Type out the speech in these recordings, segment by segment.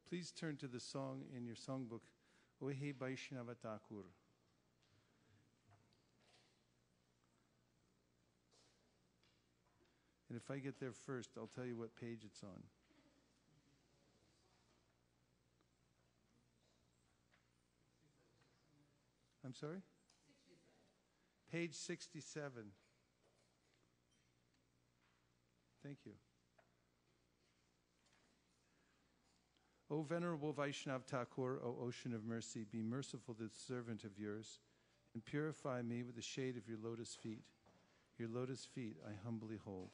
Please turn to the song in your songbook, Ohe Vaishnava Thakur. And if I get there first, I'll tell you what page it's on. I'm sorry? 67. Page 67. Thank you. O Venerable Vaishnav Thakur, O Ocean of Mercy, be merciful to the servant of yours, and purify me with the shade of your lotus feet. Your lotus feet I humbly hold.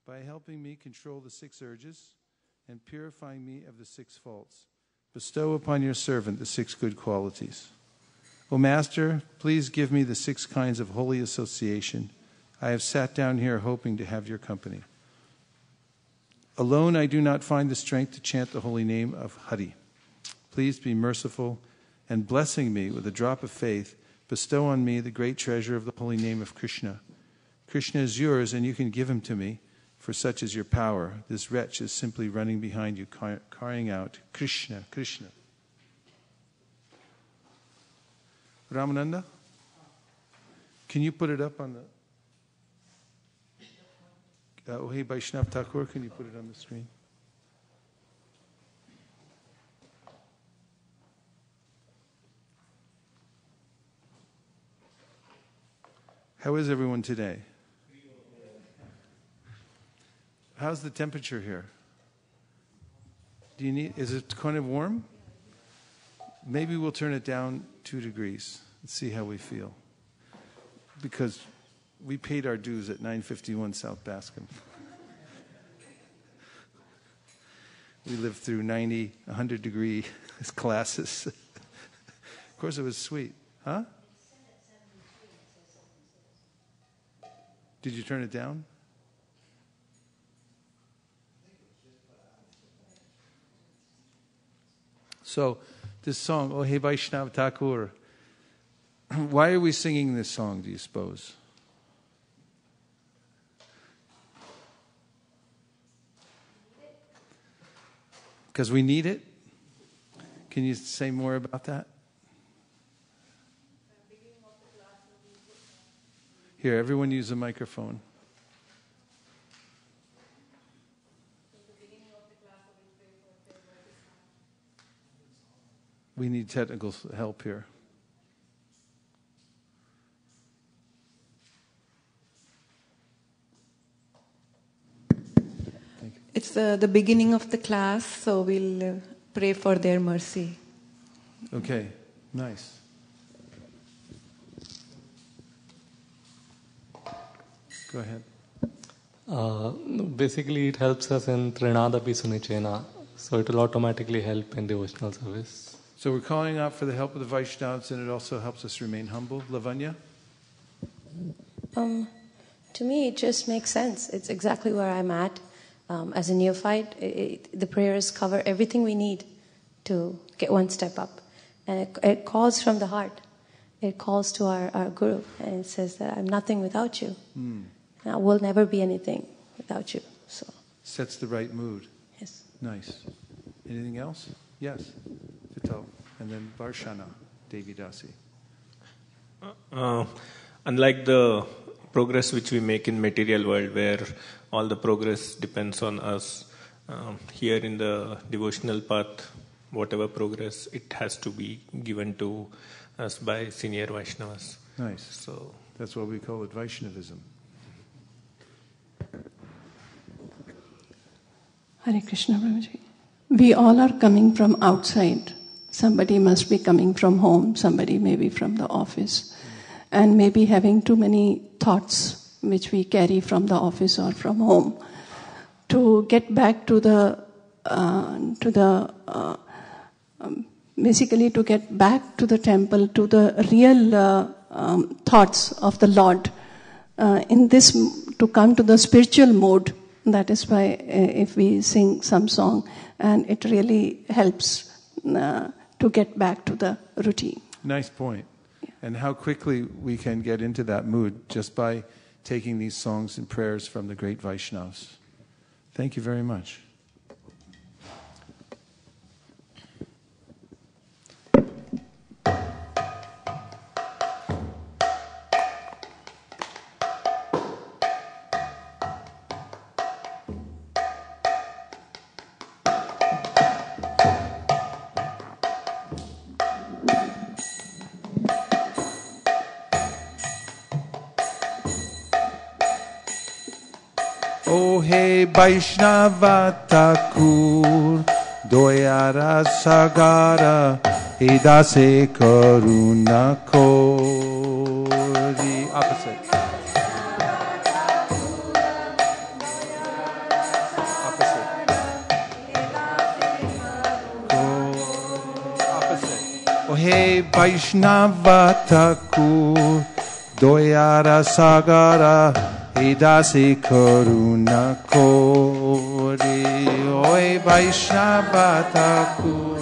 By helping me control the 6 urges, and purifying me of the 6 faults, bestow upon your servant the 6 good qualities. O Master, please give me the 6 kinds of holy association. I have sat down here hoping to have your company. Alone I do not find the strength to chant the holy name of Hari. Please be merciful, and blessing me with a drop of faith, bestow on me the great treasure of the holy name of Krishna. Krishna is yours, and you can give him to me, for such is your power. This wretch is simply running behind you, crying out, Krishna, Krishna. Ramananda, can you put it up on the... Ohe Vaishnav Thakur, can you put it on the screen? How is everyone today? How's the temperature here? Is it kind of warm? Maybe we'll turn it down 2 degrees and see how we feel. Because we paid our dues at 951 South Bascom. We lived through 90, 100 degree classes. Of course, it was sweet. Huh? Did you turn it down? So, this song, Ohe Vaishnav Thakur, why are we singing this song, do you suppose? Because we need it? Can you say more about that? Here, everyone use a microphone. We need technical help here. It's the beginning of the class, so we'll pray for their mercy. Okay, nice. Go ahead. Basically, it helps us in Trinadapi Sunichena, so it will automatically help in devotional service. So we're calling out for the help of the Vaishnavas, and it also helps us remain humble. Lavanya? To me, it just makes sense. It's exactly where I'm at. As a neophyte, the prayers cover everything we need to get one step up. And it calls from the heart. It calls to our Guru, and it says that I'm nothing without you. And I will never be anything without you. So sets the right mood. Yes. Nice. Anything else? Yes. Vital. And then Varshana, Devi Dasi. Unlike the progress which we make in material world, where all the progress depends on us, here in the devotional path, whatever progress, it has to be given to us by senior Vaishnavas. Nice. So that's what we call it, Vaishnavism. Hare Krishna, Prabhuji. We all are coming from outside. Somebody must be coming from home, somebody maybe from the office, and maybe having too many thoughts which we carry from the office or from home. To get back to basically to get back to the temple, to the real thoughts of the Lord, to come to the spiritual mode. That is why if we sing some song, and it really helps to get back to the routine. Nice point. Yeah. And how quickly we can get into that mood just by taking these songs and prayers from the great Vaishnavas. Thank you very much. O he Vaishnava Thakur, Doyara Sagara, Edase Karuna Kori. Opposite. O he Vaishnava Thakur, Doyara Sagara, Edase Karuna Kori. O he Vaishnava Thakur.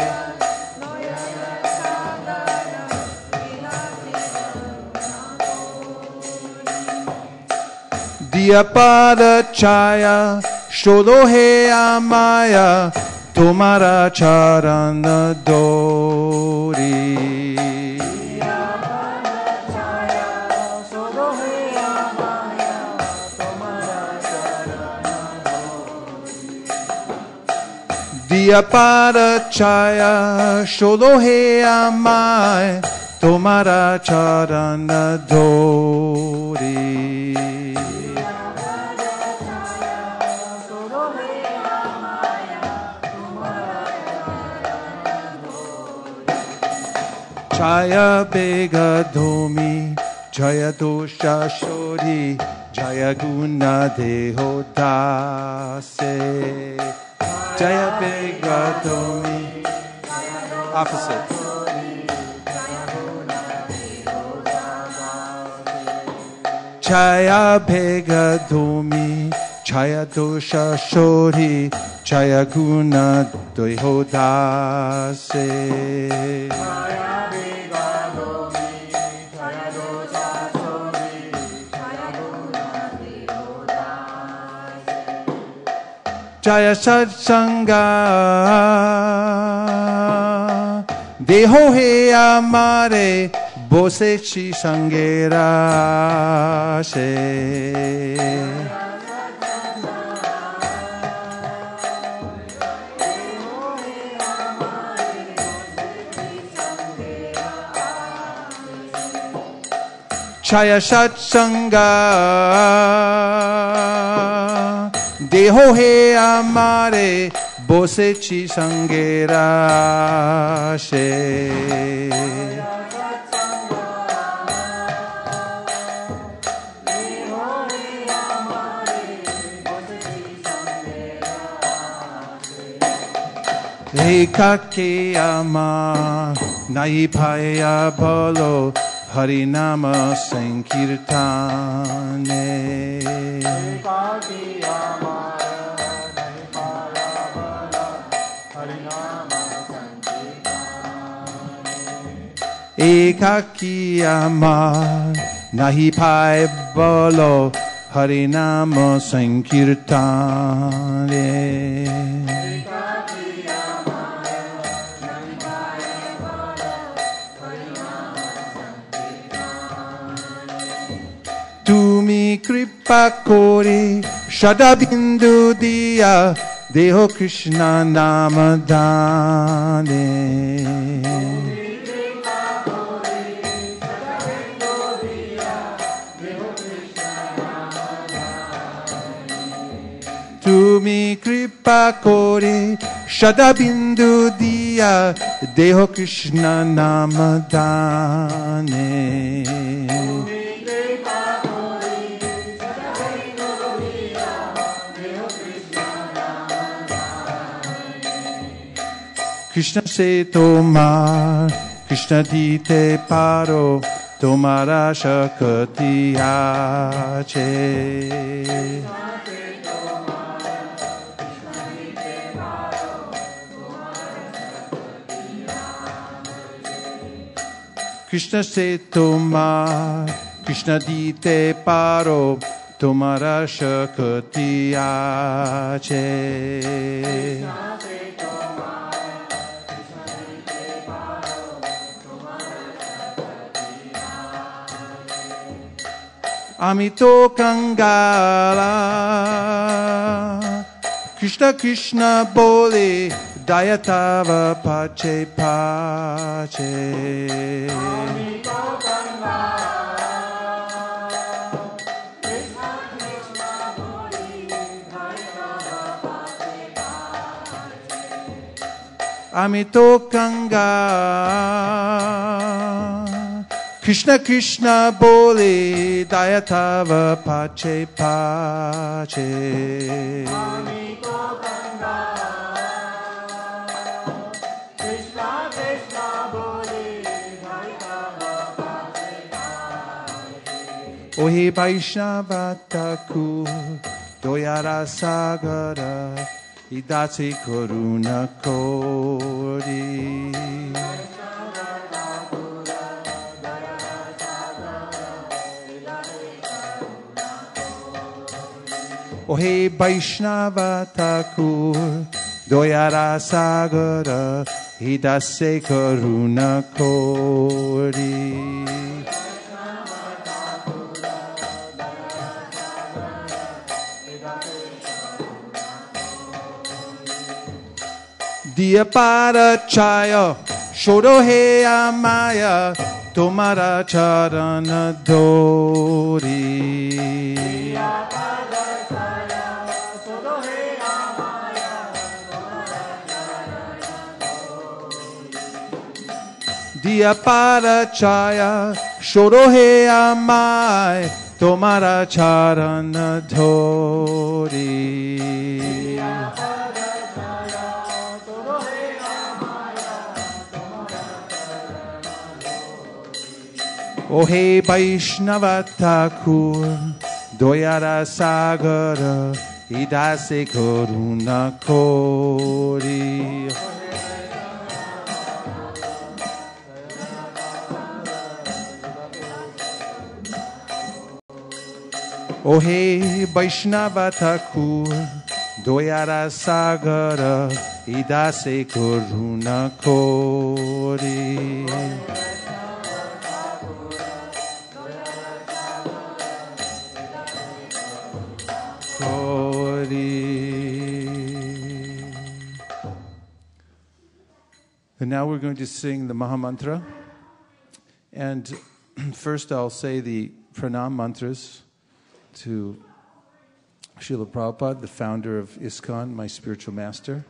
Diyapada Chaya, Sholohe Amaya, Tomara Charana Dori. Diyapada Chaya, Sholohe Amaya, Tomara Charana Dori. Jaya Bega Domi, Jaya Dosha Shori, Jaya Guna Deho Dase. Jaya Bega Domi. Opposite. Jaya Bega Domi, Jaya Dosha Shori, Jaya Guna Deho Dase. Jaya Satsanga, Deho he amare, Bose chi sangera se. Jaya Satsanga, Deho he amare, Bose chi sangera se. Ekake ama, nahi phaya bolo, Harinama Sankirtane. Ekaki amar, nahi pai bolo, Harinama Sankirtane. Tumi kripa kori, Shadabindu diya, Deho Krishna nama dane. Tumi kripa kori, Shadabindu diya, Deho Krishna nama dane. Krishna se tomar, Krishna dite paro, tomara shakti ache. Krishna se tomar, Krishna dite paro, tomara shakti ache. Amito Kangala, Krishna Krishna bole, Dayatava pache pache. Amito Kangala, Krishna Krishna bole, Amito Ganga. Krishna Krishna Bole Dayatava Pache Pache. Amito Ganga. Krishna Krishna Bole Dayatava Pache Pache. Ohe Vaishnava Thakur Doyara Sagara Idate Koruna Kori. Ohe Vaishnava Thakur Doyara Sagara Idase Koruna Kori. Diapara Chaya Shodohe Amaya Tomara Charana Dori. Diapara Chaya Shodohe Amaya Tomara Charana Dori. Ohe Vaishnava Thakur Doyara Sagara Idase Koruna Kori. Ohe Vaishnava Thakur Doyara Sagara Idase Koruna Kori. And now we're going to sing the Mahamantra. And first I'll say the pranam mantras to Srila Prabhupada, the founder of ISKCON, my spiritual master.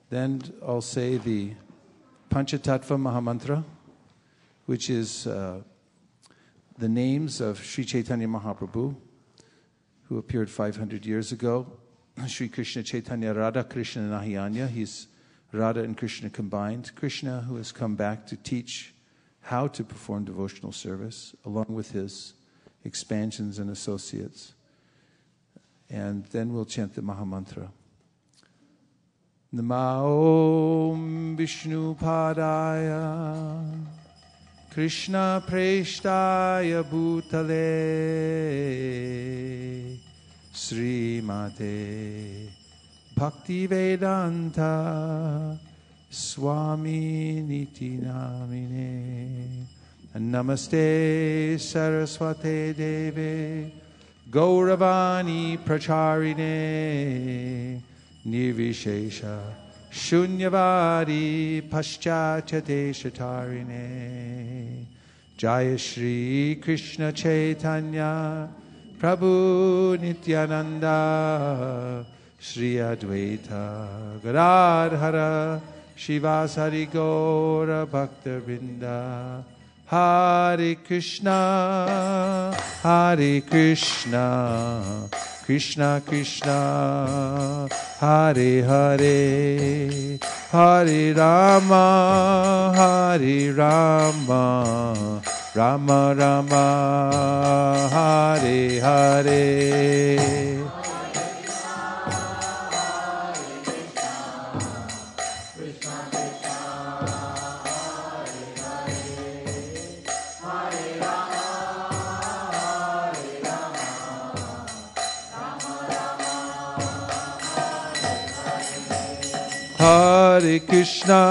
Then I'll say the Panchatattva Mahamantra, which is the names of Sri Chaitanya Mahaprabhu, who appeared 500 years ago. Sri Krishna Chaitanya Radha Krishna Nahiyanya. He's Radha and Krishna combined. Krishna, who has come back to teach how to perform devotional service, along with his expansions and associates. And then we'll chant the Mahamantra. Namo Om Vishnu Padaya Krishna Preshtaya Bhutale Srimate Bhaktivedanta Swami Niti Namine. Namaste Saraswate Deve Gauravani Pracharine Nirvishesha Shunyavadi Paschachate Shatarine. Jaya Shri Krishna Chaitanya Prabhu Nityananda Shri Advaita Gadadhara Shivasari Gaura Bhakta Vrinda. Hare Krishna, Hare Krishna, Krishna Krishna, Hare Hare, Hare Rama, Hare Rama, Rama Rama, Hare Hare. Hare Krishna,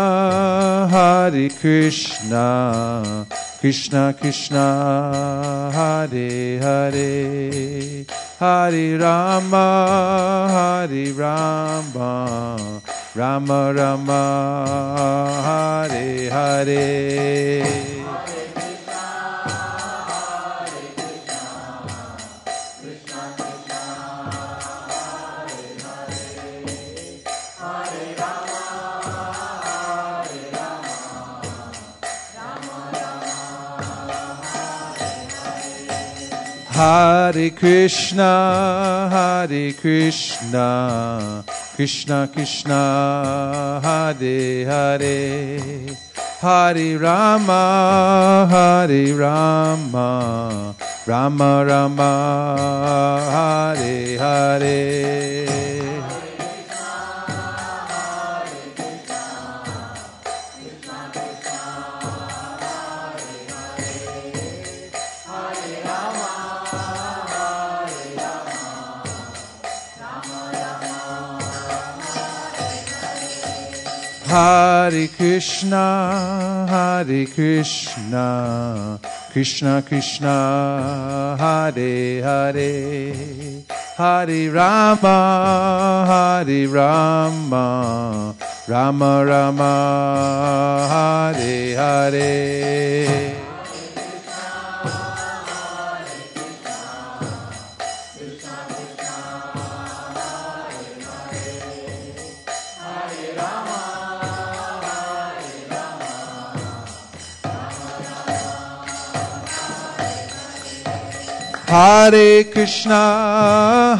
Hare Krishna, Krishna Krishna, Hare Hare, Hare Rama, Hare Rama, Rama Rama, Hare Hare. Hare Krishna, Krishna Krishna, Hare Hare, Hare Rama, Rama Rama, Hare Hare. Hare Krishna, Krishna Krishna, Hare Hare, Hare Rama, Rama Rama, Hare Hare. Hare Krishna,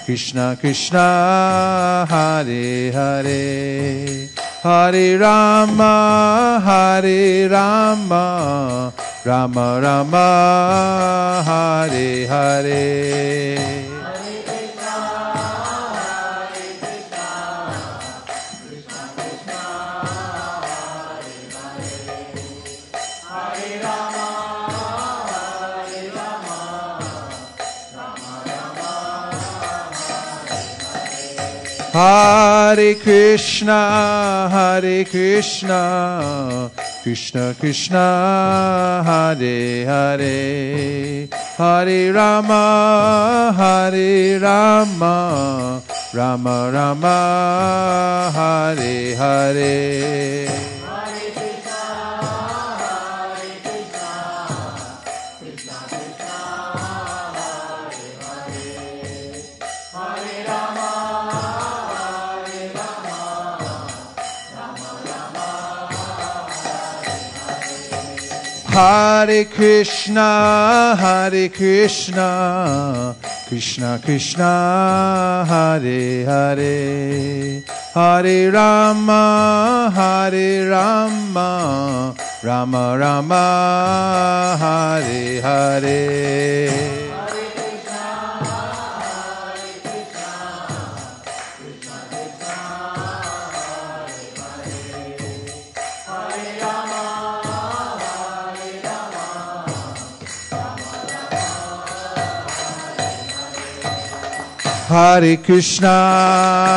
Krishna Krishna, Hare Hare, Hare Rama, Rama Rama, Hare Hare. Hare Krishna, Krishna Krishna, Hare Hare, Hare Rama, Rama Rama, Hare Hare. Hare Krishna, Krishna Krishna, Hare Hare, Hare Rama, Rama Rama, Hare Hare.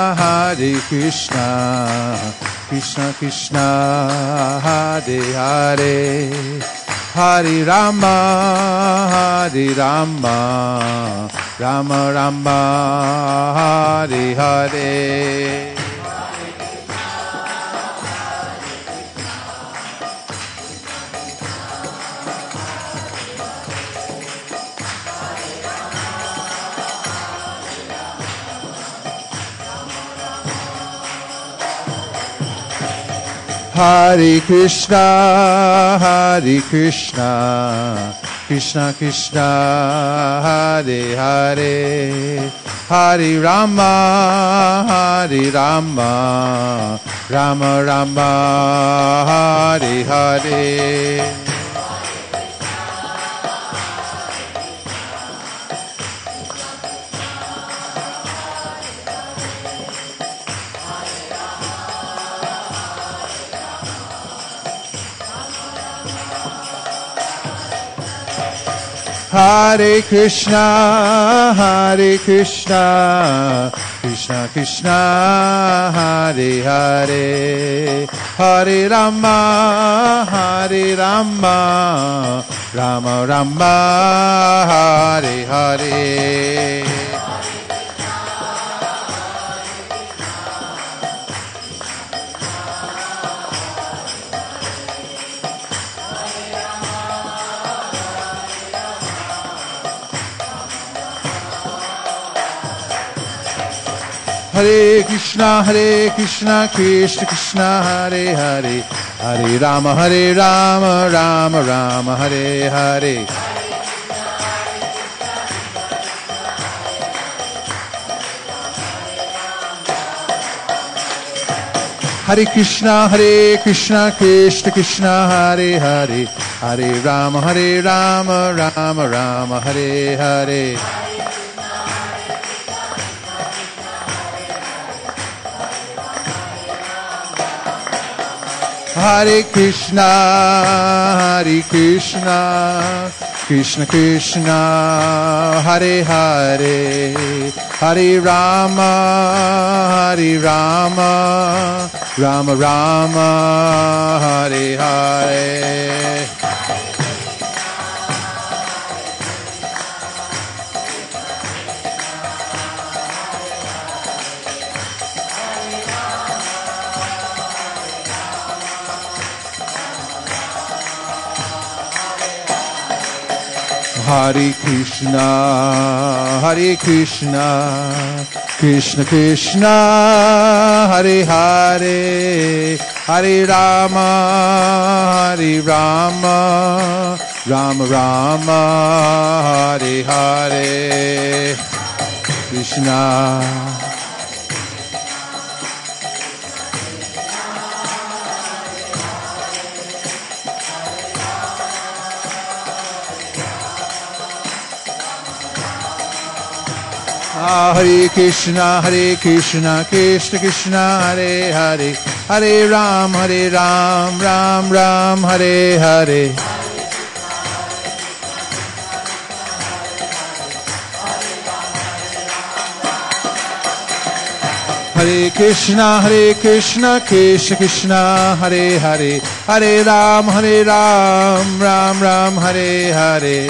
Hare Krishna, Krishna Krishna, Hare Hare, Hare Rama, Rama Rama, Hare Hare. Hare Krishna, Krishna Krishna, Hare Hare, Hare Rama, Rama Rama, Hare Hare. Hare Krishna, Krishna Krishna, Hare Hare, Hare Rama, Rama Rama, Hare Hare. Hare Krishna, Krishna Krishna, Hare Hare, Hare Rama, Rama Rama, Hare Hare, Hare Krishna, Krishna Krishna, Hare Hare, Hare Rama, Rama Rama, Hare Hare. Hare Krishna, Krishna Krishna, Hare Hare, Hare Rama, Rama Rama, Hare Hare. Hare Krishna, Krishna Krishna, Hare Hare, Hare Rama, Rama Rama, Hare Hare. Krishna. Hare Krishna, Krishna Krishna, Hare Hare, Hare Ram, Ram Ram, Hare Hare. Hare Krishna, Krishna Krishna, Hare Hare, Hare Ram, Ram Ram, Hare Hare.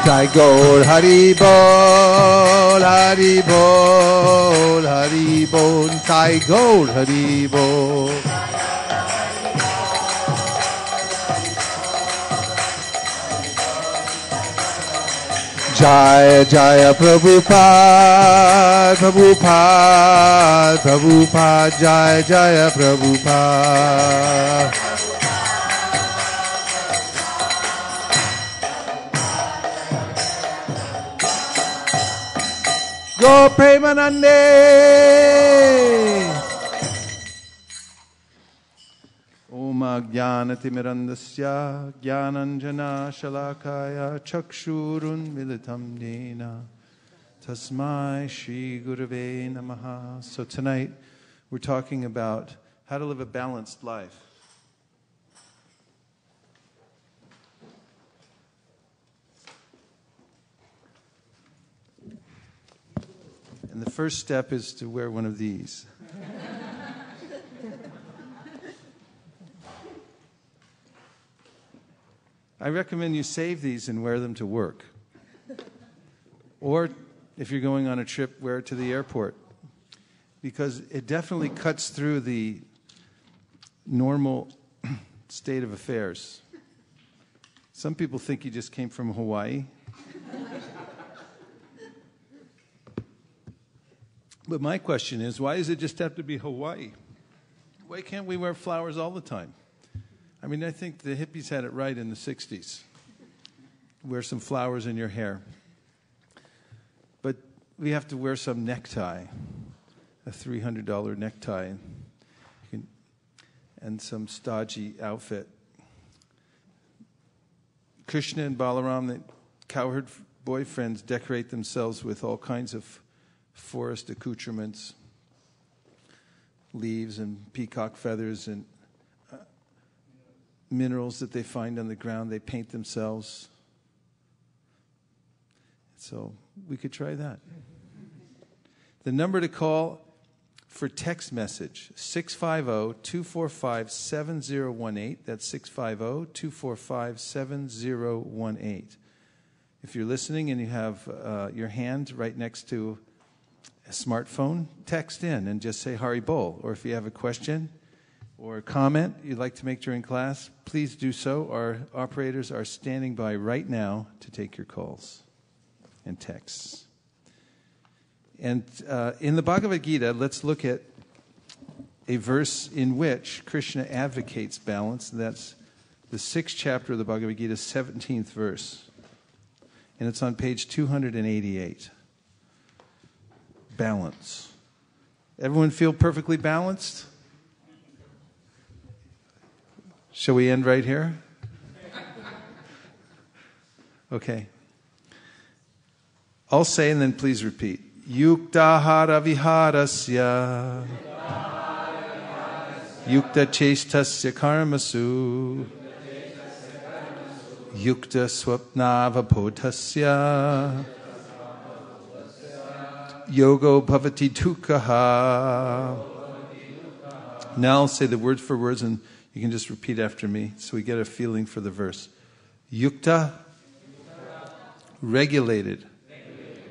Nitai Gaur, Hari Bol, Hari Bol, Hari Bol, Nitai Gaur, Hari Bol. Jaya Jaya Prabhupada, Prabhupada, Prabhupada, Jaya Jaya Prabhupada. Go Premanande. Om Jnanatimirandasya Jnananjana Shalakaya Chakshurun Militam Nena Tasmai Shri Gurave Namaha. So tonight we're talking about how to live a balanced life. And the first step is to wear one of these. I recommend you save these and wear them to work. Or if you're going on a trip, wear it to the airport. Because it definitely cuts through the normal state of affairs. Some people think you just came from Hawaii. But my question is, why does it just have to be Hawaii? Why can't we wear flowers all the time? I mean, I think the hippies had it right in the 60s. Wear some flowers in your hair. But we have to wear some necktie, a $300 necktie, and some stodgy outfit. Krishna and Balaram, the cowherd boyfriends, decorate themselves with all kinds of forest accoutrements, leaves and peacock feathers and minerals that they find on the ground. They paint themselves. So we could try that. The number to call for text message, 650-245-7018. That's 650-245-7018. If you're listening and you have your hand right next to a smartphone, text in and just say Hari Bol. Or if you have a question or a comment you'd like to make during class, please do so. Our operators are standing by right now to take your calls and texts. And in the Bhagavad Gita, let's look at a verse in which Krishna advocates balance. That's the 6th chapter of the Bhagavad Gita, 17th verse. and it's on page 288. Balance. Everyone feel perfectly balanced? Shall we end right here? Okay. I'll say and then please repeat. Yuktahara viharasya Yukta chestasya karmasu Yukta swapnavapodhasya Yogo bhavati dukkha. Now I'll say the word for words and you can just repeat after me so we get a feeling for the verse. Yukta, regulated.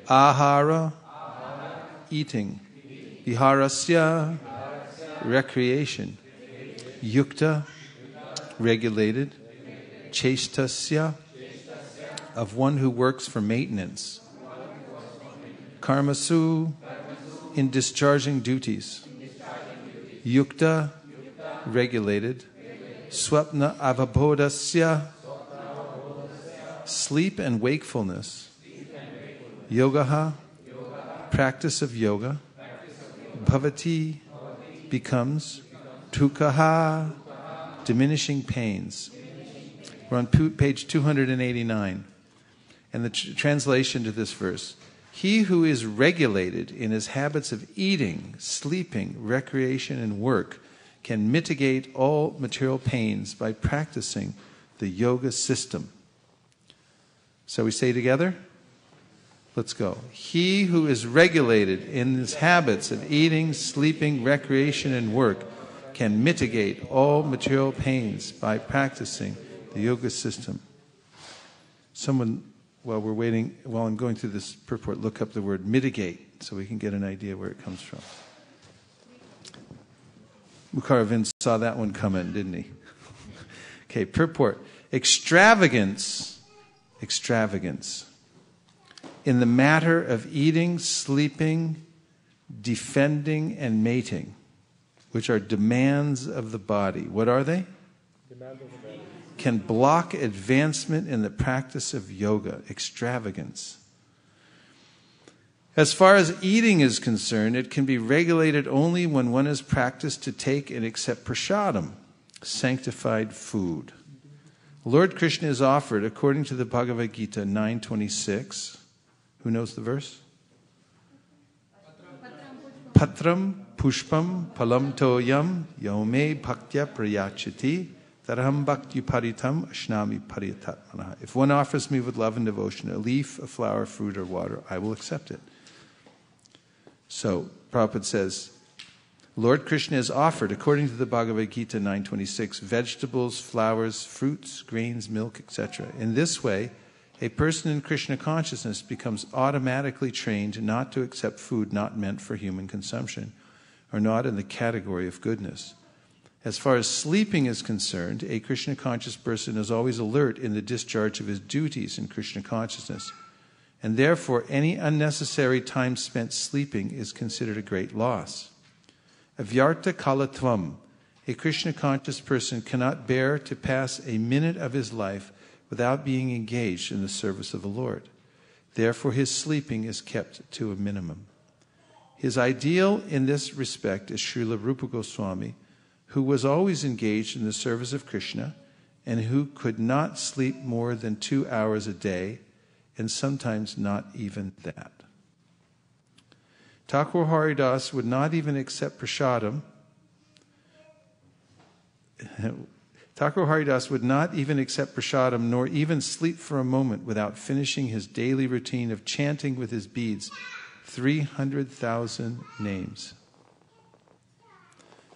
Ahara, eating. Viharasya, recreation. Yukta, regulated. Chestasya, of one who works for maintenance. Karmasu, in discharging duties. Yukta, regulated. Swapna avabodhasya, sleep and wakefulness. Yogaha, practice of yoga. Bhavati, becomes. Dukkha, diminishing pains. We're on page 289. And the translation to this verse. He who is regulated in his habits of eating, sleeping, recreation, and work can mitigate all material pains by practicing the yoga system. So we say together? Let's go. He who is regulated in his habits of eating, sleeping, recreation, and work can mitigate all material pains by practicing the yoga system. Someone, while I'm going through this purport, look up the word mitigate so we can get an idea where it comes from. Mukharavind saw that one coming, didn't he? Okay, purport. Extravagance. In the matter of eating, sleeping, defending, and mating, which are demands of the body. What are they? Demands of the body. Can block advancement in the practice of yoga. Extravagance. As far as eating is concerned, it can be regulated only when one is practiced to take and accept prasadam, sanctified food. Lord Krishna is offered, according to the Bhagavad Gita 9:26. Who knows the verse? Patram pushpam palam toyam yome bhaktya prayachati taraham bhakti paritam ashnami paritatmanaha. If one offers me with love and devotion a leaf, a flower, fruit, or water, I will accept it. So, Prabhupada says, Lord Krishna is offered, according to the Bhagavad Gita 9:26, vegetables, flowers, fruits, grains, milk, etc. In this way, a person in Krishna consciousness becomes automatically trained not to accept food not meant for human consumption, or not in the category of goodness. As far as sleeping is concerned, a Krishna conscious person is always alert in the discharge of his duties in Krishna consciousness, and therefore any unnecessary time spent sleeping is considered a great loss. Avyarta kalatvam, a Krishna conscious person cannot bear to pass a minute of his life without being engaged in the service of the Lord. Therefore his sleeping is kept to a minimum. His ideal in this respect is Srila Rupa Goswami, who was always engaged in the service of Krishna and who could not sleep more than 2 hours a day, and sometimes not even that. Thakur Haridas would not even accept prasadam. Thakur Haridas would not even accept prasadam, nor even sleep for a moment without finishing his daily routine of chanting with his beads 300,000 names.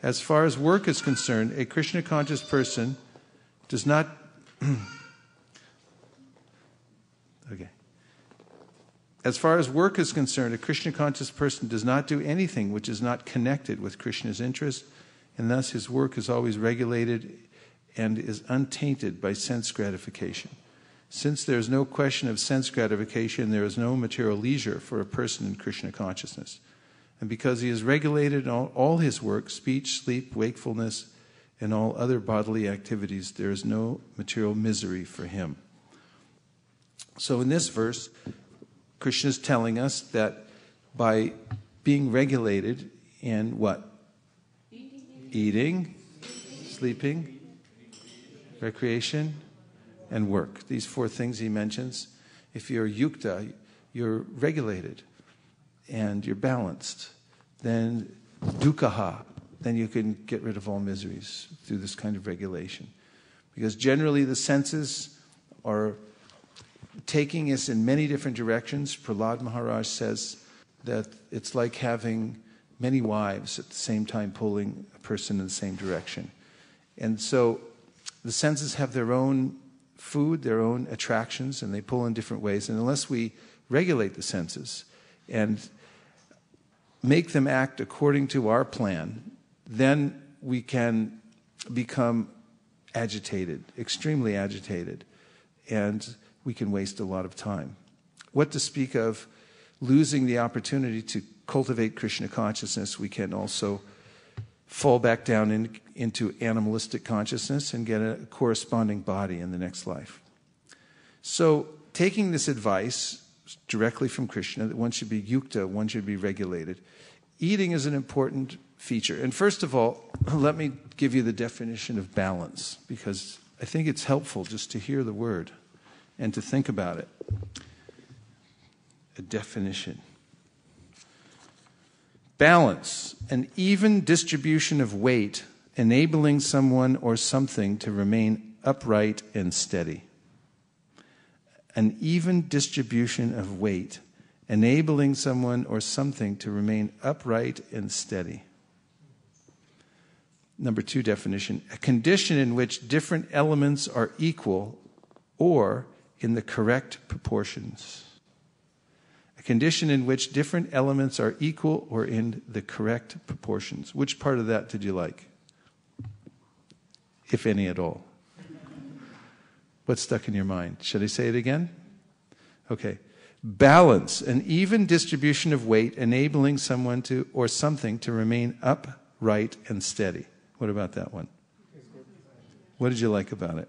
As far as work is concerned, a Krishna conscious person does not As far as work is concerned, a Krishna conscious person does not do anything which is not connected with Krishna's interest, and thus his work is always regulated and is untainted by sense gratification. Since there is no question of sense gratification, there is no material leisure for a person in Krishna consciousness. And because he is regulated in all his work, speech, sleep, wakefulness, and all other bodily activities, there is no material misery for him. So in this verse, Krishna is telling us that by being regulated in what? Eating, sleeping, recreation, and work. These 4 things he mentions. If you're yukta, you're regulated and you're balanced. Then dukkha, then you can get rid of all miseries through this kind of regulation. Because generally the senses are taking us in many different directions. Prahlad Maharaj says that it's like having many wives at the same time pulling a person in the same direction. And so the senses have their own food, their own attractions, and they pull in different ways. And unless we regulate the senses and make them act according to our plan, then we can become agitated, extremely agitated, and we can waste a lot of time. What to speak of losing the opportunity to cultivate Krishna consciousness, we can also fall back down into animalistic consciousness and get a corresponding body in the next life. So, taking this advice directly from Krishna, that one should be yukta, one should be regulated, eating is an important feature. And first of all, let me give you the definition of balance, because I think it's helpful just to hear the word and to think about it. A definition. Balance, an even distribution of weight, enabling someone or something to remain upright and steady. An even distribution of weight, enabling someone or something to remain upright and steady. Number 2 definition, a condition in which different elements are equal or in the correct proportions. A condition in which different elements are equal or in the correct proportions. Which part of that did you like? If any at all. What's stuck in your mind? Should I say it again? Okay. Balance, an even distribution of weight, enabling someone to or something to remain upright and steady. What about that one? What did you like about it?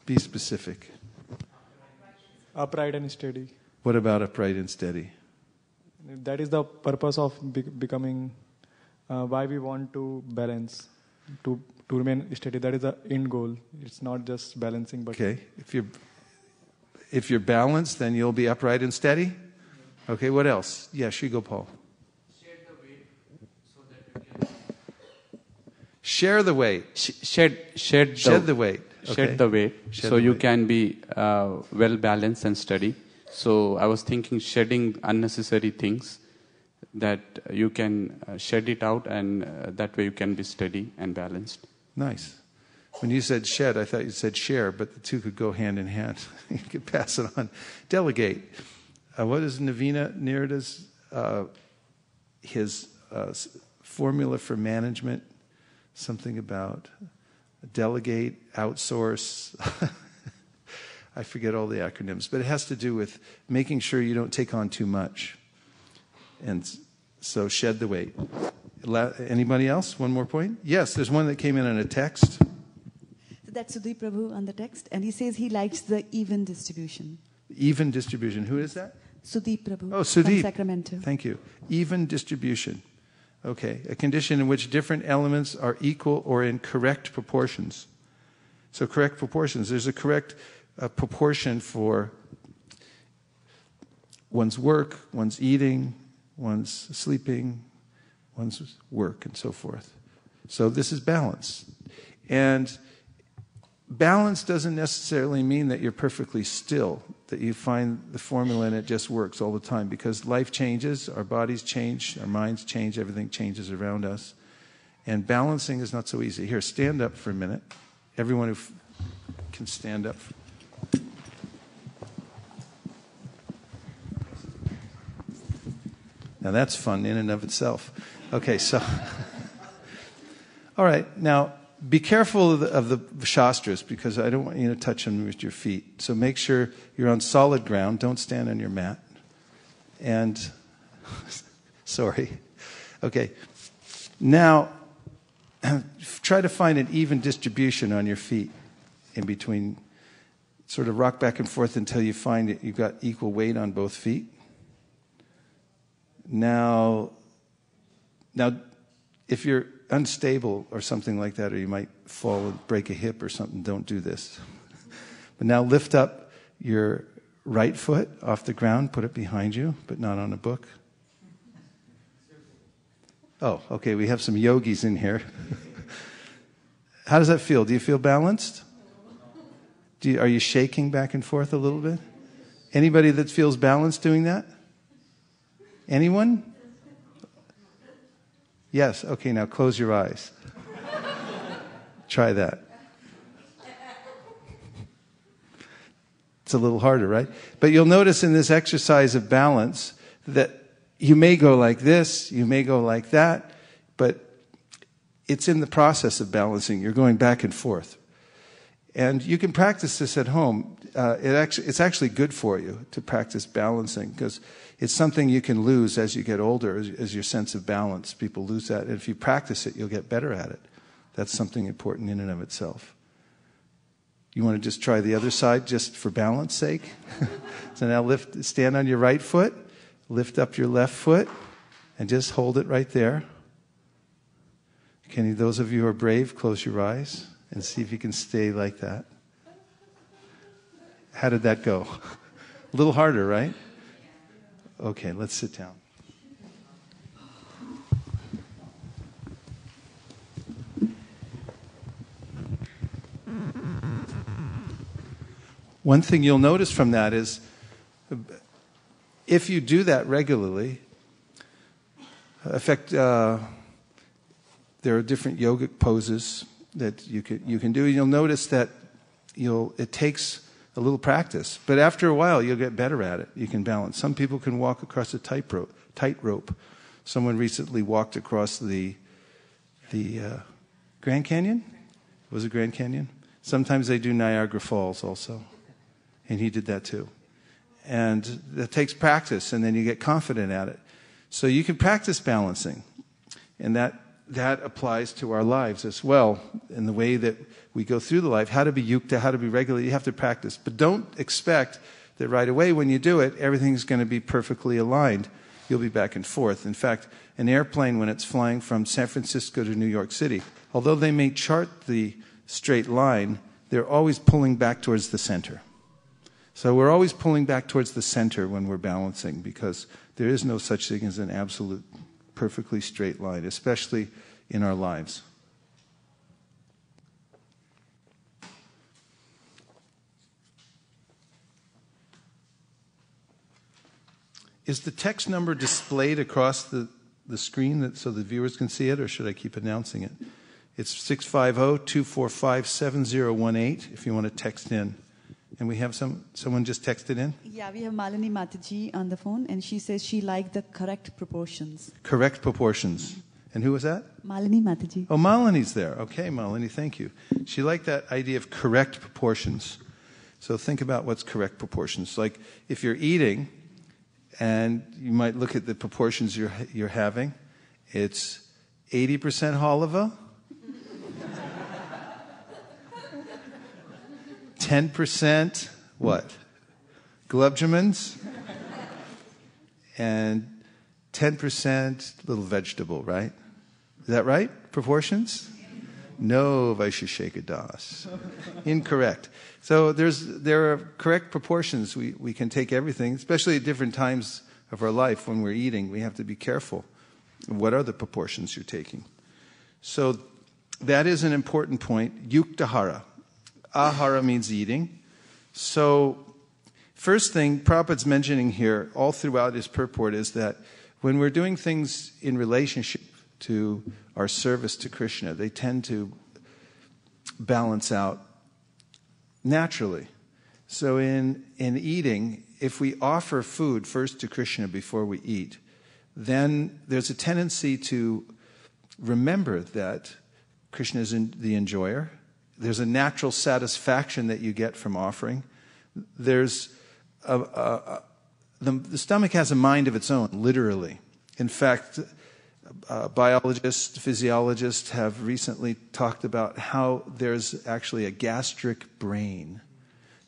Be specific. Upright and steady. What about upright and steady? That is the purpose of becoming, why we want to balance, to remain steady. That is the end goal. It's not just balancing, but... Okay. If you're balanced, then you'll be upright and steady? Okay, what else? Yeah, Shri Gopal. Share the weight. Shed the weight. Okay. Shed the weight. Shed so the you weight. can be well balanced and steady. So I was thinking shedding unnecessary things, that you can shed it out, and that way you can be steady and balanced. Nice. When you said shed, I thought you said share, but the two could go hand in hand. You could pass it on. Delegate. What is Navina Nirada's his formula for management? Something about delegate, outsource. I forget all the acronyms, but it has to do with making sure you don't take on too much. And so shed the weight. Anybody else? One more point? Yes, there's one that came in a text. So that's Sudeep Prabhu on the text, and he says he likes the even distribution. Even distribution. Who is that? Sudeep Prabhu Oh, Sudeep. from Sacramento. Thank you. Even distribution. Okay. A condition in which different elements are equal or in correct proportions. So correct proportions. There's a correct proportion for one's work, one's eating, one's sleeping, one's work, and so forth. So this is balance. And balance doesn't necessarily mean that you're perfectly still, that you find the formula and it just works all the time, because life changes, our bodies change, our minds change, everything changes around us. And balancing is not so easy. Here, stand up for a minute. Everyone who can stand up. Now that's fun in and of itself. Okay, so, all right, now be careful of the shastras, because I don't want you to touch them with your feet. So make sure you're on solid ground. Don't stand on your mat. And, sorry. Okay, now try to find an even distribution on your feet in between Sort of rock back and forth until you find it. You've got equal weight on both feet. Now, if you're unstable or something like that, or you might fall and break a hip or something, don't do this. But now lift up your right foot off the ground, put it behind you, but not on a book. Oh, okay, we have some yogis in here. How does that feel? Do you feel balanced? Are you shaking back and forth a little bit? Anybody that feels balanced doing that? Anyone? Yes. Okay, now close your eyes. Try that. It's a little harder, right? But you'll notice in this exercise of balance that you may go like this, you may go like that, but it's in the process of balancing. You're going back and forth. And you can practice this at home. It's actually good for you to practice balancing, because it's something you can lose as you get older, as your sense of balance. People lose that. And if you practice it, you'll get better at it. That's something important in and of itself. You want to just try the other side just for balance sake? So now stand on your right foot, lift up your left foot, and just hold it right there. Can those of you who are brave, close your eyes and see if you can stay like that. How did that go? A little harder, right? Okay, let's sit down. One thing you'll notice from that is, if you do that regularly, there are different yogic poses that you can do. You'll notice that it takes a little practice, but after a while you'll get better at it. You can balance. Some people can walk across a tightrope. Someone recently walked across the Grand Canyon. Was it Grand Canyon? Sometimes they do Niagara Falls also, and he did that too. And that takes practice, and then you get confident at it. So you can practice balancing, and that applies to our lives as well, in the way that we go through the life. How to be yukta, how to be regular, you have to practice. But don't expect that right away when you do it, everything's going to be perfectly aligned. You'll be back and forth. In fact, an airplane, when it's flying from San Francisco to New York City, although they may chart the straight line, they're always pulling back towards the center. So we're always pulling back towards the center when we're balancing, because there is no such thing as an absolute perfectly straight line, especially in our lives. Is the text number displayed across the screen so the viewers can see it, or should I keep announcing it? It's 650-245-7018 if you want to text in. And we have someone just texted in? Yeah, we have Malini Mataji on the phone, and she says she liked the correct proportions. Correct proportions. And who was that? Malini Mataji. Oh, Malini's there. Okay, Malini, thank you. She liked that idea of correct proportions. So think about what's correct proportions. Like if you're eating, and you might look at the proportions you're having, it's 80% halava, 10% what? Gulab jamans, and 10% little vegetable, right? Is that right? Proportions? No, Vaisesika das. Incorrect. So there are correct proportions. We can take everything, especially at different times of our life when we're eating. We have to be careful. What are the proportions you're taking? So that is an important point. Yuktahara. Ahara means eating. So first thing Prabhupada's mentioning here all throughout his purport is that when we're doing things in relationship to our service to Krishna, they tend to balance out naturally. So in eating, if we offer food first to Krishna before we eat, then there's a tendency to remember that Krishna is the enjoyer. There's a natural satisfaction that you get from offering. There's the stomach has a mind of its own, literally. In fact, biologists, physiologists have recently talked about how there's actually a gastric brain.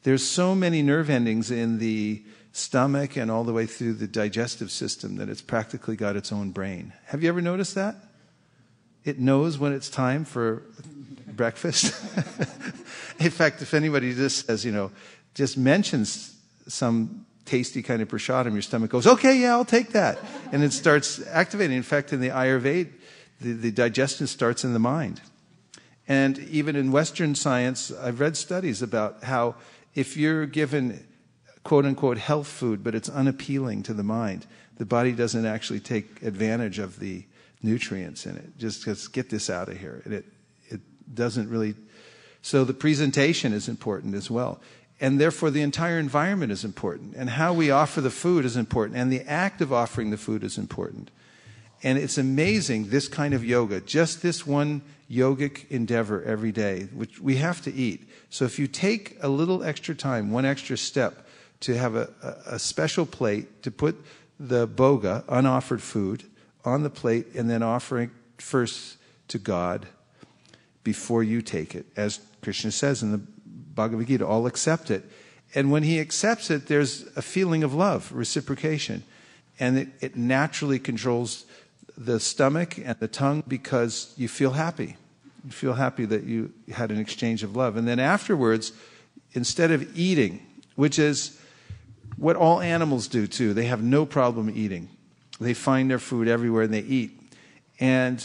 There's so many nerve endings in the stomach and all the way through the digestive system that it's practically got its own brain. Have you ever noticed that? It knows when it's time for breakfast. In fact, if anybody just says, just mentions some tasty kind of prasadam, your stomach goes, okay, yeah, I'll take that. And it starts activating. In fact, in the Ayurveda, the digestion starts in the mind. And even in Western science, I've read studies about how if you're given quote-unquote health food, but it's unappealing to the mind, the body doesn't actually take advantage of the nutrients in it. Just get this out of here. And it doesn't really... So the presentation is important as well. And therefore the entire environment is important. And how we offer the food is important. And the act of offering the food is important. And it's amazing, this kind of yoga, just this one yogic endeavor every day, which we have to eat. So if you take a little extra time, one extra step, to have a special plate, to put the bhoga, unoffered food, on the plate, and then offering first to God before you take it. As Krishna says in the Bhagavad Gita, all accept it. And when he accepts it, there's a feeling of love, reciprocation. And it naturally controls the stomach and the tongue because you feel happy. You feel happy that you had an exchange of love. And then afterwards, instead of eating, which is what all animals do too, they have no problem eating. They find their food everywhere and they eat. And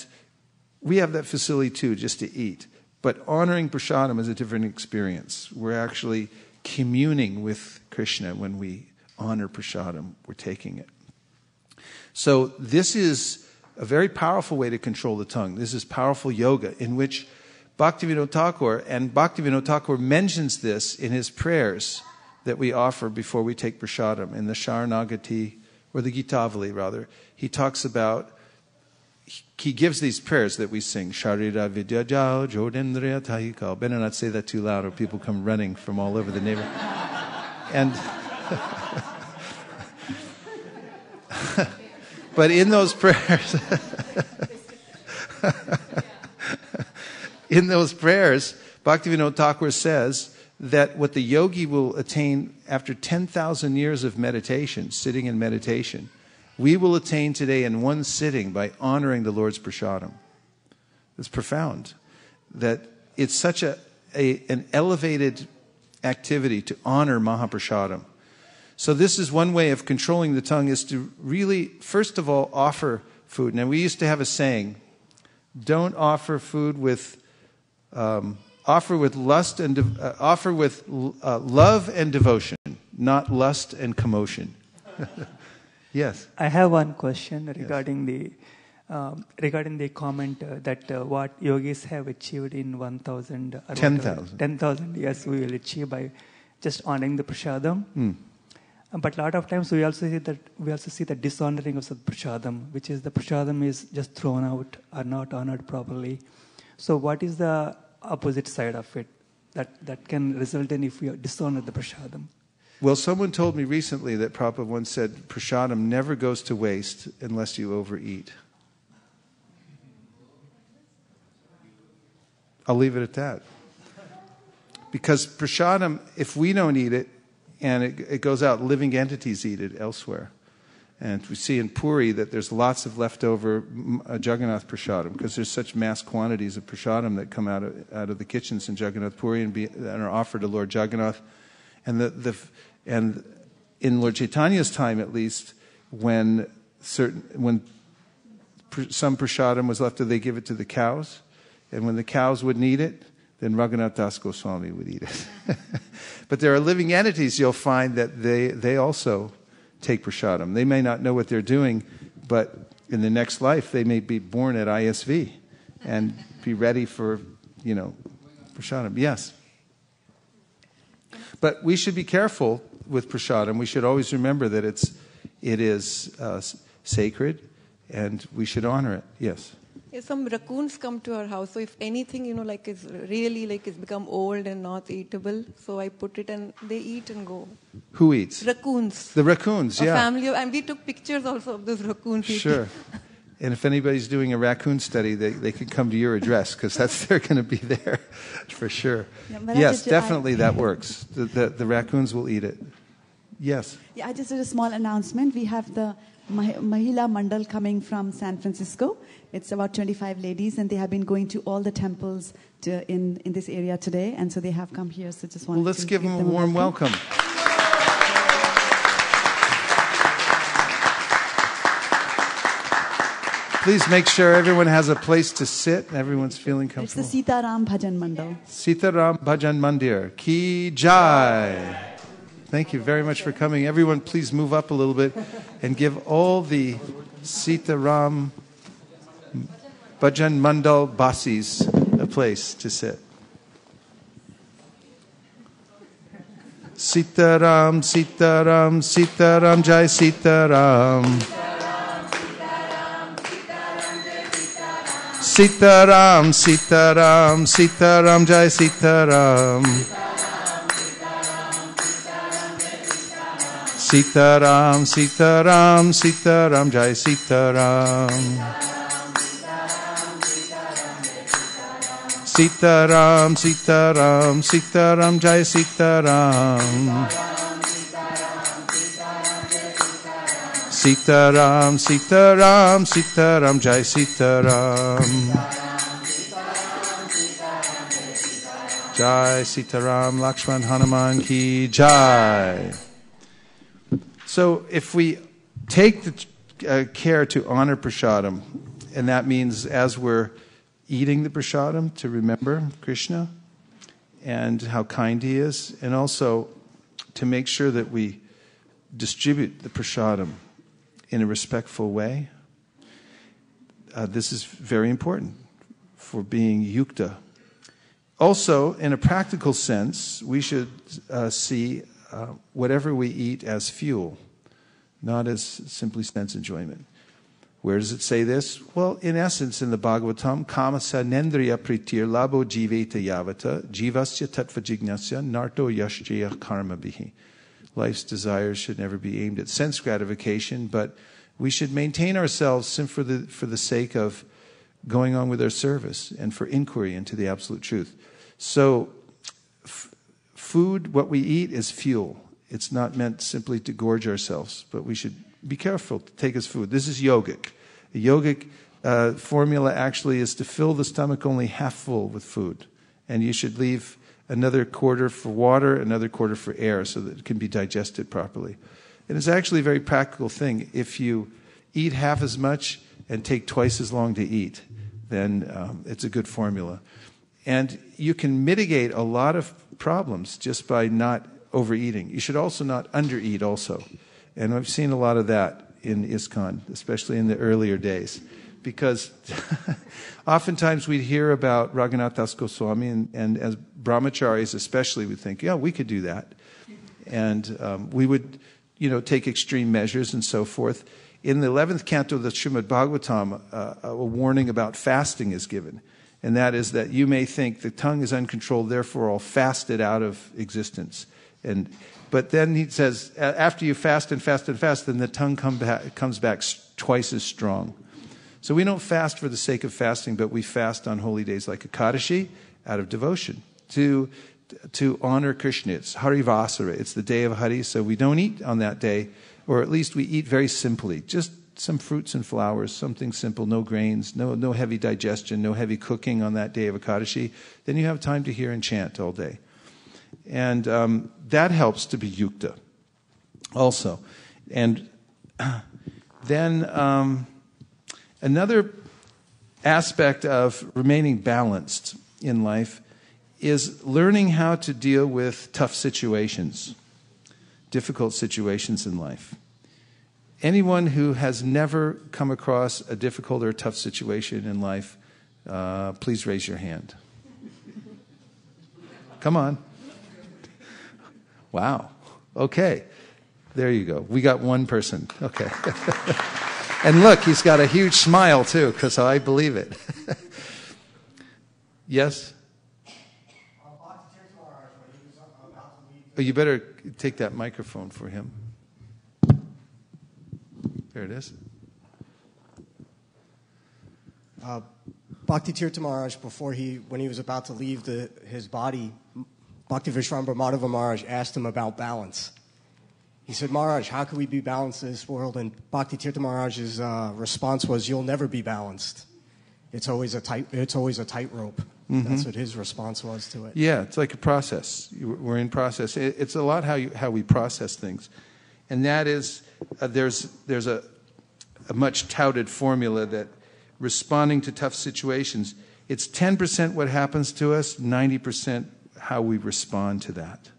we have that facility too, just to eat. But honoring prasadam is a different experience. We're actually communing with Krishna when we honor prasadam. We're taking it. So this is a very powerful way to control the tongue. This is powerful yoga in which Bhaktivinoda Thakur mentions this in his prayers that we offer before we take prasadam. In the Sharanagati, or the Gitavali rather, he talks about, he gives these prayers that we sing. Sharira Vidyajao Jodendriya Tahikal. Better not say that too loud or people come running from all over the neighborhood. And but in those prayers, Bhaktivinoda Thakur says that what the yogi will attain after 10,000 years of meditation, sitting in meditation, we will attain today in one sitting by honoring the Lord's prasadam. It's profound that it's such an elevated activity to honor Mahaprasadam. So this is one way of controlling the tongue, is to really, first of all, offer food. Now we used to have a saying, don't offer food with, offer with love and devotion, not lust and commotion. Yes. I have one question regarding the comment that what yogis have achieved in 1,000 or 10,000. 10,000, yes, we will achieve by just honoring the prasadam. But a lot of times we also see the dishonoring of the prasadam, which is the prasadam is just thrown out or not honored properly. So what is the opposite side of it that can result in if we dishonor the prasadam? Well, someone told me recently that Prabhupada once said, prasadam never goes to waste unless you overeat. I'll leave it at that. Because prasadam, if we don't eat it, and it goes out, living entities eat it elsewhere. And we see in Puri that there's lots of leftover Jagannath prasadam, because there's such mass quantities of prasadam that come out of the kitchens in Jagannath Puri and are offered to Lord Jagannath. And and in Lord Chaitanya's time, at least, when some prasadam was left, they give it to the cows, and when the cows wouldn't eat it, then Raghunath Das Goswami would eat it. But there are living entities you'll find that they also take prasadam. They may not know what they're doing, but in the next life they may be born at ISV and be ready for, prasadam. Yes. But we should be careful with prasadam. We should always remember that it is sacred, and we should honor it. Yes. Yeah, some raccoons come to our house. So if anything, is really it's become old and not eatable, so I put it and they eat and go. Who eats? Raccoons. The raccoons, yeah. A family, and we took pictures also of those raccoons. Sure. And if anybody's doing a raccoon study, they could come to your address because they're going to be there for sure. Yeah, yes, definitely that works. The raccoons will eat it. Yes. Yeah, I just did a small announcement. We have the Mahila Mandal coming from San Francisco. It's about 25 ladies, and they have been going to all the temples in this area today, and so they have come here. So just wanted let's to give them a warm welcome. Please make sure everyone has a place to sit and everyone's feeling comfortable. It's the Sitaram Bhajan Mandal. Sitaram Bhajan Mandir. Ki Jai. Thank you very much for coming. Everyone, please move up a little bit and give all the Sitaram Bhajan Mandal Basis a place to sit. Sitaram, Sitaram, Sitaram, Jai Sitaram. Sitaram, Sitaram, Sitaram, Jai Sitaram. Sitaram, Sitaram, Sitaram, Jai Sitaram. Sitaram, Sitaram, Sitaram, Jai Sitaram. Sitaram, Sitaram, Sitaram, Jai Sitaram. Jai Sitaram, Lakshman Hanuman Ki Jai. So if we take the care to honor prasadam, and that means as we're eating the prasadam to remember Krishna and how kind he is, and also to make sure that we distribute the prasadam in a respectful way. This is very important for being yukta. Also, in a practical sense, we should see whatever we eat as fuel, not as simply sense enjoyment. Where does it say this? Well, in essence, in the Bhagavatam, kamasa nendriya pritir labo jiveta yavata jivasya tattva jignasya narto yashjaya karma bihi. Life's desires should never be aimed at sense gratification, but we should maintain ourselves for the sake of going on with our service and for inquiry into the absolute truth. So, food, what we eat, is fuel. It's not meant simply to gorge ourselves, but we should be careful to take as food. This is yogic. A yogic formula actually is to fill the stomach only half full with food, and you should leave another quarter for water, another quarter for air, so that it can be digested properly. And it's actually a very practical thing. If you eat half as much and take twice as long to eat, then it's a good formula. And you can mitigate a lot of problems just by not overeating. You should also not undereat also. And I've seen a lot of that in ISKCON, especially in the earlier days. Because oftentimes we'd hear about Raghunath Das Goswami, and as brahmacharis especially, would think, yeah, we could do that. And we would, take extreme measures and so forth. In the 11th canto of the Srimad Bhagavatam, a warning about fasting is given. And that is that you may think the tongue is uncontrolled, therefore I'll fast it out of existence. But then he says, after you fast and fast and fast, then the tongue comes back twice as strong. So we don't fast for the sake of fasting, but we fast on holy days like Ekadashi out of devotion to honor Krishna. It's Harivasara. It's the day of Hari, so we don't eat on that day, or at least we eat very simply. Just some fruits and flowers, something simple, no grains, no heavy digestion, no heavy cooking on that day of Ekadashi. Then you have time to hear and chant all day. And that helps to be yukta also. And then another aspect of remaining balanced in life is learning how to deal with tough situations, difficult situations in life. Anyone who has never come across a difficult or tough situation in life, please raise your hand. Come on. Wow. Okay. There you go. We got one person. Okay. And look, he's got a huge smile too, because I believe it. Yes? Oh, you better take that microphone for him. There it is. Bhakti Tirtha Maharaj, when he was about to leave his body, Bhakti Vishvambara Madhava Maharaj asked him about balance. He said, Maharaj, how can we be balanced in this world? And Bhakti Tirtha Maharaj's response was, you'll never be balanced. It's always a tightrope. Mm-hmm. That's what his response was to it. Yeah, it's like a process. We're in process. It's a lot how we process things. And that is, there's a much touted formula that responding to tough situations, it's 10% what happens to us, 90% how we respond to that.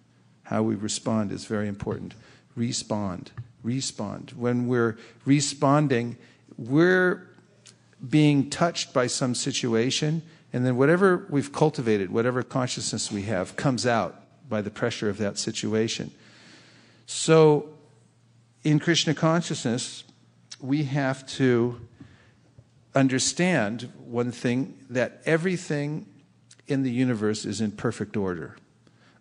How we respond is very important. Respond. When we're responding, we're being touched by some situation, and then whatever we've cultivated, whatever consciousness we have, comes out by the pressure of that situation. So, in Krishna consciousness, we have to understand one thing, that everything in the universe is in perfect order.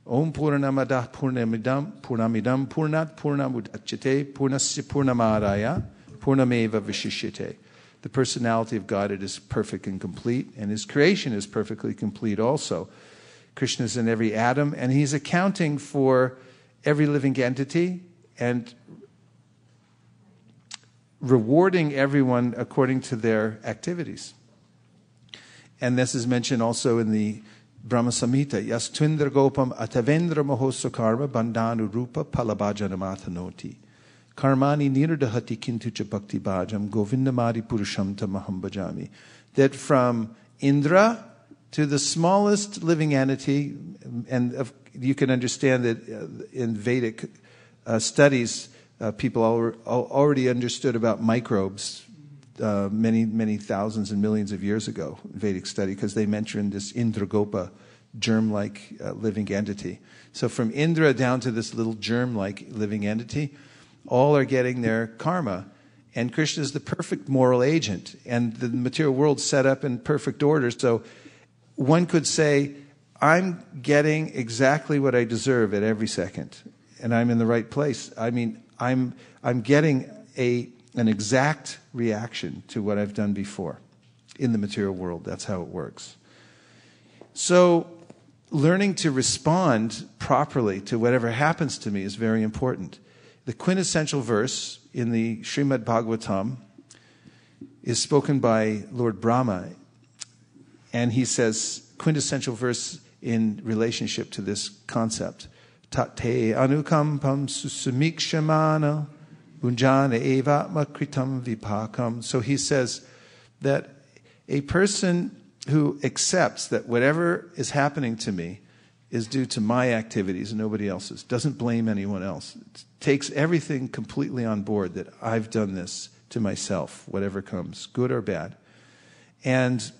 Om Purnamadah Purnamidam Purnat Purnamudachyate Purnasya Purnamadaya Purnameva Vishishyate. The personality of God, it is perfect and complete, and His creation is perfectly complete also. Krishna is in every atom, and He's accounting for every living entity and rewarding everyone according to their activities. And this is mentioned also in the Brahma Samhita. Yas Twindra Gopam Atavendra Mahosa Karma Bandhanu Rupa Palabhajanamathanoti. Karmani nirdahati kintucha bhakti bhajam govindamari purusham tamaham bhajami. That from Indra to the smallest living entity, and you can understand that in Vedic studies, people already understood about microbes many thousands and millions of years ago in Vedic study, because they mentioned this Indragopa, germ-like living entity. So from Indra down to this little germ-like living entity, all are getting their karma. And Krishna is the perfect moral agent. And the material world's set up in perfect order. So one could say, I'm getting exactly what I deserve at every second. And I'm in the right place. I mean, I'm getting an exact reaction to what I've done before in the material world. That's how it works. So learning to respond properly to whatever happens to me is very important. The quintessential verse in the Srimad Bhagavatam is spoken by Lord Brahma, and he says, quintessential verse in relationship to this concept, Tate anukampam susamikshamana unjana evatma kritam vipakam. So he says that a person who accepts that whatever is happening to me is due to my activities and nobody else's, doesn't blame anyone else, takes everything completely on board, that I've done this to myself, whatever comes, good or bad, and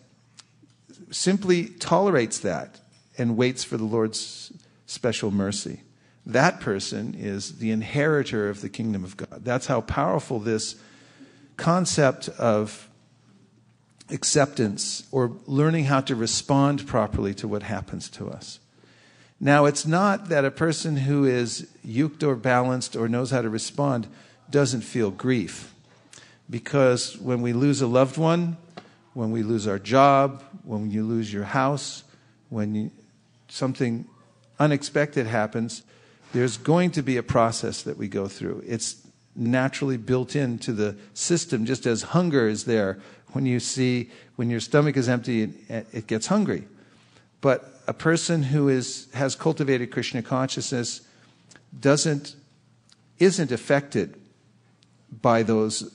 simply tolerates that and waits for the Lord's special mercy. That person is the inheritor of the kingdom of God. That's how powerful this concept of acceptance, or learning how to respond properly to what happens to us. Now, it's not that a person who is yukta or balanced or knows how to respond doesn't feel grief. Because when we lose a loved one, when we lose our job, when you lose your house, when something unexpected happens, there's going to be a process that we go through. It's naturally built into the system, just as hunger is there. When your stomach is empty, it gets hungry. But a person who has cultivated Krishna consciousness isn't affected by those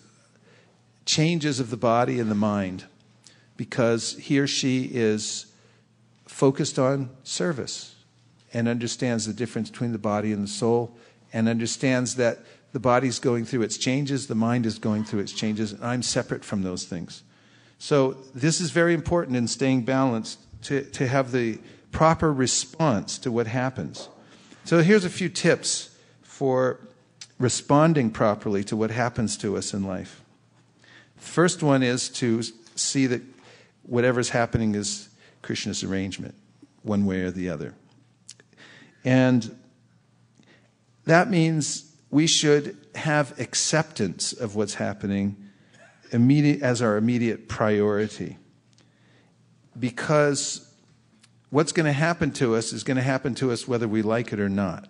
changes of the body and the mind, because he or she is focused on service and understands the difference between the body and the soul, and understands that the body's going through its changes, the mind is going through its changes, and I'm separate from those things. So this is very important in staying balanced, to have the proper response to what happens. So here's a few tips for responding properly to what happens to us in life. The first one is to see that whatever's happening is Krishna's arrangement, one way or the other. And that means we should have acceptance of what's happening as our immediate priority. because what's going to happen to us is going to happen to us whether we like it or not.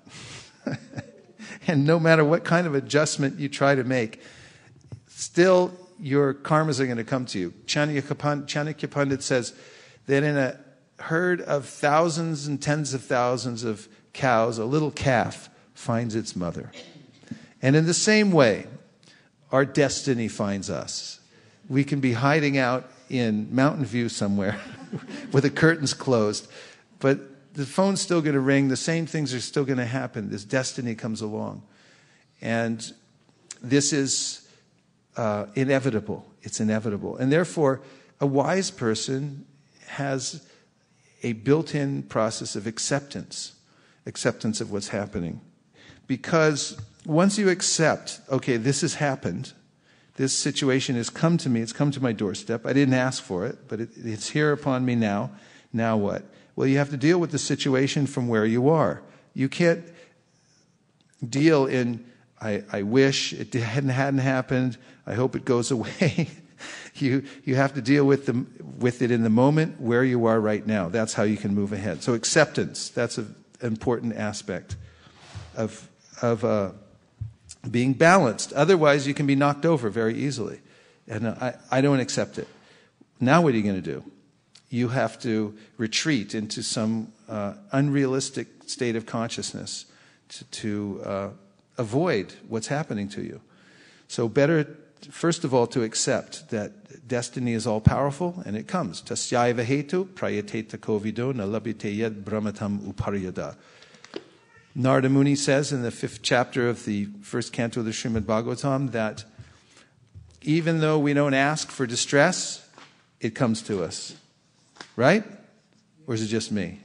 And no matter what kind of adjustment you try to make, still your karmas are going to come to you. Chanakya Pandit says that in a herd of thousands and tens of thousands of cows, a little calf finds its mother. And in the same way, our destiny finds us. We can be hiding out in Mountain View somewhere with the curtains closed, but the phone's still going to ring. The same things are still going to happen. This destiny comes along. And this is inevitable. It's inevitable. And therefore, a wise person has a built-in process of acceptance of what's happening. Because once you accept, okay, this has happened, this situation has come to me, it's come to my doorstep, I didn't ask for it, but it's here upon me now. Now what? Well, you have to deal with the situation from where you are. You can't deal in, I wish it hadn't happened, I hope it goes away. You have to deal with it in the moment where you are right now. That's how you can move ahead. So acceptance, that's an important aspect of being balanced. Otherwise, you can be knocked over very easily. And I don't accept it. Now what are you going to do? You have to retreat into some unrealistic state of consciousness to avoid what's happening to you. So better, first of all, to accept that destiny is all-powerful, and it comes. Tasyaiva hetu prayateta kovido na labhite yad brahmatam uparyada. Narada Muni says in the 5th chapter of the 1st canto of the Srimad Bhagavatam that even though we don't ask for distress, it comes to us. Right? Or is it just me?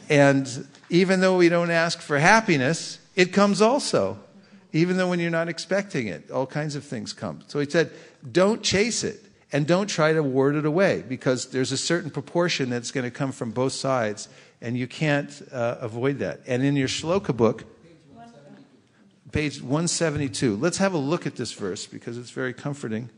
And even though we don't ask for happiness, it comes also. Even though when you're not expecting it, all kinds of things come. So he said, don't chase it and don't try to ward it away, because there's a certain proportion that's going to come from both sides, and you can't avoid that. And in your shloka book, page 172, let's have a look at this verse because it's very comforting.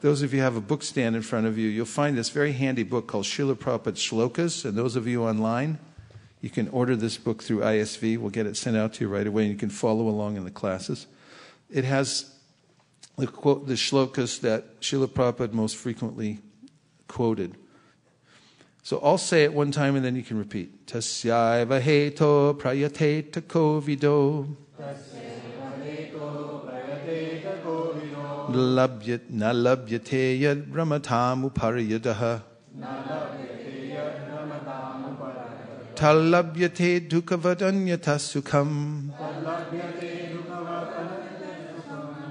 Those of you who have a book stand in front of you, you'll find this very handy book called Srila Prabhupada's Shlokas. And those of you online, you can order this book through ISV. We'll get it sent out to you right away, and you can follow along in the classes. It has the shlokas that Srila Prabhupada most frequently quoted. So I'll say it one time and then you can repeat. Tasyaiva heto prayateta kovido. Na labhyate yad brahmatam uparyadaha. Talabhyate dukavadanyata sukham.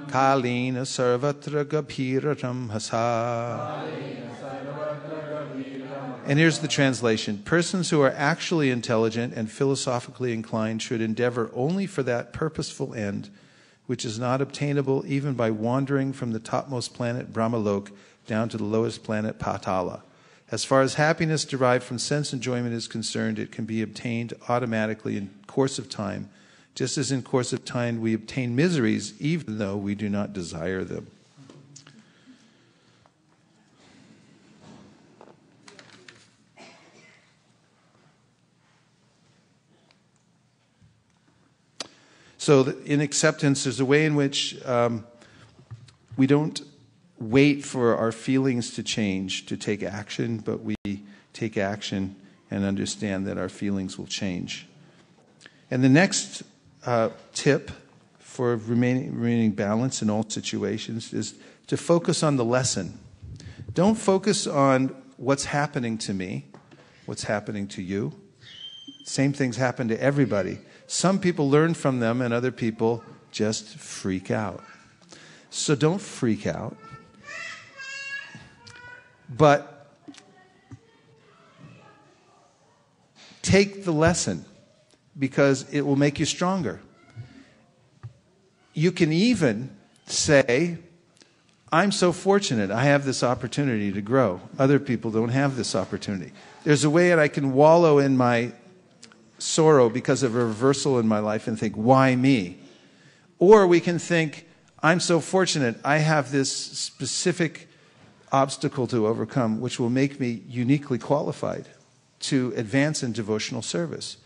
Kalina sarvatra gabhiraram hasa. And here's the translation. Persons who are actually intelligent and philosophically inclined should endeavor only for that purposeful end, which is not obtainable even by wandering from the topmost planet Brahmalok down to the lowest planet Patala. As far as happiness derived from sense enjoyment is concerned, it can be obtained automatically in course of time, just as in course of time we obtain miseries even though we do not desire them. So in acceptance, there's a way in which we don't wait for our feelings to change to take action, but we take action and understand that our feelings will change. And the next tip for remaining balanced in all situations is to focus on the lesson. Don't focus on what's happening to me, what's happening to you. Same things happen to everybody. Some people learn from them and other people just freak out. So don't freak out. But take the lesson because it will make you stronger. You can even say, I'm so fortunate I have this opportunity to grow. Other people don't have this opportunity. There's a way that I can wallow in my sorrow because of a reversal in my life and think, why me? Or we can think, I'm so fortunate I have this specific obstacle to overcome which will make me uniquely qualified to advance in devotional service.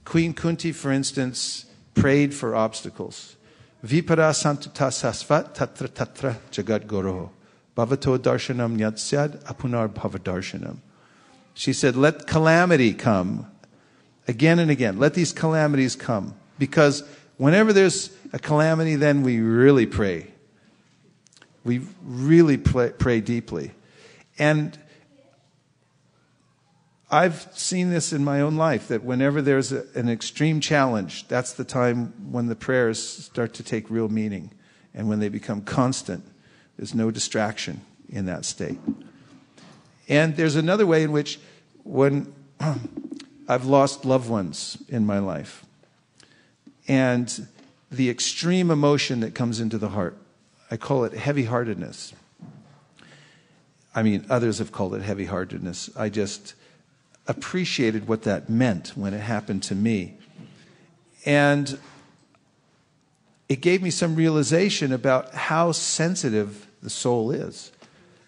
Queen Kunti, for instance, prayed for obstacles. Vipara santuta sasvat tatra tatra jagat goroho. Bhavato darshanam yatsyad apunar bhavadarshanam. She said, let calamity come again and again. Let these calamities come. Because whenever there's a calamity, then we really pray. We really pray deeply. And I've seen this in my own life, that whenever there's an extreme challenge, that's the time when the prayers start to take real meaning. And when they become constant, there's no distraction in that state. And there's another way in which, when I've lost loved ones in my life, and the extreme emotion that comes into the heart, I call it heavy-heartedness. I mean, others have called it heavy-heartedness. I just appreciated what that meant when it happened to me. And it gave me some realization about how sensitive the soul is.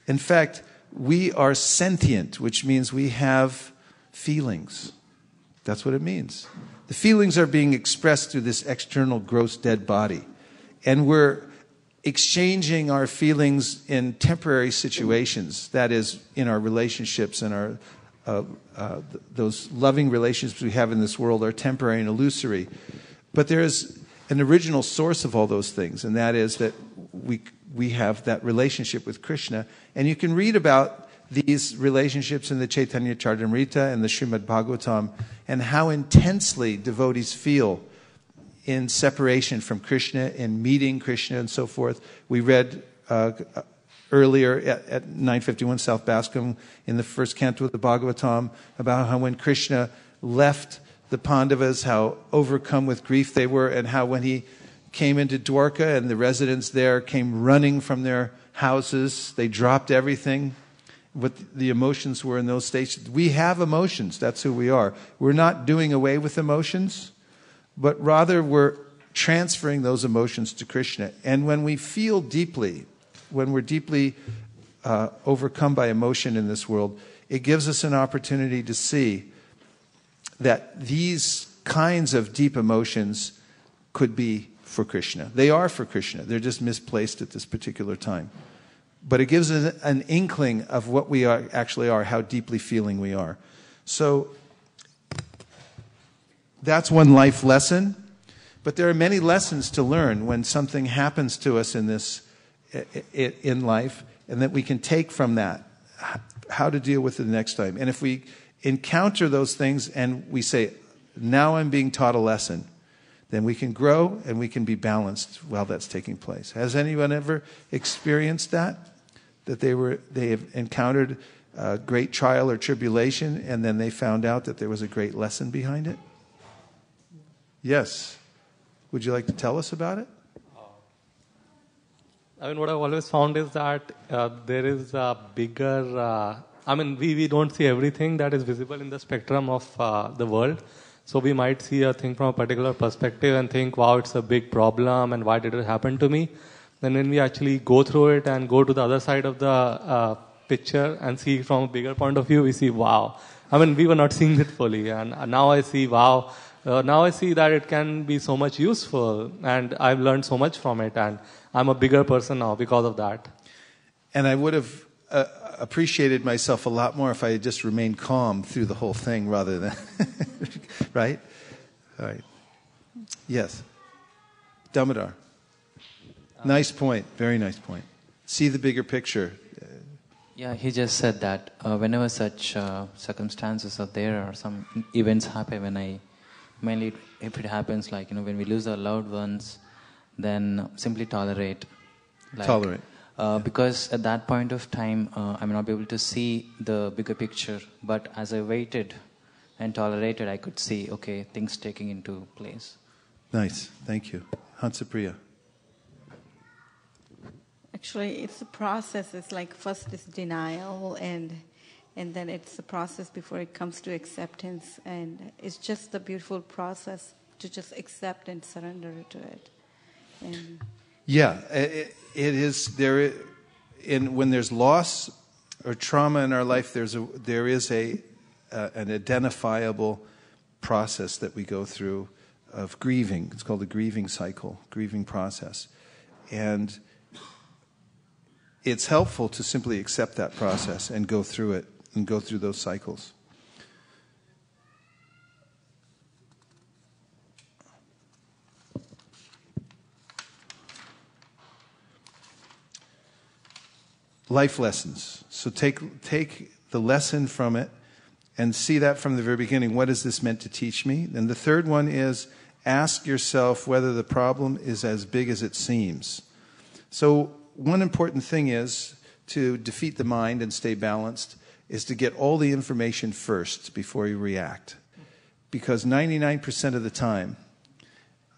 In fact, we are sentient, which means we have feelings. That's what it means. The feelings are being expressed through this external, gross, dead body. And we're exchanging our feelings in temporary situations. That is, in our relationships and our those loving relationships we have in this world are temporary and illusory. But there is an original source of all those things, and that is that we have that relationship with Krishna. And you can read about these relationships in the Chaitanya Charitamrita and the Srimad Bhagavatam, and how intensely devotees feel in separation from Krishna and meeting Krishna and so forth. We read earlier at 951 South Bascom in the first canto of the Bhagavatam about how when Krishna left the Pandavas, how overcome with grief they were, and how when he came into Dwarka and the residents there came running from their houses, they dropped everything. What the emotions were in those stations. We have emotions. That's who we are. We're not doing away with emotions, but rather we're transferring those emotions to Krishna. And when we feel deeply, when we're deeply overcome by emotion in this world, it gives us an opportunity to see that these kinds of deep emotions could be for Krishna. They are for Krishna. They're just misplaced at this particular time. But it gives us an inkling of what we actually are, how deeply feeling we are. So that's one life lesson. But there are many lessons to learn when something happens to us in life, and that we can take from that how to deal with it the next time. And if we encounter those things and we say, now I'm being taught a lesson, then we can grow and we can be balanced while that's taking place. Has anyone ever experienced that? That they have encountered a great trial or tribulation, and then they found out that there was a great lesson behind it? Yes. Would you like to tell us about it? I mean, what I've always found is that there is a bigger... we don't see everything that is visible in the spectrum of the world. So we might see a thing from a particular perspective and think, wow, it's a big problem, and why did it happen to me? Then when we actually go through it and go to the other side of the picture and see from a bigger point of view, we see, wow. We were not seeing it fully. And now I see, wow. Now I see that it can be so much useful. And I've learned so much from it. And I'm a bigger person now because of that. And I would have appreciated myself a lot more if I had just remained calm through the whole thing rather than... Right? All right. Yes. Damodar. Nice point. Very nice point. See the bigger picture. Yeah, he just said that whenever such circumstances are there or some events happen, mainly if it happens when we lose our loved ones, then simply tolerate. Tolerate. Because at that point of time, I may not be able to see the bigger picture, but as I waited and tolerated, I could see, okay, things taking into place. Nice. Thank you. Hansapriya. Actually, it's a process. It's like first is denial, and then it's a process before it comes to acceptance. And it's just a beautiful process to just accept and surrender to it. And yeah, it is. There when there's loss or trauma in our life, there is an identifiable process that we go through of grieving. It's called the grieving cycle, grieving process. And it's helpful to simply accept that process and go through it and go through those cycles. Life lessons. So take the lesson from it and see that from the very beginning. What is this meant to teach me? And the third one is ask yourself whether the problem is as big as it seems. So one important thing is to defeat the mind and stay balanced is to get all the information first before you react. Because 99% of the time,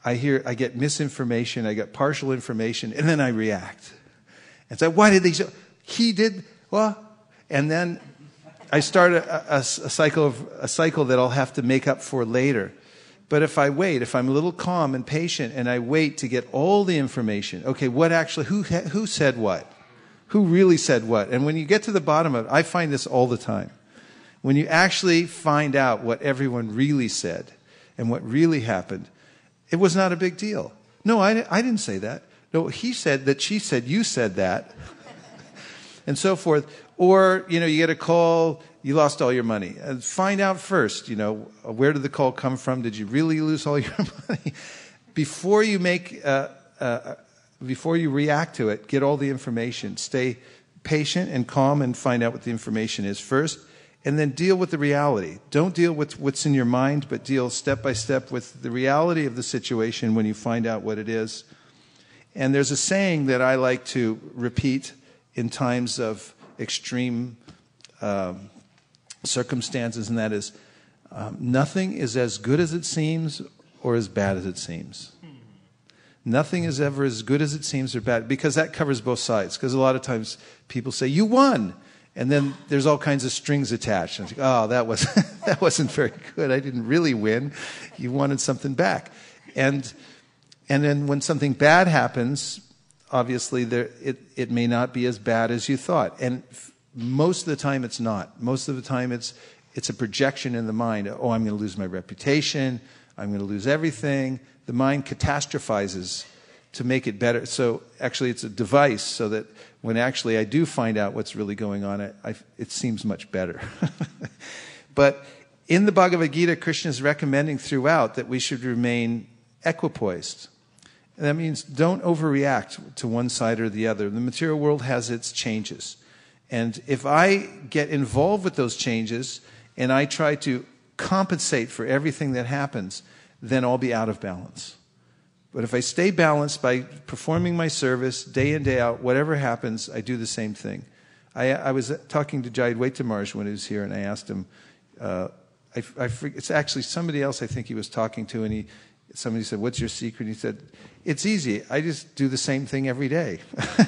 I get misinformation, I get partial information, and then I react. And say, why did they say? He did, well, and then I start a cycle that I'll have to make up for later. But if I wait, if I'm a little calm and patient, and I wait to get all the information, okay, who said what? Who really said what? And when you get to the bottom of it, I find this all the time. When you actually find out what everyone really said and what really happened, it was not a big deal. No, I didn't say that. No, he said that, she said, you said that. And so forth. Or, you get a call, you lost all your money. Find out first, where did the call come from? Did you really lose all your money? Before you react to it, get all the information. Stay patient and calm and find out what the information is first. And then deal with the reality. Don't deal with what's in your mind, but deal step by step with the reality of the situation when you find out what it is. And there's a saying that I like to repeat in times of extreme circumstances, and that is, nothing is as good as it seems or as bad as it seems. Nothing is ever as good as it seems or bad, because that covers both sides. Because a lot of times people say, you won, and then there's all kinds of strings attached. And that wasn't very good. I didn't really win. You wanted something back. And then when something bad happens, obviously, it may not be as bad as you thought. And most of the time, it's not. Most of the time, it's a projection in the mind. Oh, I'm going to lose my reputation. I'm going to lose everything. The mind catastrophizes to make it better. So actually, it's a device so that when actually I do find out what's really going on, it seems much better. But in the Bhagavad Gita, Krishna is recommending throughout that we should remain equipoised. And that means don't overreact to one side or the other. The material world has its changes. And if I get involved with those changes and I try to compensate for everything that happens, then I'll be out of balance. But if I stay balanced by performing my service day in, day out, whatever happens, I do the same thing. I was talking to Jayadvaita Maharaj when he was here, and I asked him, it's actually somebody else I think he was talking to, and somebody said, what's your secret? And he said, it's easy. I just do the same thing every day.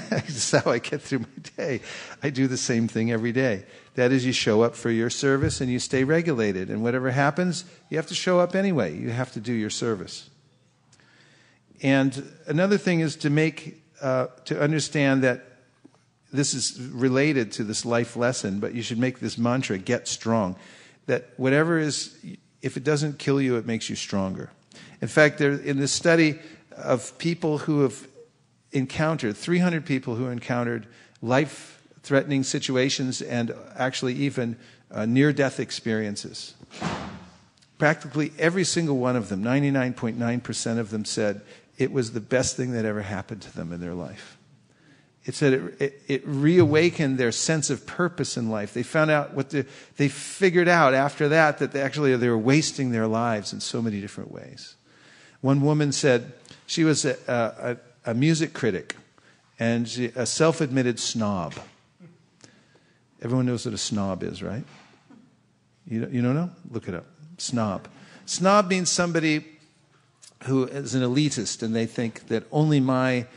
That's how I get through my day. I do the same thing every day. That is, you show up for your service and you stay regulated. And whatever happens, you have to show up anyway. You have to do your service. And another thing is to understand that this is related to this life lesson, but you should make this mantra, get strong. That whatever is, if it doesn't kill you, it makes you stronger. In fact, in this study of people who have encountered, 300 people who encountered life-threatening situations and actually even near-death experiences, practically every single one of them, 99.9% of them said it was the best thing that ever happened to them in their life. It said it reawakened their sense of purpose in life. They found out they figured out after that they were wasting their lives in so many different ways. One woman said she was a music critic and a self-admitted snob. Everyone knows what a snob is, right? You don't know? Look it up. Snob. Snob means somebody who is an elitist, and they think that only for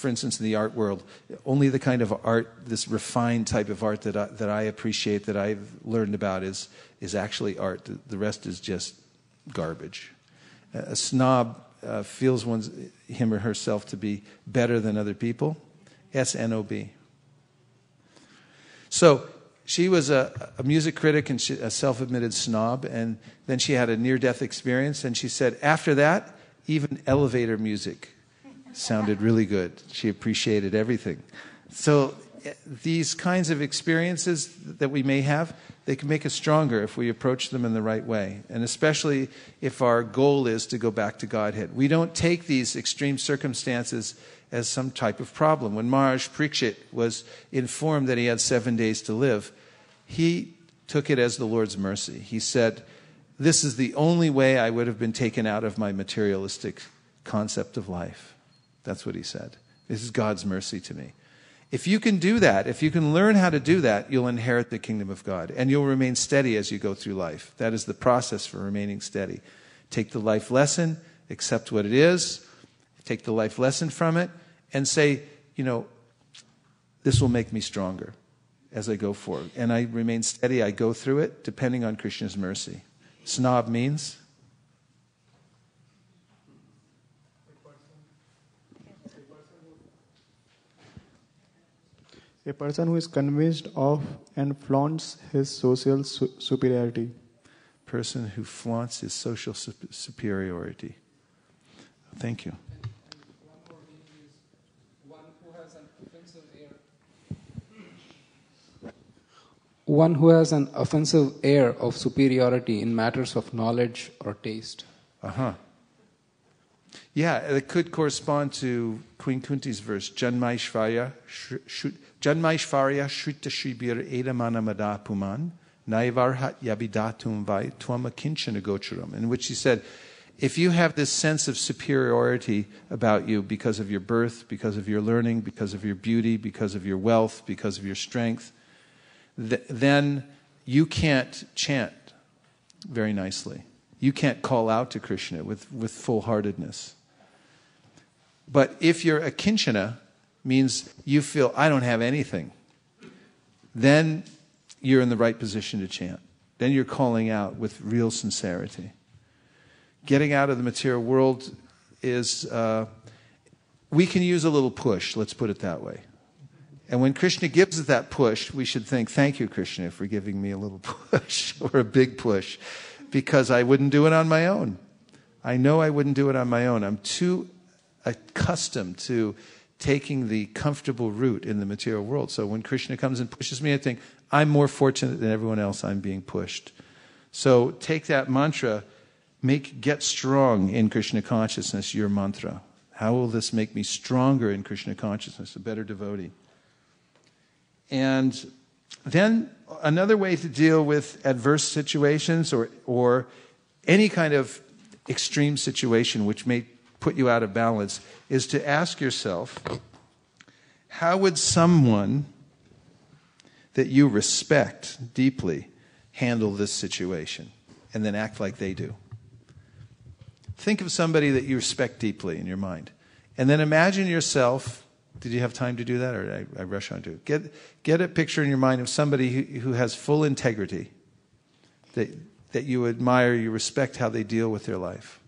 instance, in the art world, only the kind of art, this refined type of art that I appreciate, that I've learned about, is actually art. The rest is just garbage. A snob feels him or herself to be better than other people, S-N-O-B. So she was a music critic and a self-admitted snob, and then she had a near-death experience, and she said, after that, even elevator music sounded really good. She appreciated everything. So these kinds of experiences that we may have, they can make us stronger if we approach them in the right way, and especially if our goal is to go back to Godhead. We don't take these extreme circumstances as some type of problem. When Maharaj Parikshit was informed that he had 7 days to live, he took it as the Lord's mercy. He said, this is the only way I would have been taken out of my materialistic concept of life. That's what he said. This is God's mercy to me. If you can do that, if you can learn how to do that, you'll inherit the kingdom of God, and you'll remain steady as you go through life. That is the process for remaining steady. Take the life lesson, accept what it is, take the life lesson from it, and say, this will make me stronger as I go forward. And I remain steady, I go through it, depending on Krishna's mercy. Snob means? A person who is convinced of and flaunts his social superiority. Person who flaunts his social superiority. Thank you. One who has an offensive air of superiority in matters of knowledge or taste. Yeah, it could correspond to Queen Kunti's verse, Janmaishvarya Shrita Shibir Edamana Mada Puman Naivarhat Yabidatum Vai Twama Kinchana Gocharam, in which he said, if you have this sense of superiority about you because of your birth, because of your learning, because of your beauty, because of your wealth, because of your strength, then you can't chant very nicely. You can't call out to Krishna with full-heartedness. But if you're a kinchana, means you feel, I don't have anything, then you're in the right position to chant. Then you're calling out with real sincerity. Getting out of the material world is, we can use a little push, let's put it that way. And when Krishna gives us that push, we should think, thank you, Krishna, for giving me a little push or a big push, because I wouldn't do it on my own. I know I wouldn't do it on my own. I'm too accustomed to taking the comfortable route in the material world. So when Krishna comes and pushes me, I think, I'm more fortunate than everyone else. I'm being pushed. So take that mantra, get strong in Krishna consciousness, your mantra. How will this make me stronger in Krishna consciousness, a better devotee? And then another way to deal with adverse situations or any kind of extreme situation which may put you out of balance is to ask yourself, how would someone that you respect deeply handle this situation? And then act like they do. Think of somebody that you respect deeply in your mind. And then imagine yourself. Did you have time to do that, or did I rush on to it? Get a picture in your mind of somebody who has full integrity, that you admire, you respect how they deal with their life.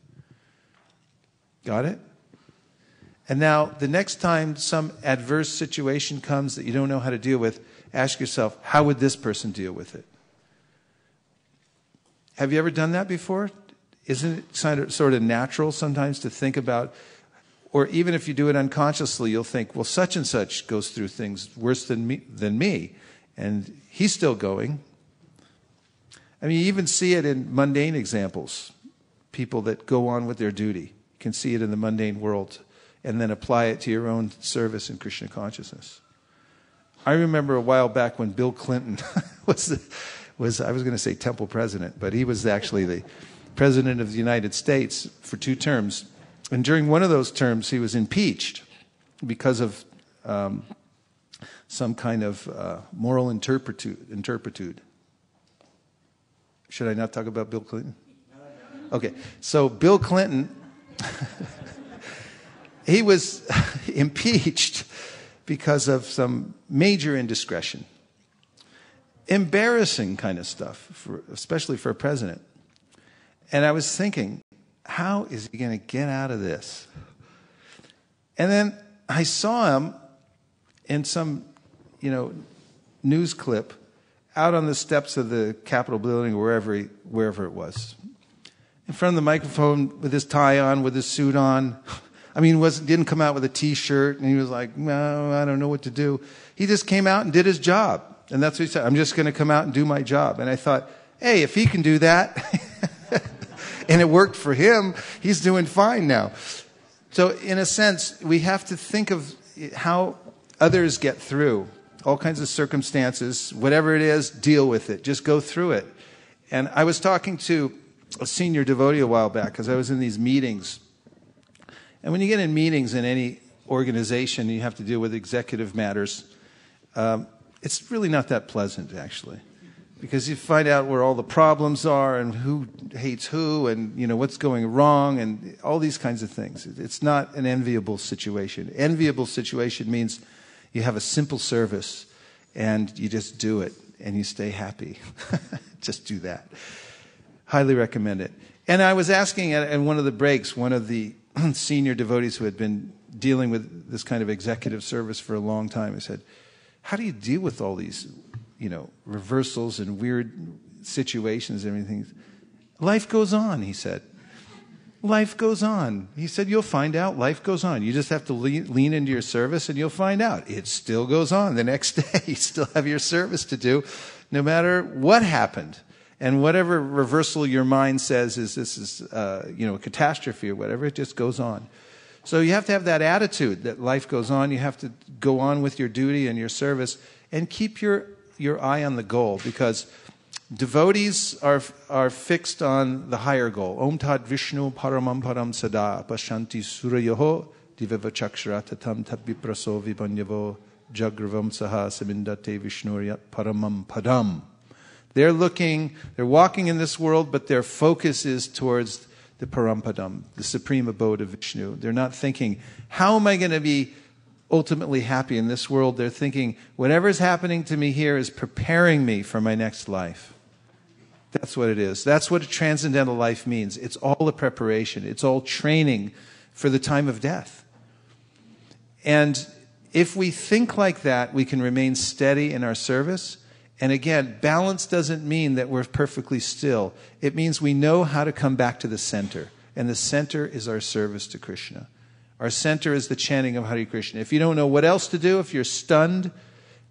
Got it? And now, the next time some adverse situation comes that you don't know how to deal with, ask yourself, how would this person deal with it? Have you ever done that before? Isn't it sort of natural sometimes to think about, or even if you do it unconsciously, you'll think, well, such and such goes through things worse than me, and he's still going. I mean, you even see it in mundane examples. People that go on with their duty. You can see it in the mundane world, and then apply it to your own service in Krishna consciousness. I remember a while back when Bill Clinton was I was going to say temple president, but he was actually the president of the United States for 2 terms. And during one of those terms, he was impeached because of some kind of moral interpretude. Should I not talk about Bill Clinton? Okay, so Bill Clinton, he was impeached because of some major indiscretion. Embarrassing kind of stuff, especially for a president. And I was thinking, how is he going to get out of this? And then I saw him, in some, news clip out on the steps of the Capitol building or wherever it was. In front of the microphone with his tie on, with his suit on. I mean, didn't come out with a T-shirt, and he was like, no, I don't know what to do. He just came out and did his job. And that's what he said. I'm just going to come out and do my job. And I thought, hey, if he can do that, and it worked for him, he's doing fine now. So in a sense, we have to think of how others get through all kinds of circumstances. Whatever it is, deal with it. Just go through it. And I was talking to a senior devotee a while back because I was in these meetings. And when you get in meetings in any organization, you have to deal with executive matters. It's really not that pleasant, actually, because you find out where all the problems are and who hates who and, what's going wrong and all these kinds of things. It's not an enviable situation. Enviable situation means you have a simple service and you just do it and you stay happy. Just do that. Highly recommend it. And I was asking at one of the breaks, one of the senior devotees who had been dealing with this kind of executive service for a long time, I said, how do you deal with all these, reversals and weird situations and everything? Life goes on, he said. Life goes on. He said, you'll find out. Life goes on. You just have to lean into your service and you'll find out. It still goes on. The next day, you still have your service to do, no matter what happened. And whatever reversal your mind says this is a catastrophe or whatever, it just goes on. So you have to have that attitude that life goes on. You have to go on with your duty and your service and keep your eye on the goal, because devotees are fixed on the higher goal. Om Tad Vishnu Paramam Param Sada Pashanti Surayoho Diveva Chakshara Tad Vipraso Vibanyavo Jagravam Saha Samindate Vishnurya Paramam Padam. They're walking in this world, but their focus is towards the Parampadam, the supreme abode of Vishnu. They're not thinking, how am I going to be ultimately happy in this world? They're thinking, whatever's happening to me here is preparing me for my next life. That's what it is. That's what a transcendental life means. It's all a preparation. It's all training for the time of death. And if we think like that, we can remain steady in our service. And again, balance doesn't mean that we're perfectly still. It means we know how to come back to the center. And the center is our service to Krishna. Our center is the chanting of Hare Krishna. If you don't know what else to do, if you're stunned,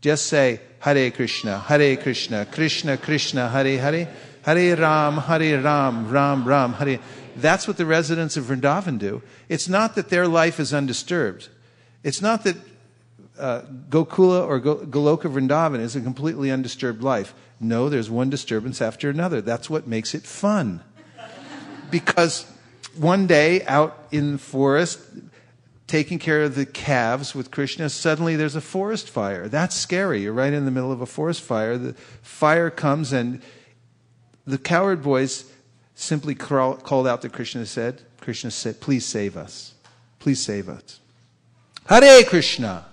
just say Hare Krishna, Krishna Krishna, Hare Hare, Hare Ram, Ram Ram, Hare. That's what the residents of Vrindavan do. It's not that their life is undisturbed. It's not that Gokula or Goloka Vrindavan is a completely undisturbed life. No, there's one disturbance after another. That's what makes it fun. Because one day out in the forest, taking care of the calves with Krishna, suddenly there's a forest fire. That's scary. You're right in the middle of a forest fire. The fire comes and the coward boys simply called out to Krishna said, please save us. Please save us. Hare Krishna.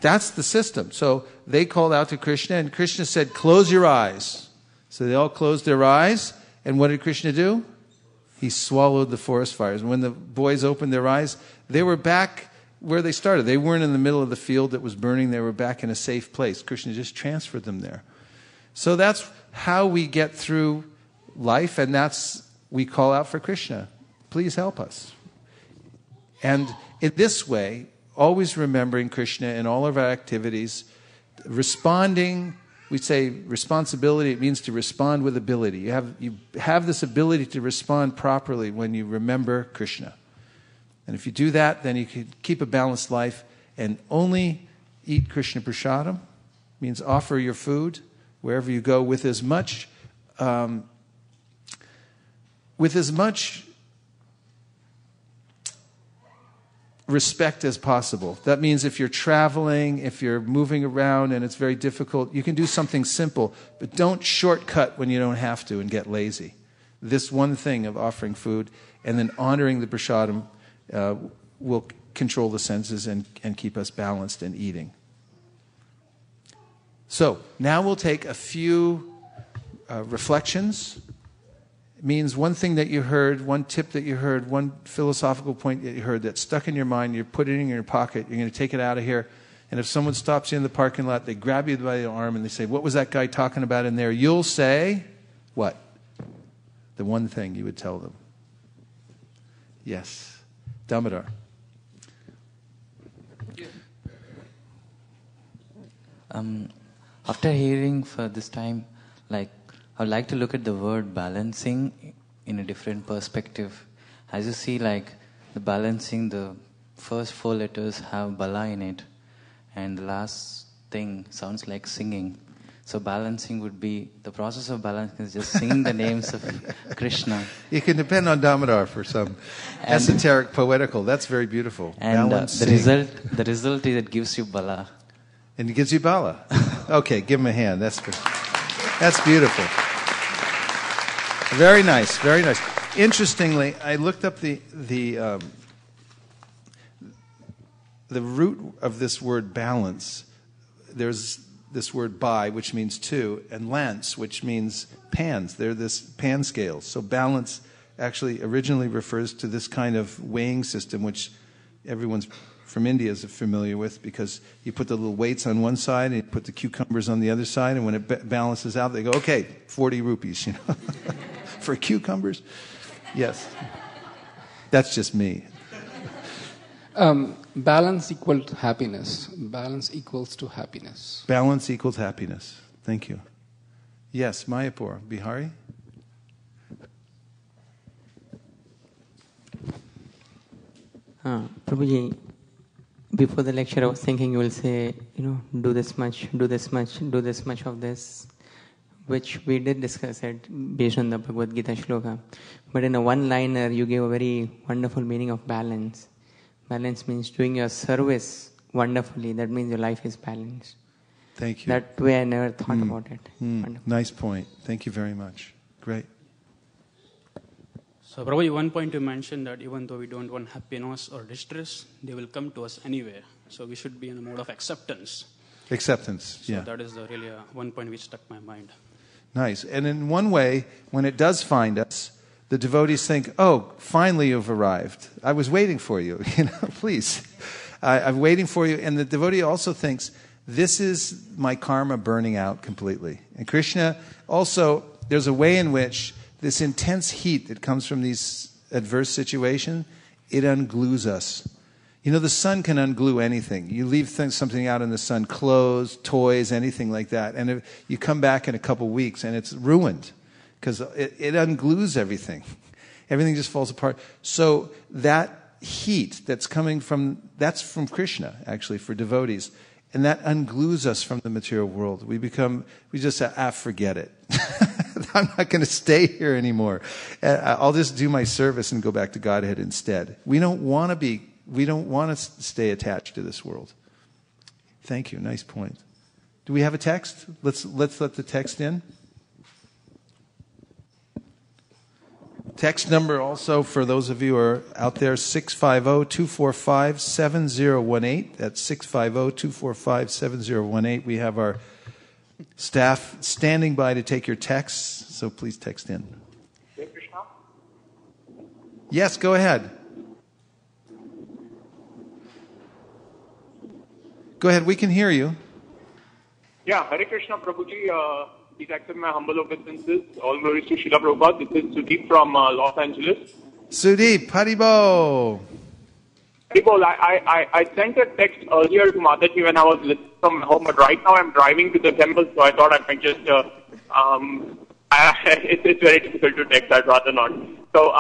That's the system. So they called out to Krishna, and Krishna said, close your eyes. So they all closed their eyes, and what did Krishna do? He swallowed the forest fires. And when the boys opened their eyes, they were back where they started. They weren't in the middle of the field that was burning. They were back in a safe place. Krishna just transferred them there. So that's how we get through life, and we call out for Krishna. Please help us. And in this way, always remembering Krishna in all of our activities, responding. We say responsibility, it means to respond with ability. You have this ability to respond properly when you remember Krishna. And if you do that, then you can keep a balanced life and only eat Krishna prasadam. Means offer your food wherever you go with as much respect as possible. That means if you're traveling, if you're moving around and it's very difficult, you can do something simple, but don't shortcut when you don't have to and get lazy. This one thing of offering food and then honoring the prasadam will control the senses and keep us balanced in eating. So now we'll take a few reflections means one thing that you heard, one tip that you heard, one philosophical point that you heard that stuck in your mind, you put it in your pocket, you're going to take it out of here, and if someone stops you in the parking lot, they grab you by the arm and they say, what was that guy talking about in there? You'll say, what? The one thing you would tell them. Yes. Damodar. After hearing for this time, I would like to look at the word balancing in a different perspective. As you see, the balancing, the first 4 letters have bala in it, and the last thing sounds like singing. So balancing would be, the process of balancing is just singing the names of Krishna. You can depend on Damodar for some esoteric, poetical. That's very beautiful. And the result is it gives you bala. And it gives you bala. Okay, give him a hand. That's beautiful. Very nice, very nice. Interestingly, I looked up the root of this word balance. There's this word bi, which means two, and lance, which means pans. They're this pan scales. So balance actually originally refers to this kind of weighing system, which everyone's from India is familiar with, because you put the little weights on one side and you put the cucumbers on the other side, and when it balances out, they go, okay, 40 rupees, for cucumbers. Yes. That's just me. Balance equal to happiness. Balance equals to happiness. Balance equals happiness. Thank you. Yes, Mayapur. Bihari? Prabhuji, before the lecture I was thinking you will say, do this much, do this much, do this much of this, which we did discuss it based on the Bhagavad Gita shloka. But in a one-liner you gave a very wonderful meaning of balance. Balance means doing your service wonderfully. That means your life is balanced. Thank you. That way I never thought about it. Nice point. Thank you very much. Great. So probably one point you mentioned that even though we don't want happiness or distress, they will come to us anyway. So we should be in a mode of acceptance. Acceptance, yeah. So that is really one point which stuck my mind. Nice. And in one way, when it does find us, the devotees think, oh, finally you've arrived. I was waiting for you, please. I'm waiting for you. And the devotee also thinks, this is my karma burning out completely. And Krishna also, there's a way in which this intense heat that comes from these adverse situations, it unglues us. The sun can unglue anything. You leave something out in the sun, clothes, toys, anything like that. And if you come back in a couple weeks and it's ruined because it unglues everything. Everything just falls apart. So that heat that's coming that's from Krishna, actually, for devotees. And that unglues us from the material world. We just say, forget it. I'm not going to stay here anymore. I'll just do my service and go back to Godhead instead. We don't want to stay attached to this world. Thank you. Nice point. Do we have a text? Let's let the text in. Text number also for those of you who are out there, 650-245-7018. That's 650-245-7018. We have our staff standing by to take your texts, so please text in. Hare Krishna? Yes, go ahead. Go ahead, we can hear you. Yeah, Hare Krishna, Prabhuji. Please accept my humble obeisances. All glories to Srila Prabhupada. This is Sudeep from Los Angeles. Sudeep, Haribo. Haribo, I sent a text earlier to Mataji when I was listening from home, but right now I'm driving to the temple, so I thought I might just, it's very difficult to text, I'd rather not. So,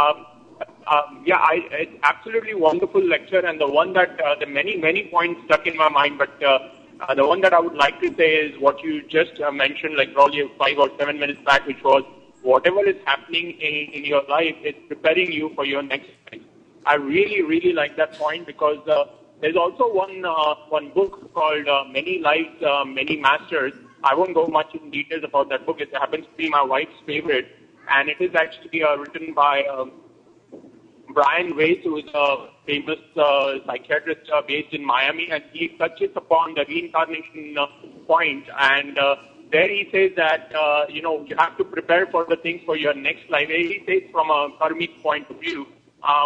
it's absolutely wonderful lecture, and the one that, the many points stuck in my mind, but the one that I would like to say is what you just mentioned, like probably 5 or 7 minutes back, which was whatever is happening in your life is preparing you for your next life. I really like that point, because there's also one book called Many Lives, Many Masters. I won't go much in details about that book. It happens to be my wife's favorite, and it is actually written by Brian Weiss, who is a famous psychiatrist based in Miami, and he touches upon the reincarnation point, and there he says that, you have to prepare for the things for your next life. He says from a karmic point of view.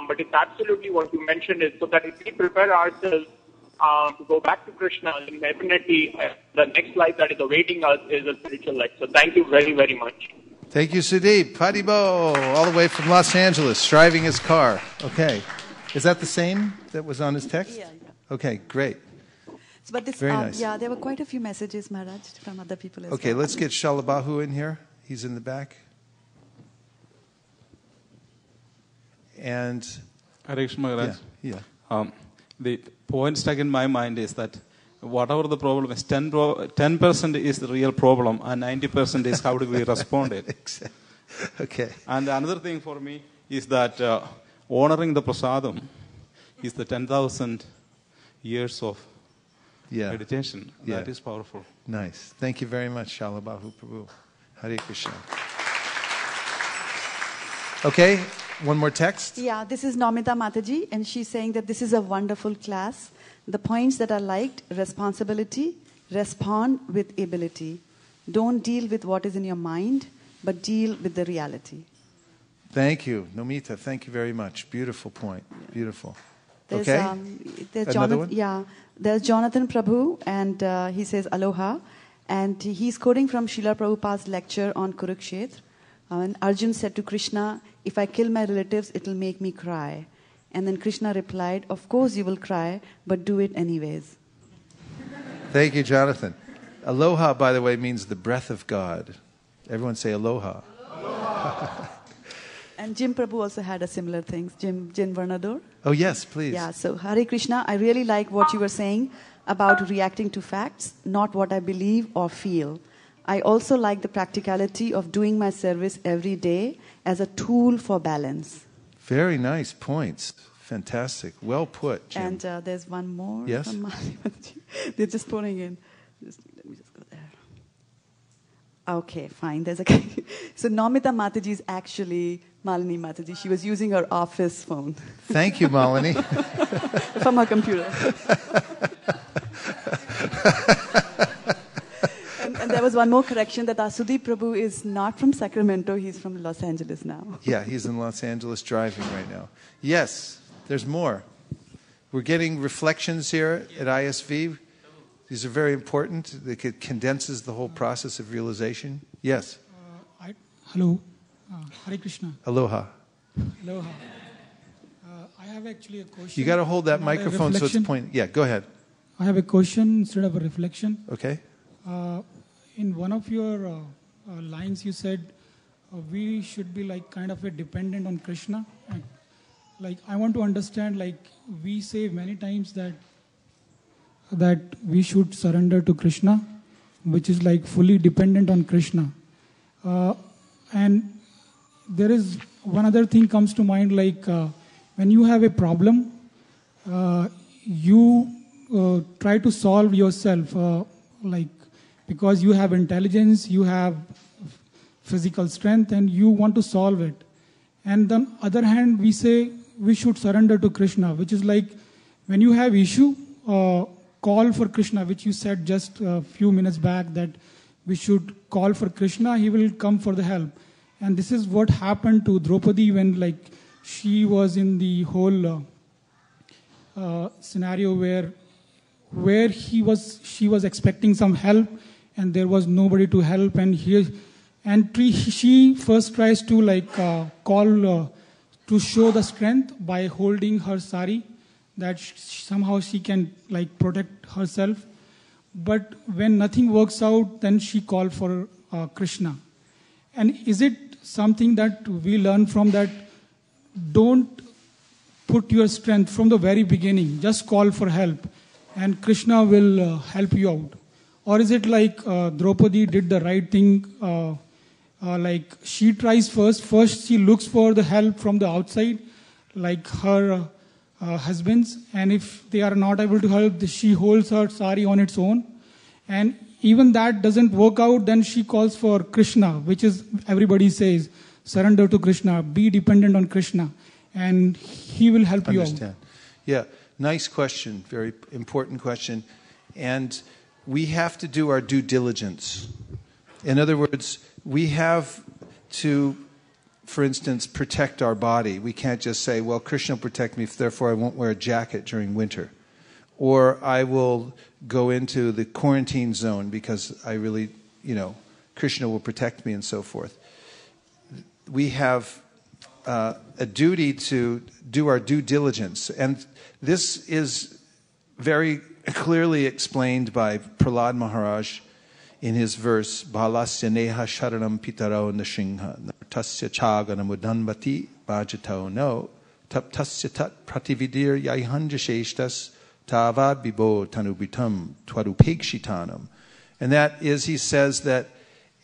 But it's absolutely what you mentioned is so that if we prepare ourselves to go back to Krishna, then definitely the next life that is awaiting us is a spiritual life. So thank you very, very much. Thank you, Sudeep. Padibo, all the way from Los Angeles, driving his car. Okay. Is that the same that was on his text? Yeah. Okay, great. But this, Very nice. Yeah, there were quite a few messages, Maharaj, from other people as well. Okay, let's get Shalabahu in here. He's in the back. And Hare Krishna Maharaj. Yeah. The point stuck in my mind is that whatever the problem is, 10% is the real problem and 90% is how do we respond it. Okay. And another thing for me is that honoring the prasadam is the 10,000 years of meditation. Yeah. That is powerful. Nice. Thank you very much, Shalabahu Prabhu. Hare Krishna. Okay, one more text. Yeah, this is Namita Mataji, and she's saying that this is a wonderful class. The points that are liked: responsibility, respond with ability. Don't deal with what is in your mind, but deal with the reality. Thank you, Nomita. Thank you very much. Beautiful point. Beautiful. There's, Okay. There's Another Jonathan, one? Yeah, there's Jonathan Prabhu, and he says aloha, and he's quoting from Srila Prabhupada's lecture on Kurukshetra. And Arjun said to Krishna, "If I kill my relatives, it'll make me cry." And then Krishna replied, "Of course you will cry, but do it anyways." Thank you, Jonathan. Aloha, by the way, means the breath of God. Everyone say aloha. And Jim Prabhu also had a similar thing. Jim Varnador. Oh, yes, please. Yeah, so Hare Krishna, I really like what you were saying about reacting to facts, not what I believe or feel. I also like the practicality of doing my service every day as a tool for balance. Very nice points. Fantastic. Well put, Jim. And there's one more. Yes? From They're just pouring in. Let me just go there. Okay, fine. There's a So Namita Mataji is actually Malini Mataji. She was using her office phone. Thank you, Malini. From her computer. And there was one more correction that Sudeep Prabhu is not from Sacramento. He's from Los Angeles now. Yeah, he's in Los Angeles driving right now. Yes, there's more. We're getting reflections here at ISV. These are very important. It condenses the whole process of realization. Yes. Hello. Hare Krishna. Aloha. Aloha. I have actually a question. You got to hold that microphone so it's pointing. Yeah, go ahead. I have a question instead of a reflection. Okay. In one of your lines, you said we should be like kind of a dependent on Krishna. Like I want to understand. Like we say many times that we should surrender to Krishna, which is like fully dependent on Krishna. And there is one other thing comes to mind. Like when you have a problem, you try to solve yourself. Like because you have intelligence, you have physical strength, and you want to solve it. And on the other hand, we say we should surrender to Krishna, which is like when you have issue, call for Krishna, which you said just a few minutes back that we should call for Krishna, he will come for the help. And this is what happened to Draupadi when like she was in the whole scenario where she was expecting some help and there was nobody to help, and she first tries to like call to show the strength by holding her sari, that somehow she can like protect herself. But when nothing works out, then she called for Krishna. And is it something that we learn from that? Don't put your strength from the very beginning. Just call for help, and Krishna will help you out. Or is it like Draupadi did the right thing? Like she tries first. First she looks for the help from the outside, like her husbands. And if they are not able to help, she holds her sari on its own. And even that doesn't work out, then she calls for Krishna, which is, everybody says, surrender to Krishna, be dependent on Krishna, and he will help you out. Yeah, nice question, very important question. And we have to do our due diligence. In other words, we have to, for instance, protect our body. We can't just say, well, Krishna will protect me, therefore I won't wear a jacket during winter. Or I will go into the quarantine zone because I really, Krishna will protect me and so forth. We have a duty to do our due diligence. And this is very clearly explained by Prahlad Maharaj in his verse, Balasya neha sharanam pitaro nashingha, tasya chaganam udanvati bhajato no, taptasya tat pratividir yaihanjasheshtas tavad bibo tanubitam twadupekshitanam. And that is, he says that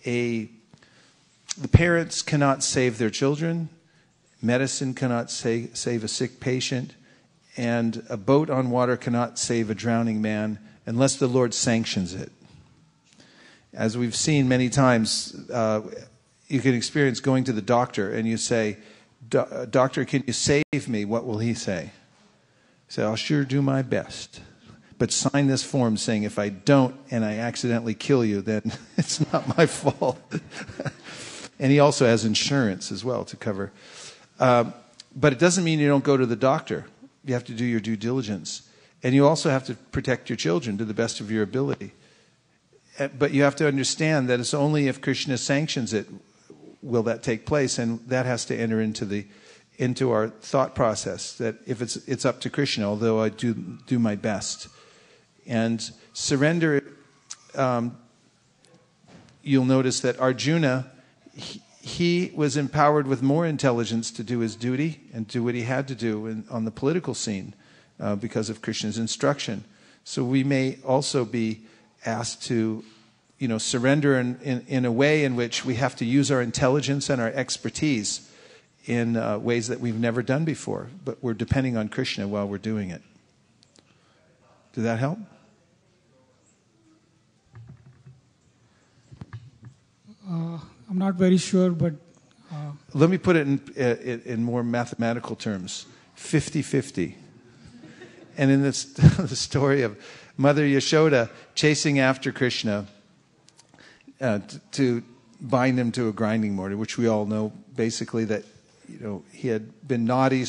the parents cannot save their children, medicine cannot save a sick patient, and a boat on water cannot save a drowning man unless the Lord sanctions it. As we've seen many times, you can experience going to the doctor and you say, Doctor, can you save me? What will he say? He said, I'll sure do my best. But sign this form saying if I don't and I accidentally kill you, then it's not my fault. And he also has insurance as well to cover. But it doesn't mean you don't go to the doctor. You have to do your due diligence. And you also have to protect your children to the best of your ability. But you have to understand that it's only if Krishna sanctions it will that take place, and that has to enter into our thought process, that if it's up to Krishna, although I do my best. And surrender, you'll notice that Arjuna, he was empowered with more intelligence to do his duty and do what he had to do on the political scene because of Krishna's instruction. So we may also be asked to, surrender in a way in which we have to use our intelligence and our expertise in ways that we've never done before, but we're depending on Krishna while we're doing it. Did that help? I'm not very sure, but... Let me put it in more mathematical terms. 50-50. And in the story of Mother Yashoda chasing after Krishna to bind him to a grinding mortar, which we all know basically that he had been naughty,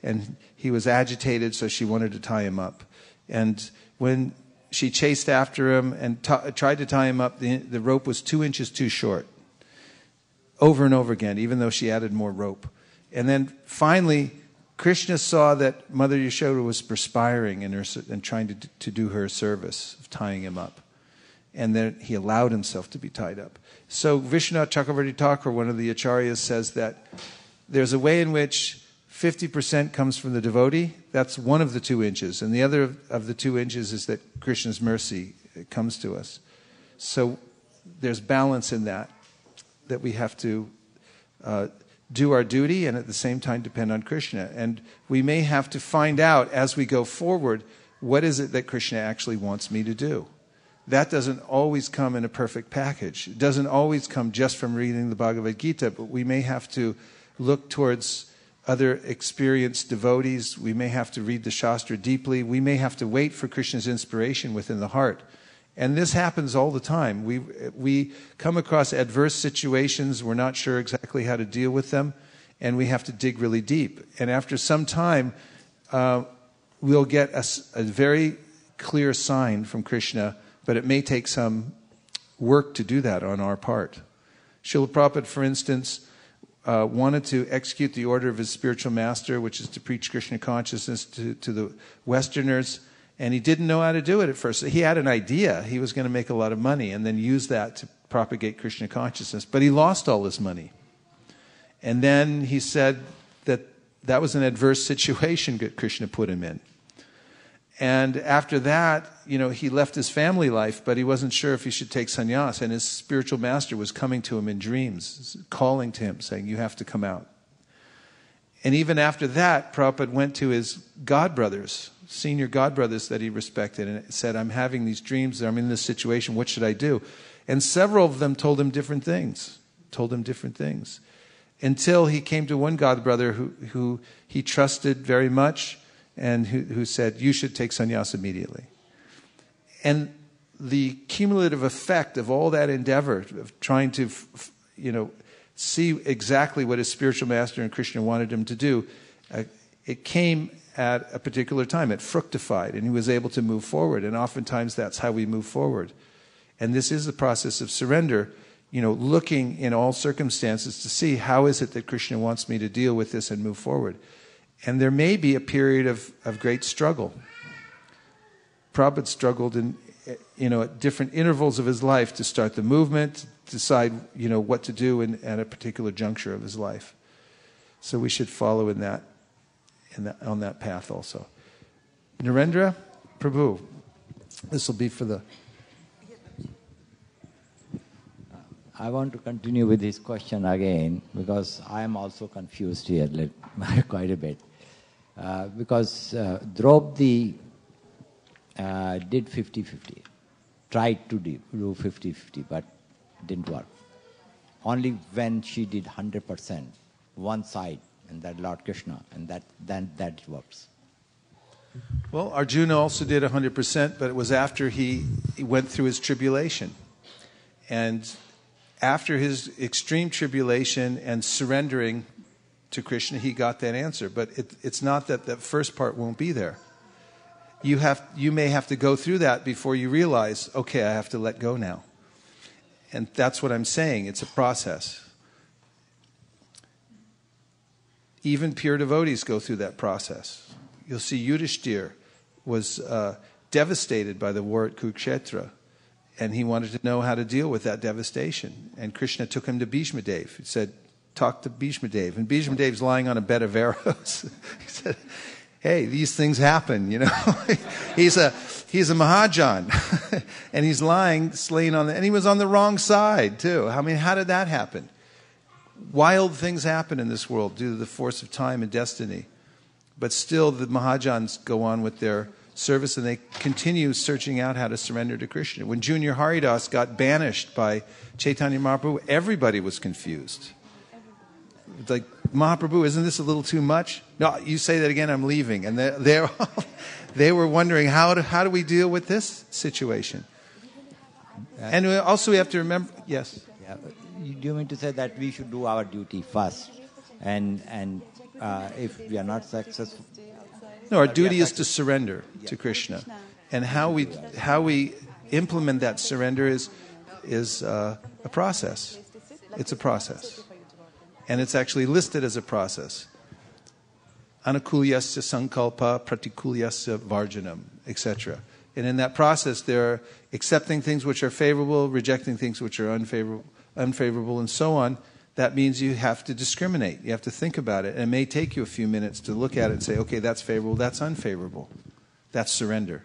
and he was agitated, so she wanted to tie him up. And when she chased after him and tried to tie him up, the rope was 2 inches too short. Over and over again, even though she added more rope. And then finally, Krishna saw that Mother Yashoda was perspiring and trying to do her service of tying him up. And then he allowed himself to be tied up. So Vishwanath Chakravarti Thakur, one of the acharyas, says that there's a way in which 50% comes from the devotee. That's one of the 2 inches. And the other of the 2 inches is that Krishna's mercy comes to us. So there's balance in that we have to do our duty and at the same time depend on Krishna. And we may have to find out as we go forward, what is it that Krishna actually wants me to do? That doesn't always come in a perfect package. It doesn't always come just from reading the Bhagavad Gita, but we may have to look towards other experienced devotees. We may have to read the Shastra deeply. We may have to wait for Krishna's inspiration within the heart. And this happens all the time. We come across adverse situations. We're not sure exactly how to deal with them, and we have to dig really deep. And after some time, we'll get a very clear sign from Krishna, but it may take some work to do that on our part. Srila Prabhupada, for instance, wanted to execute the order of his spiritual master, which is to preach Krishna consciousness to the Westerners. And he didn't know how to do it at first. He had an idea. He was going to make a lot of money and then use that to propagate Krishna consciousness. But he lost all his money. And then he said that was an adverse situation that Krishna put him in. And after that, he left his family life, but he wasn't sure if he should take sannyas. And his spiritual master was coming to him in dreams, calling to him, saying, you have to come out. And even after that, Prabhupada went to his godbrothers, senior godbrothers that he respected, and said, I'm having these dreams, I'm in this situation, what should I do? And several of them told him different things, until he came to one godbrother who he trusted very much, and who said, you should take sannyas immediately. And the cumulative effect of all that endeavor of trying to, see exactly what his spiritual master and Krishna wanted him to do, it came at a particular time. It fructified, and he was able to move forward. And oftentimes that's how we move forward. And this is the process of surrender, looking in all circumstances to see how is it that Krishna wants me to deal with this and move forward. And there may be a period of great struggle. Prabhupada struggled at different intervals of his life to start the movement, decide, what to do at a particular juncture of his life. So we should follow on that path also. Narendra, Prabhu, this will be for the... I want to continue with this question again because I am also confused here quite a bit. Because Draupadi did 50-50, tried to do 50-50, but didn't work. Only when she did 100%, one side, and that Lord Krishna, and then that works. Well, Arjuna also did 100%, but it was after he went through his tribulation. And after his extreme tribulation and surrendering to Krishna, he got that answer. But it's not that first part won't be there. You may have to go through that before you realize, okay, I have to let go now. And that's what I'm saying. It's a process. Even pure devotees go through that process. You'll see Yudhishthira was devastated by the war at Kurukshetra, and he wanted to know how to deal with that devastation. And Krishna took him to Bhishma Dev. He said, talk to Bhishma Dev. And Bhishma Dev's lying on a bed of arrows. He said, hey, these things happen, He's a Mahajan. And he's lying, slain and he was on the wrong side, too. I mean, how did that happen? Wild things happen in this world due to the force of time and destiny. But still, the Mahajans go on with their service, and they continue searching out how to surrender to Krishna. When Junior Haridas got banished by Chaitanya Mahaprabhu, everybody was confused. It's like, Mahaprabhu, isn't this a little too much? No, you say that again, I'm leaving. And they were wondering, how do we deal with this situation? And also we have to remember, yes? Yeah. Do you mean to say that we should do our duty first? And if we are not successful... No, our duty is to surrender to Krishna. And how we implement that surrender is a process. It's a process. And it's actually listed as a process. Anukulyasya sankalpa, pratikulyasya varjanam, etc. And in that process, there are accepting things which are favorable, rejecting things which are unfavorable, and so on. That means you have to discriminate. You have to think about it. And it may take you a few minutes to look at it and say, okay, that's favorable, that's unfavorable. That's surrender.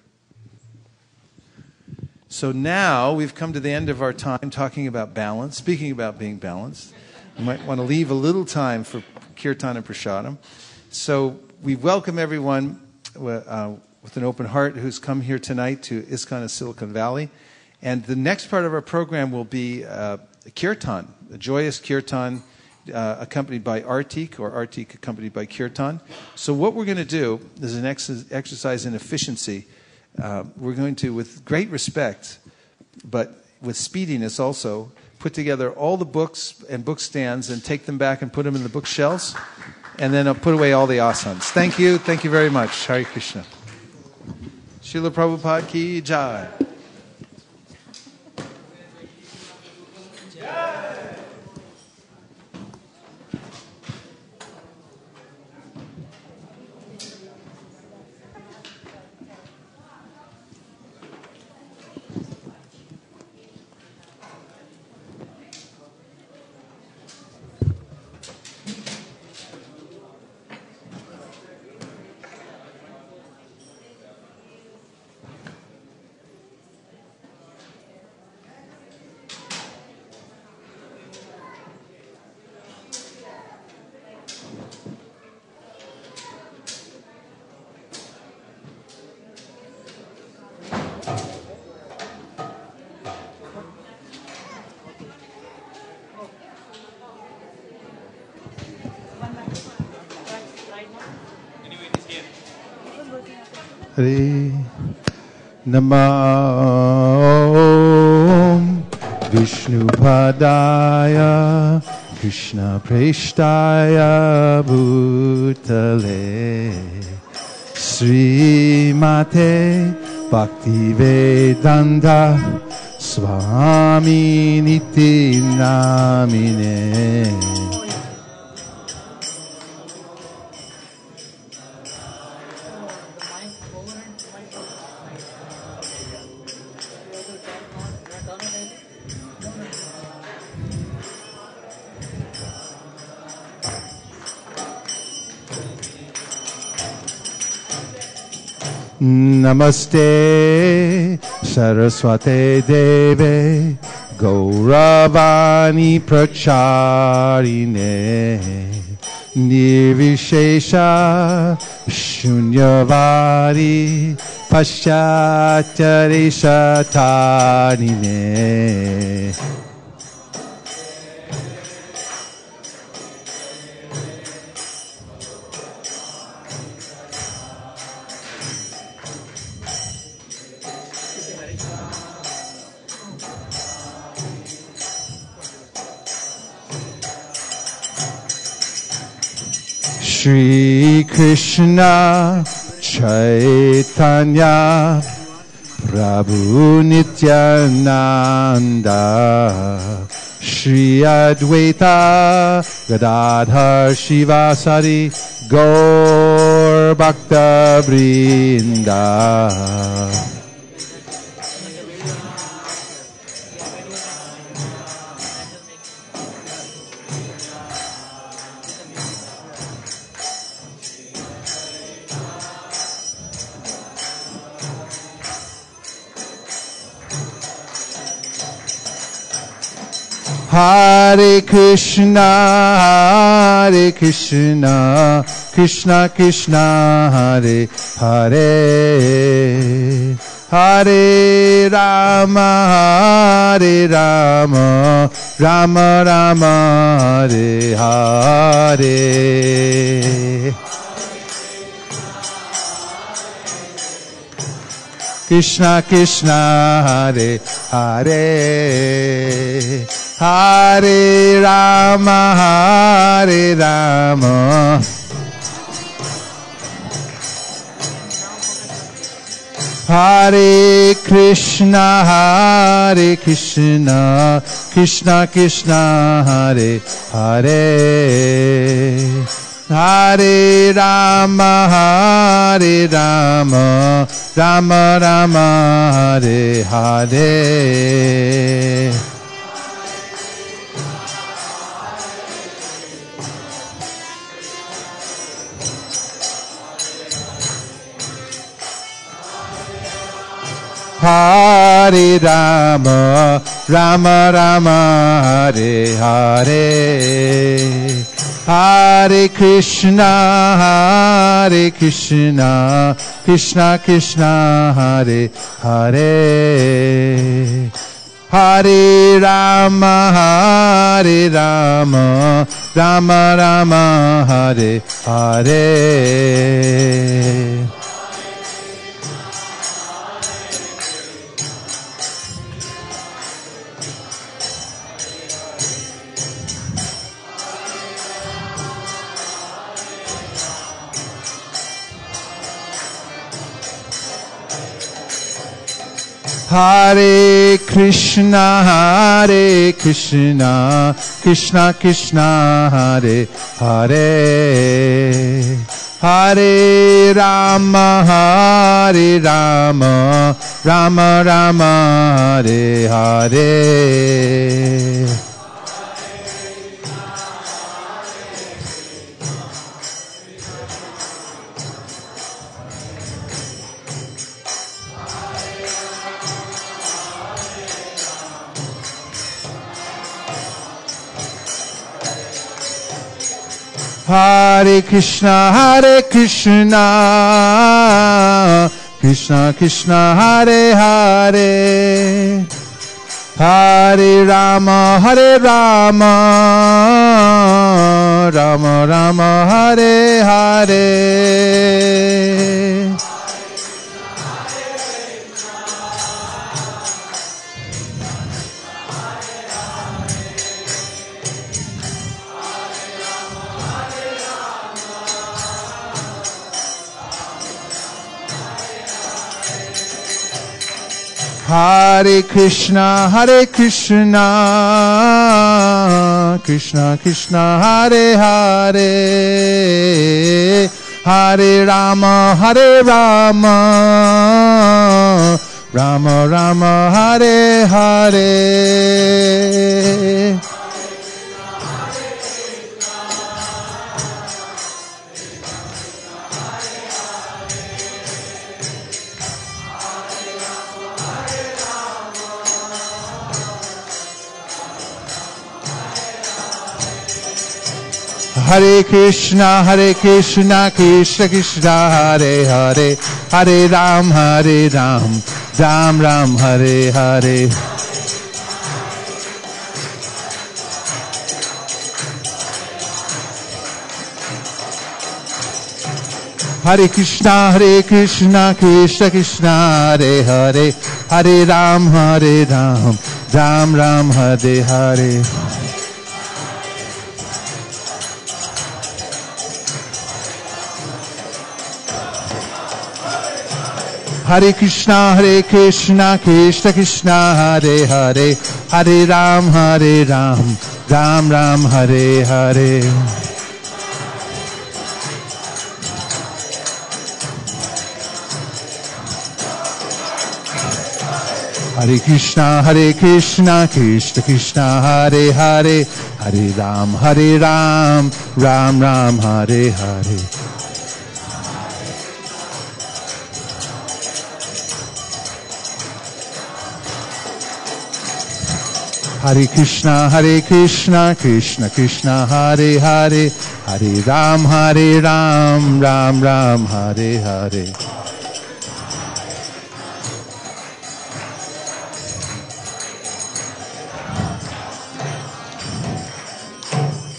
So now we've come to the end of our time talking about balance, speaking about being balanced. You might want to leave a little time for kirtan and prasadam. So we welcome everyone with an open heart who's come here tonight to ISKCON in Silicon Valley. And the next part of our program will be kirtan, a joyous kirtan accompanied by artik, or artik accompanied by kirtan. So what we're going to do is an exercise in efficiency. We're going to, with great respect, but with speediness also, put together all the books and book stands and take them back and put them in the bookshelves. And then I'll put away all the asanas. Thank you. Thank you very much. Hare Krishna. Srila Prabhupada ki jai. Hare Namo Vishnu Padaya Krishna Preshtaya Bhutale Srimate Bhaktivedanta Swami Niti Namine. Namaste Saraswate Deve Gauravani Pracharine Nirvishesha Shunyavadi Paschatari Satanine. Shri Krishna Chaitanya Prabhu Nityananda Shri Advaita Gadadhar Shivasari Gaur Bhakta Vrinda. Hare Krishna, Krishna Krishna, Hare Hare, Hare Rama, Rama Rama, Hare Hare. Krishna Krishna, Hare Hare, Hare Rama, Hare Krishna, Krishna Krishna, Hare Hare, Hare Rama, Rama Rama, Hare Hare. Hare Rama, Rama Hare Hare, Hare Krishna, Krishna Krishna, Hare Hare, Hare Rama, Rama Rama, Hare Hare. Hare Krishna, Krishna Krishna, Hare Hare, Hare Rama, Rama Rama, Hare Hare. Hare Krishna, Krishna Krishna, Hare Hare, Hare Rama, Rama Rama, Hare Hare. Hare Krishna, Krishna Krishna, Hare Hare, Hare Rama, Rama Rama, Hare Hare. Hare Krishna, Krishna Krishna, Hare Hare, Hare Ram, Ram Ram, Hare Hare. Hare Krishna, Krishna Krishna, Hare Hare, Hare Ram, Ram Ram, Hare Hare. Hare Krishna, Krishna Krishna, Hare Hare, Hare Ram, Ram Ram, Hare Hare. Hare Krishna, Krishna Krishna, Hare Hare, Hare Ram, Ram Ram, Hare Hare. Hare Krishna, Krishna Krishna, Hare Hare, Hare Ram, Ram Ram, Hare Hare.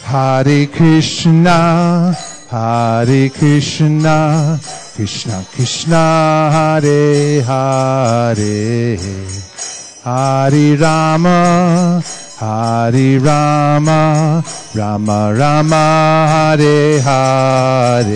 Hare Krishna, Krishna Krishna, Hare Hare, Hare Rama, Rama Rama, Hare Hare.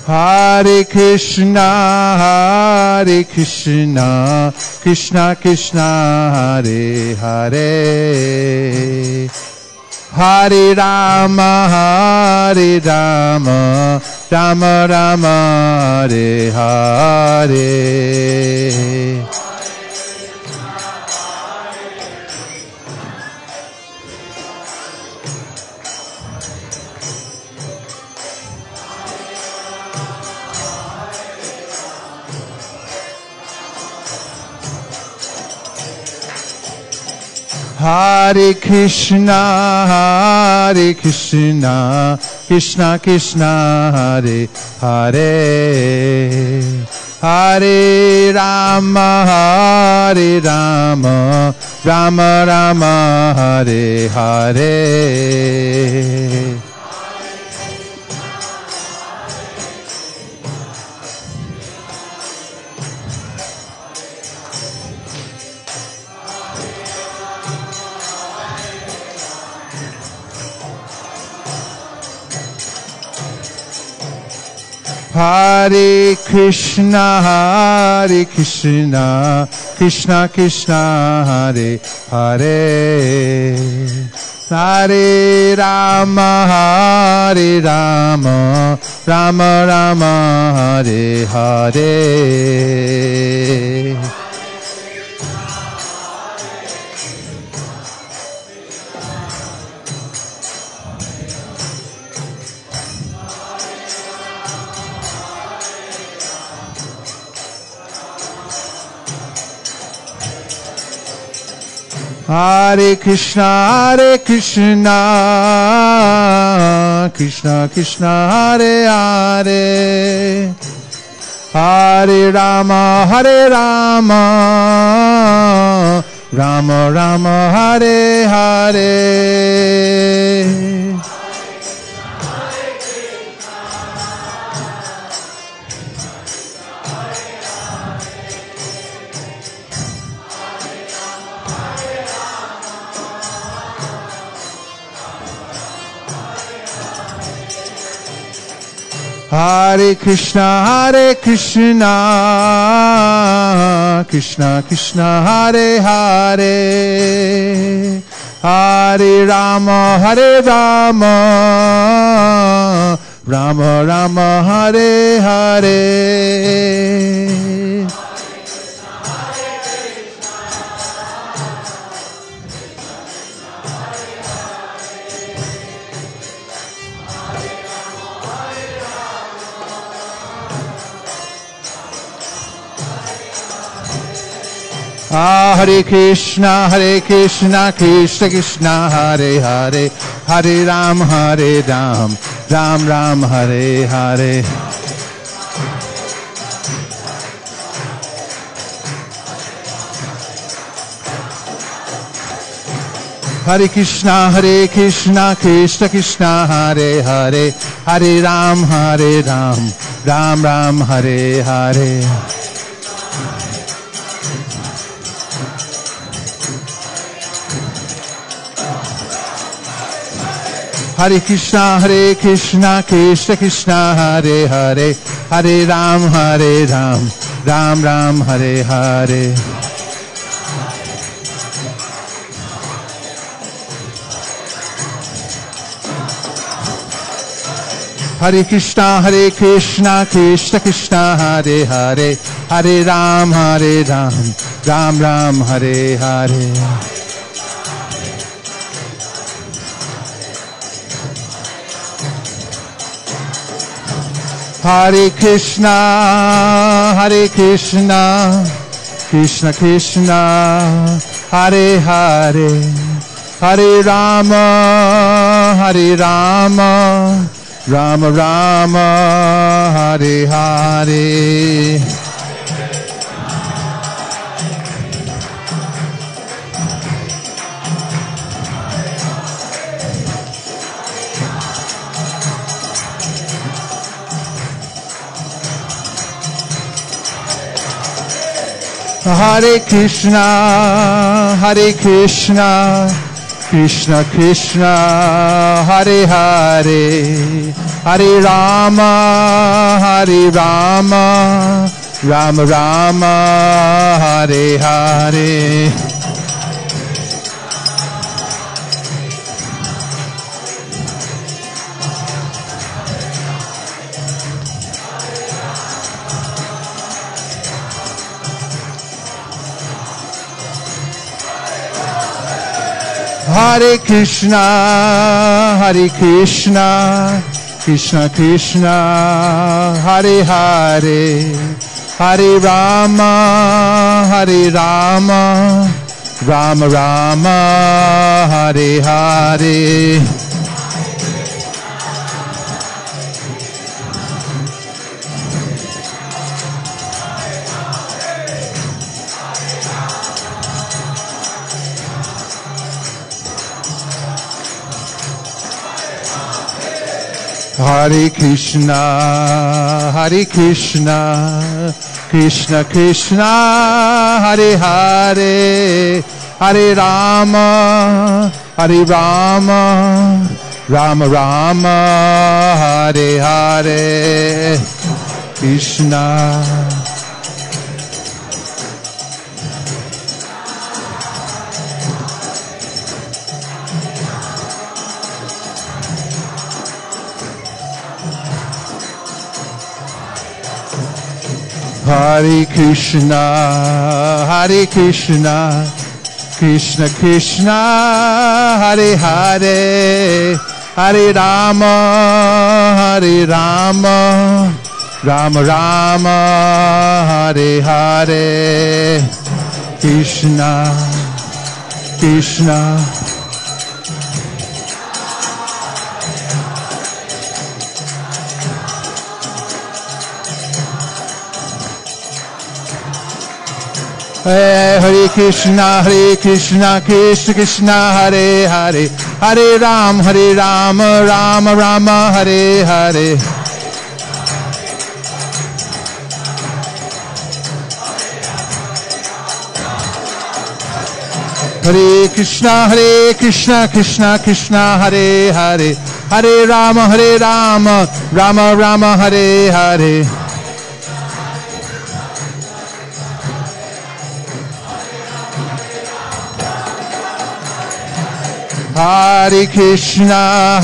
Hare Krishna, Krishna Krishna, Hare Hare, Hare Rama, Rama Rama, Hare Hare. Hare Krishna, Krishna Krishna, Hare Hare, Hare Rama, Rama Rama, Hare Hare. Hare Krishna, Krishna Krishna, Hare Hare, Hare Rama, Rama Rama, Hare Hare. Hare Krishna, Krishna Krishna, Hare Hare, Hare Rama, Rama Rama, Hare Hare. Hare Krishna, Krishna Krishna, Hare Hare, Hare Rama, Rama Rama, Hare Hare. Hare Krishna, Krishna Krishna, Hare Hare, Hare Ram, Ram Ram, Hare Hare. Hare Krishna, Krishna Krishna, Hare Hare, Hare Ram, Ram Ram, Hare Hare. Hare Krishna, Krishna Krishna, Hare Hare, Hare Ram, Ram Ram, Hare Hare. Hare Krishna, Krishna Krishna, Hare Hare, Hare Ram, Ram Ram, Hare Hare. Hare Krishna, Krishna Krishna, Hare Hare, Hare Rama, Rama Rama, Hare Hare. Hare Krishna, Krishna Krishna, Hare Hare, Hare Rama, Rama Rama, Hare Hare. Hare Krishna, Krishna Krishna, Hare Hare, Hare Rama, Rama Rama, Hare Hare. Hare Krishna, Krishna Krishna, Hare Hare, Hare Rama, Rama Rama, Hare Hare. Krishna. Hare Krishna, Krishna Krishna, Hare Hare, Hare Rama, Rama Rama, Hare Hare. Krishna, Krishna. Hare Krishna, Krishna Krishna, Hare Hare, Hare Ram, Rama Rama, Hare Hare. Hare Krishna, Krishna Krishna, Hare Hare, Hare Rama, Rama Rama, Hare Hare. Hare Krishna,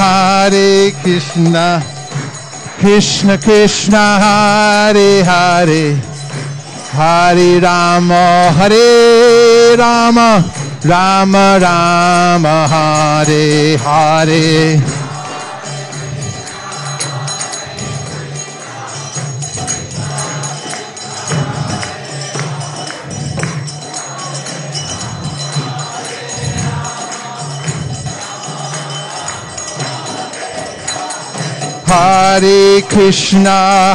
Krishna Krishna, Hare Hare, Hare Rama, Rama Rama, Hare Hare. Hare Krishna,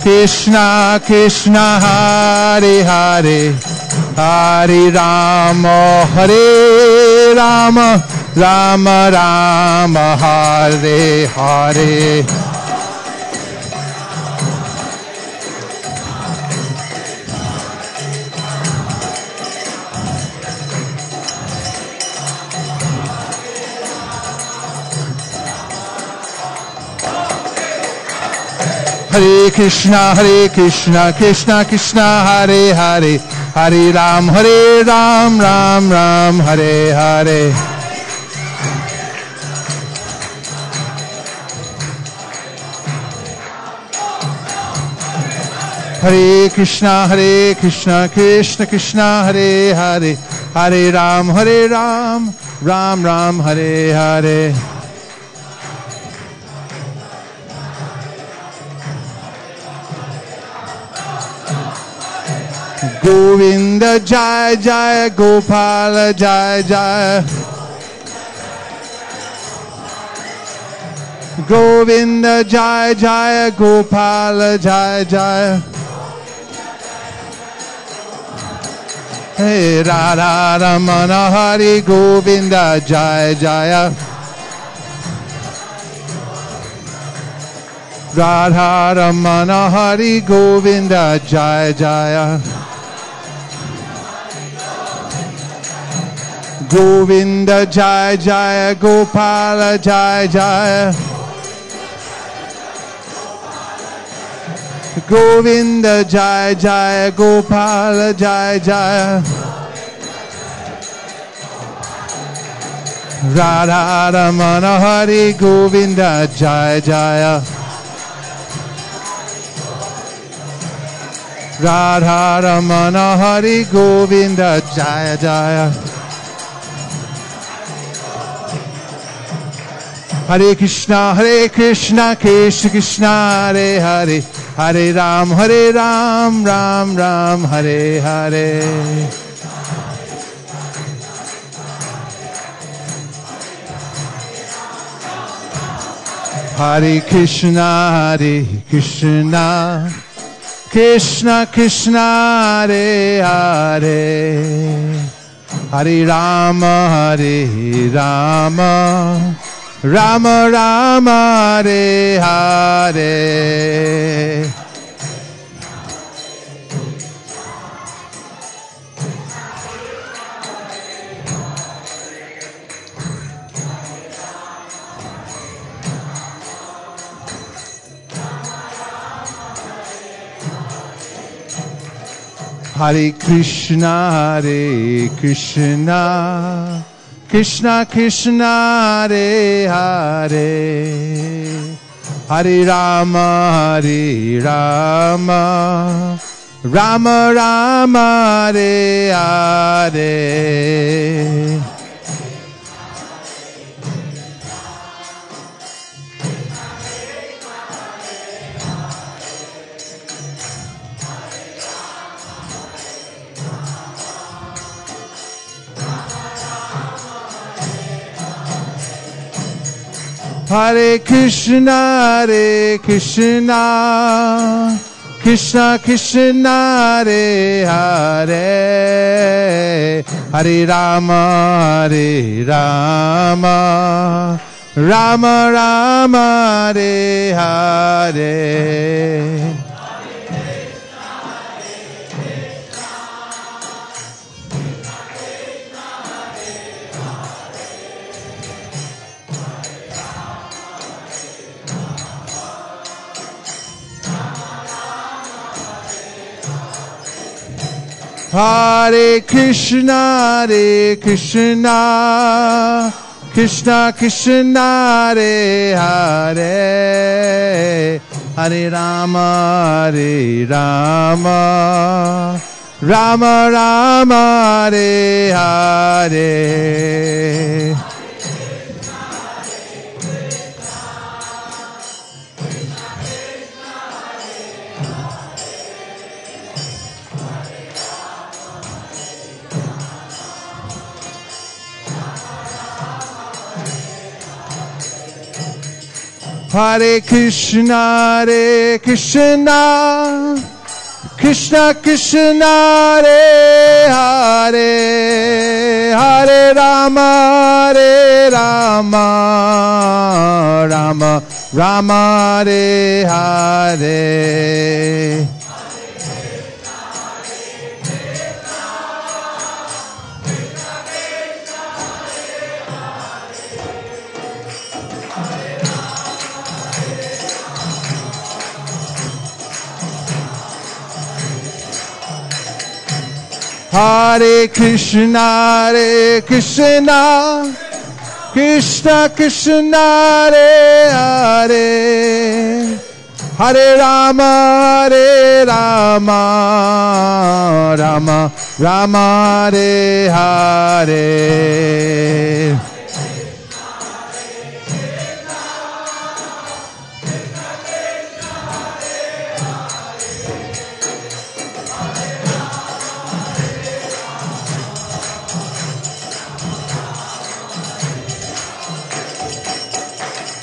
Krishna Krishna, Hare Hare, Hare Rama, Rama Rama, Hare Hare. Hare Krishna, Krishna Krishna, Hare Hare, Hare Ram, Ram Ram, Hare Hare. Hare Krishna, Krishna Krishna, Hare Hare, Hare Ram, Ram Ram, Hare Hare. Govinda Jai Jai, Gopala Jai Jai. Govinda Jai Jai, Gopala Jai Jai. Hey Radha Ramana Hari Govinda Jai Jaya. Radha Ramana Hari Govinda Jai Jaya. Govinda Jai Jai, Gopala Jai Jai. Govinda Jai Jai, Gopala Jai Jai. Radha Ramana Hari Govinda Jai Jaya. Radha Ramana Hari Govinda Jaya Jaya. Hare Krishna, Krishna Krishna, Hare Hare, Hare Ram, Ram Ram, Hare Hare. Hare Krishna, Krishna Krishna, Hare Hare, Hare Rama, Rama Rama, Hare Hare. Hare Krishna, Krishna Krishna, Hare Hare, Hare Rama, Rama Rama, Hare Hare. Hare Krishna, Krishna Krishna, Hare Hare, Hare Rama, Rama Rama, Hare Hare. Hare Krishna, Krishna Krishna, Hare Hare, Hare Rama, Rama Rama, Hare Hare. Hare Krishna, Krishna Krishna, Hare Hare, Hare Rama, Rama Rama, Hare Hare. Hare Krishna, Krishna Krishna, Hare Hare, Hare Rama, Rama Rama, Hare Hare.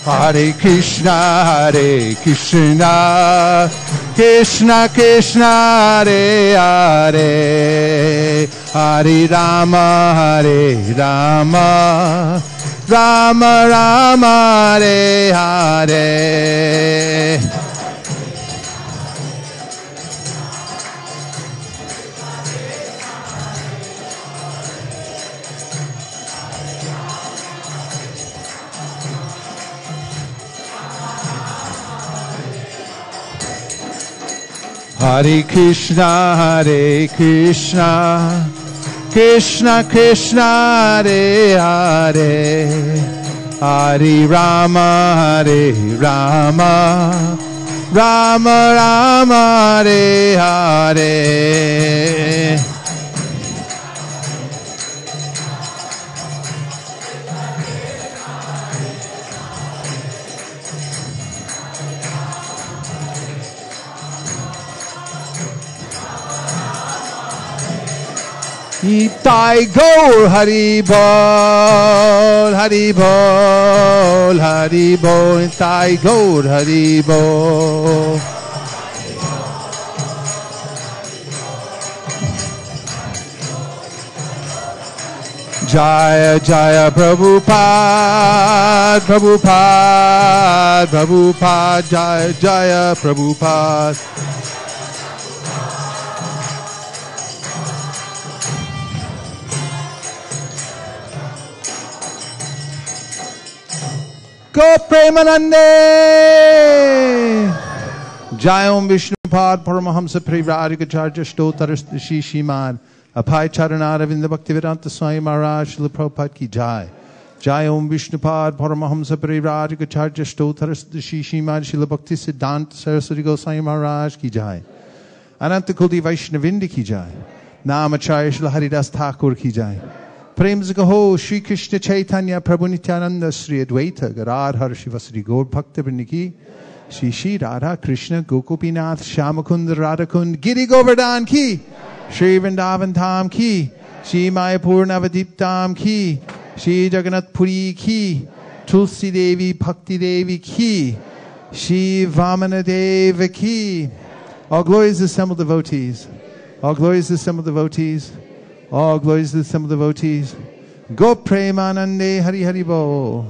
Hare Krishna, Krishna Krishna, Hare Hare, Hare Rama, Rama Rama, Hare Hare. Hare Krishna, Krishna Krishna, Hare Hare, Hare Rama, Rama Rama, Hare Hare. Nitai Gaur Hari Bol, Hari Bol, Hari Bol, Nitai Gaur Hari Bol. Jaya Jaya Prabhupada, Prabhupada, Prabhupada, Jaya Jaya Prabhupada. Go Premanande! Jai Om Vishnupad Paramahamsa Privrarikacharya Stotaras Shishiman Apai Charanara Vinda Bhaktivedanta Swami Maharaj Srila Prabhupada Ki Jai. Jai Om Vishnupad Paramahamsa Privrarikacharya Stotaras Shishiman Srila Bhakti Siddhanta Saraswati Goswami Maharaj Ki Jai. Ananta Kodi Vaishnavindi Ki Jai. Namacharya Srila Haridas Thakur Ki Jai. Prem se kaho Shri Krishna Chaitanya Prabhu Nityananda Sri Advaita Gadadhar Shivasri Gaur Bhakta Vrindiki Shri Shri Radha Krishna Gokupinath Shamakund Radhakund Giri Govardhan Ki Shri Vrindavan Dham Ki Shri Mayapur Navadip Dham Ki Shri Jagannath Puri Ki Tulsi Devi Bhakti Devi Ki Shri Vamana Deva Ki. All glories to assembled devotees. All glories to assembled devotees. All glories to the assembled devotees. Go Premanande Hari Hari Bo.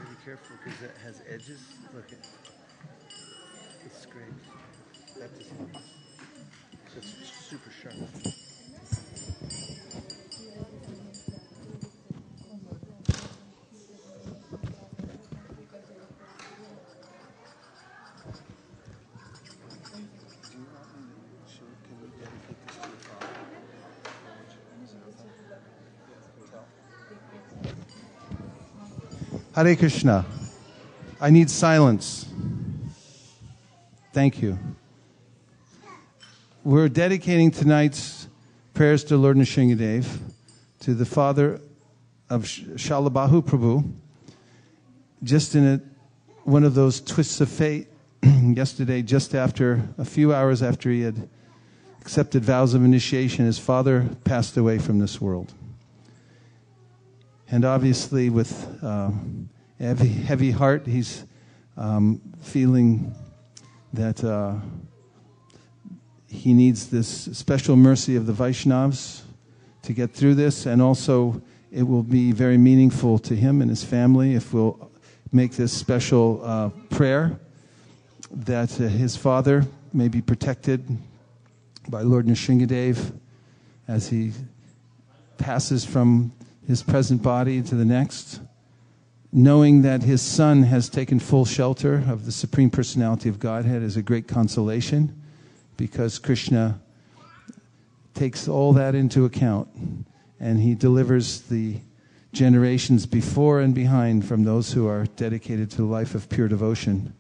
Be careful because it has edges. Look, it scrapes. That doesn't work. That's super sharp. Hare Krishna. I need silence. Thank you. We're dedicating tonight's prayers to Lord Nrsingadev, to the father of Shalabahu Prabhu. Just in one of those twists of fate, yesterday, just after, a few hours after he had accepted vows of initiation, his father passed away from this world. And obviously with heavy heart, he's feeling that he needs this special mercy of the Vaishnavas to get through this, and also it will be very meaningful to him and his family if we'll make this special prayer that his father may be protected by Lord Nrsingadev as he passes from his present body to the next, knowing that his son has taken full shelter of the Supreme Personality of Godhead is a great consolation, because Krishna takes all that into account and he delivers the generations before and behind from those who are dedicated to the life of pure devotion.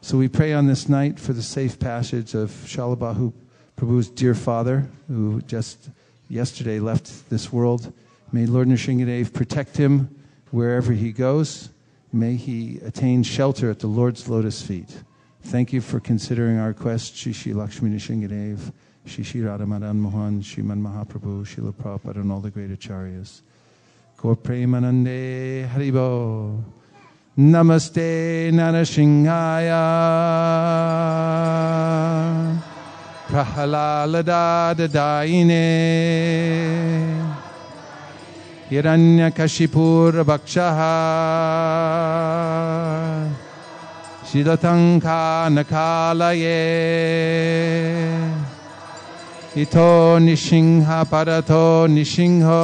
So we pray on this night for the safe passage of Shalabahu Prabhu's dear father, who just yesterday left this world. May Lord Nrsingadev protect him wherever he goes. May he attain shelter at the Lord's lotus feet. Thank you for considering our request. Shri Shri Lakshmi Nrsingadev, Shri Shri Radha Madan Mohan, Shriman Mahaprabhu, Srila Prabhupada, and all the great acharyas. Gaur Premanande Haribo. Namaste Narasimhaya Prahalada Dadaine Hiranyakashipur Bhakshaha Shilatanka Nakalaye Ito Nishingha Parato Nishingho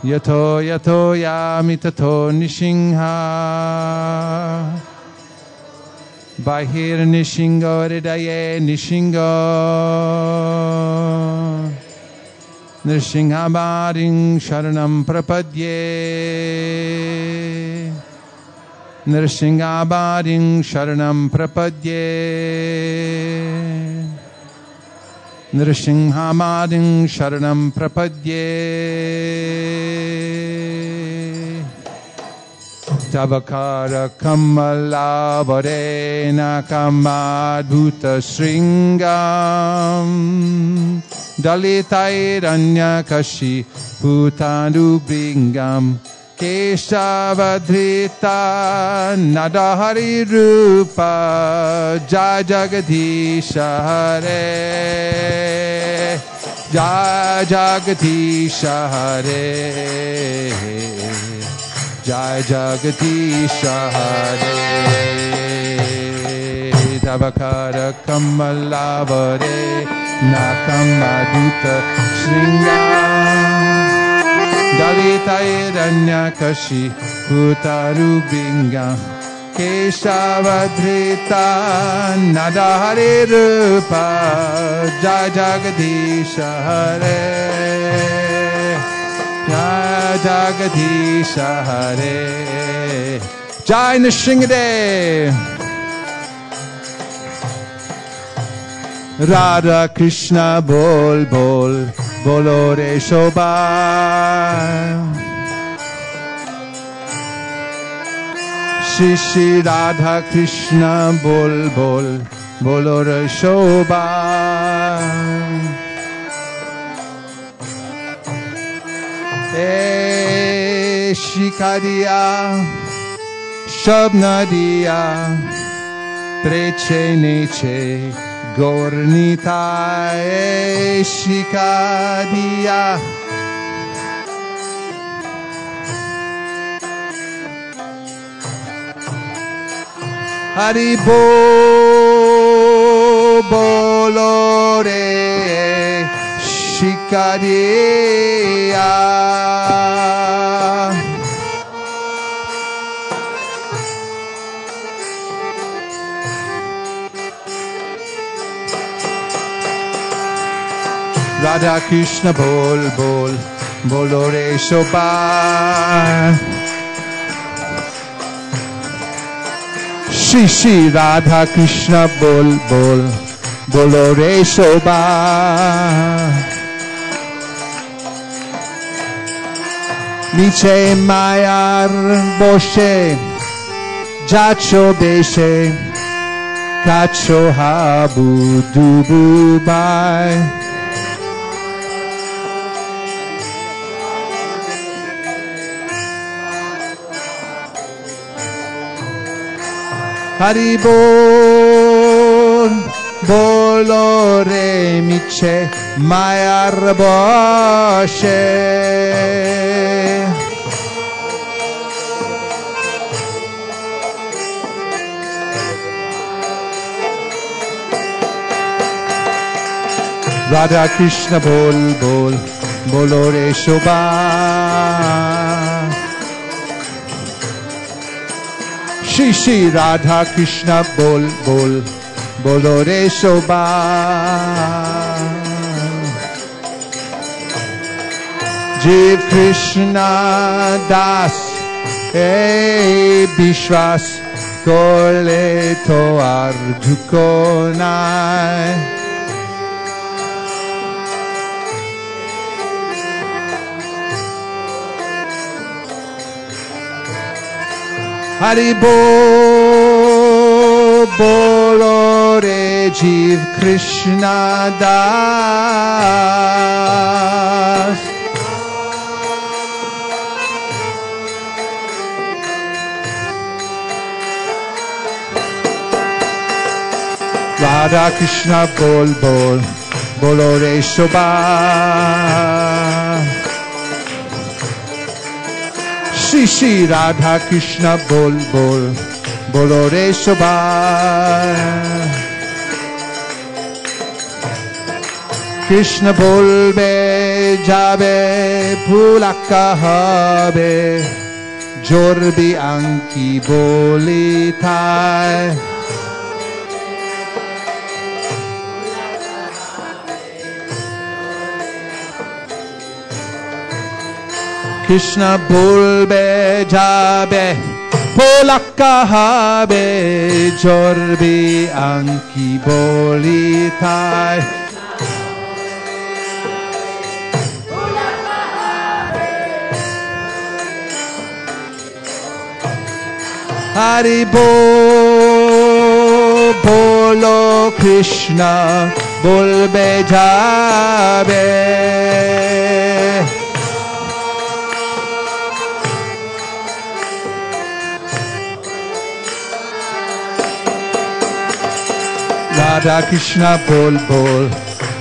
Yato Yato Yamitato Nishingha Bahir Nishingo Ridaye Nishingo Nrsingabaring Sharanam Prapadye Nrsingabaring Sharanam Prapadye Nrsingabaring Sharanam Prapadye Tavakara Kamala Varena Kamadhuta Sringam Dalitairanya Kashi Putanu Bringam Keshavadhrita Nadahari Rupa Jai Jagadisha Hare Jai Jagadisha Hare Jai Jagadisha Hare Tavakara Kamalavare Nakamaduta Sringam Dalitairanya Kashi Putaru Bingam Keshavadhrita Nadahare Rupa Jai Jagadisha Hare Jai Jagadisha Hare Jai Nrsingadev Radha Krishna Bol Bol Bolo Re Shobha Shri Shri Radha Krishna Bol Bol Bolo Re Shobha Shikadiya Shabnadiya Preche Neche Gornita Shikadiya Haribo bolo re shikariya. Radha Krishna bol bol bolo re shobha. Shri Shri Radha Krishna bol bol bolo re shobha. Niche mayar boshe jacho beshe kacho habu dubu bai. Haribol bolo re miche mayar boshe. Radha Krishna bol bol bolo re shobha. Shri Shri Radha Krishna bol bol bolo re shobha. Jiv Krishna das hey Bishwas kole to arjukonai. Haribo bolo re Jiv Krishna das. Radha Krishna bol bol bolo re shobha. Shri Shri Radha Krishna bol bol bolo re shobha. Krishna bolbe jabe pulaka habe jorbi anki boli thai. Krishna bolbe jabe polaka habe jorbi anki boli thai. Haribo bolo Krishna bolbe jabe. Radha Krishna bol bol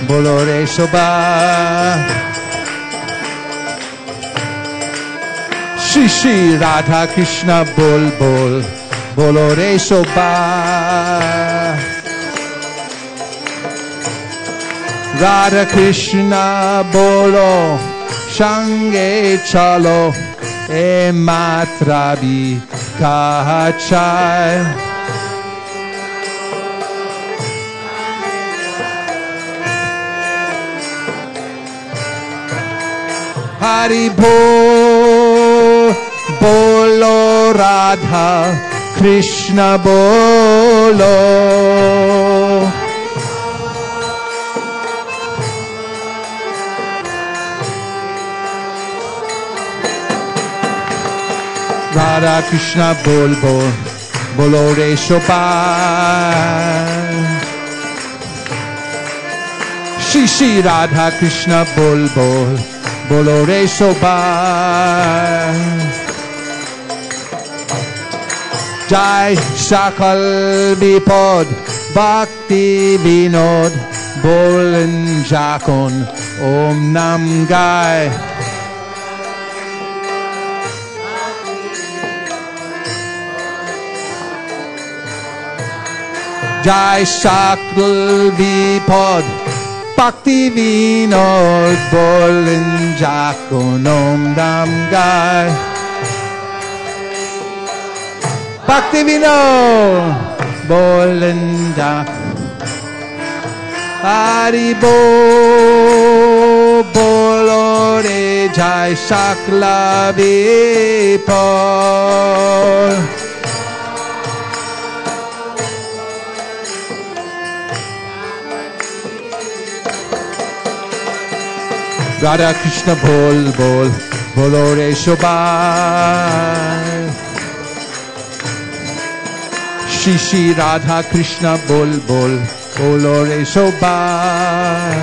bolo re shobha. Shri Shri Radha Krishna bol bol bolo re shobha. Radha Krishna bolo shange chalo e matra bhi kahachai. Haribo bolo Radha Krishna bolo. Radha Krishna bol bol bolo re shobha. Shri Shri Radha Krishna bol bol bolo re shobha. Jai Shakal Bipod Bhakti Vinod Bolen Jakon Om Nam Gai. Jai Shakal Vipod Bhakti Vinod Bolin Jakonom Dam Gai Bhakti Vinod Bolin Jak Hari Bo Bolore Jai Shakla Vipod Radha Krishna Bol Bol Bolore Shobai Shri Shri Radha Krishna Bol Bol Bolore Shobai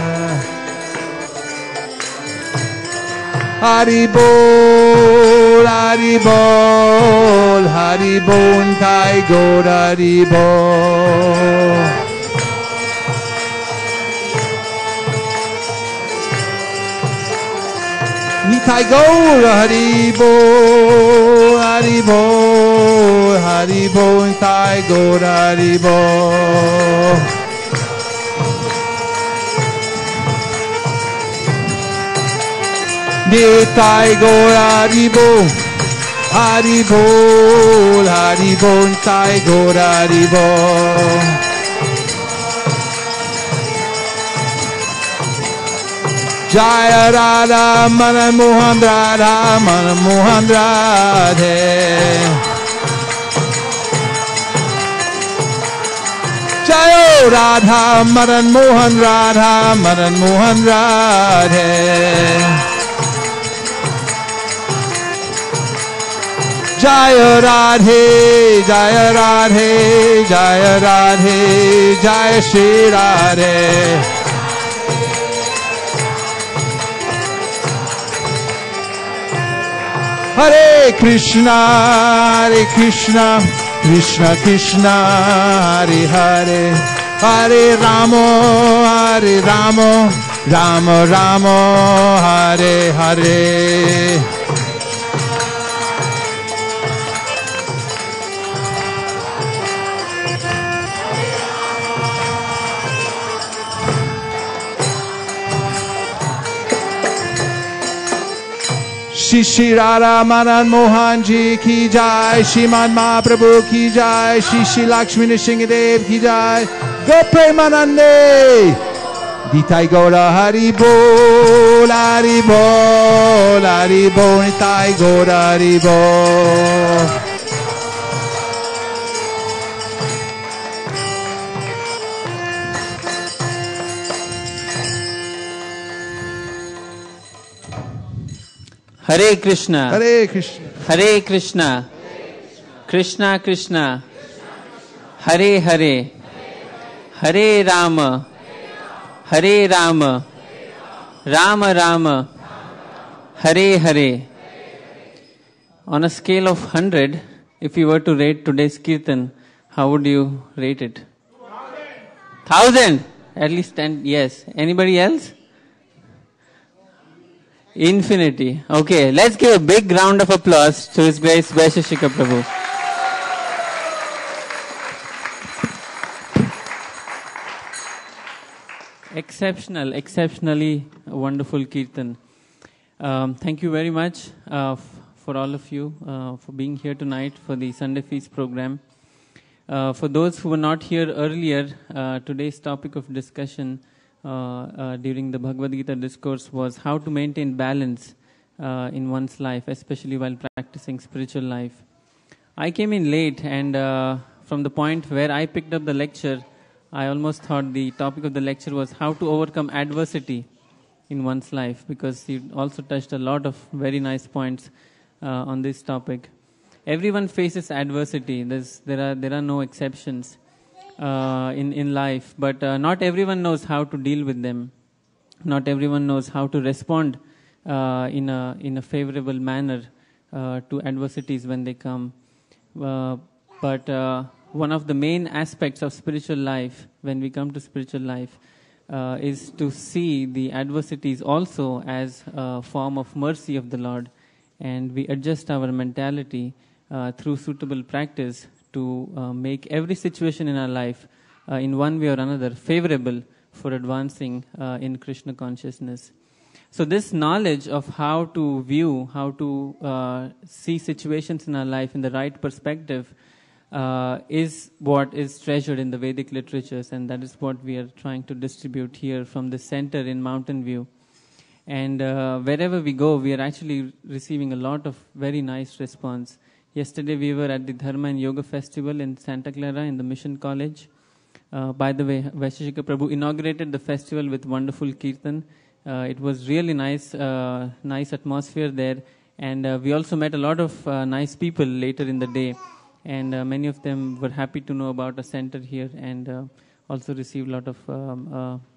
Hari Bol Hari Bol Hari Bol Thai Gaur Hari Bol Nitai Gaur Hari Bol Hari Bol Hari Bol Nitai Gaur Hari Bol Nitai Gaur Hari Bol Hari Bol Hari Bol Nitai Gaur Hari Bol Jaya Radha Manan Mohan Radha Manan Mohan Radhe Jaya Radha Manan Mohan Radha Manan Mohan Radhe Jaya Radhe Jaya Radhe Jaya Radhe Jaya Shri Radhe Hare Krishna, Krishna Krishna, Hare Hare, Hare Rama, Rama Rama, Hare Hare. Shri Shri Radha Madan Mohan Ji ki jai, Shriman Mahaprabhu ki jai, Shri Shri Lakshmi Nrsingadev ki jai, Go Premanande, Nitai Gaura Hari Bol, Hari Bol, Hari Bol, Nitai Gaura Hari Bol. Hare Krishna. Hare Krishna. Hare Krishna. Krishna Krishna. Hare Hare. Hare Rama. Hare Rama. Rama Rama. Hare Hare. On a scale of 100, if you were to rate today's Kirtan, how would you rate it? 1,000. At least 10. Yes. Anybody else? Infinity. Okay, let's give a big round of applause to His Grace Vaisesika Prabhu. Exceptionally wonderful Kirtan. Thank you very much for all of you for being here tonight for the Sunday Feast program. For those who were not here earlier, today's topic of discussion during the Bhagavad Gita discourse was how to maintain balance in one's life, especially while practicing spiritual life. I came in late, and from the point where I picked up the lecture, I almost thought the topic of the lecture was how to overcome adversity in one's life, because he also touched a lot of very nice points on this topic. Everyone faces adversity. There are no exceptions in life, but not everyone knows how to deal with them. Not everyone knows how to respond in a favorable manner to adversities when they come. But one of the main aspects of spiritual life, when we come to spiritual life, is to see the adversities also as a form of mercy of the Lord, and we adjust our mentality through suitable practice to make every situation in our life in one way or another, favorable for advancing in Krishna consciousness. So this knowledge of how to view, how to see situations in our life in the right perspective is what is treasured in the Vedic literatures, and that is what we are trying to distribute here from the center in Mountain View. And wherever we go, we are actually receiving a lot of very nice response. Yesterday we were at the Dharma and Yoga Festival in Santa Clara in the Mission College. By the way, Vaisesika Prabhu inaugurated the festival with wonderful kirtan. It was really nice atmosphere there. And we also met a lot of nice people later in the day. And many of them were happy to know about a center here, and also received a lot of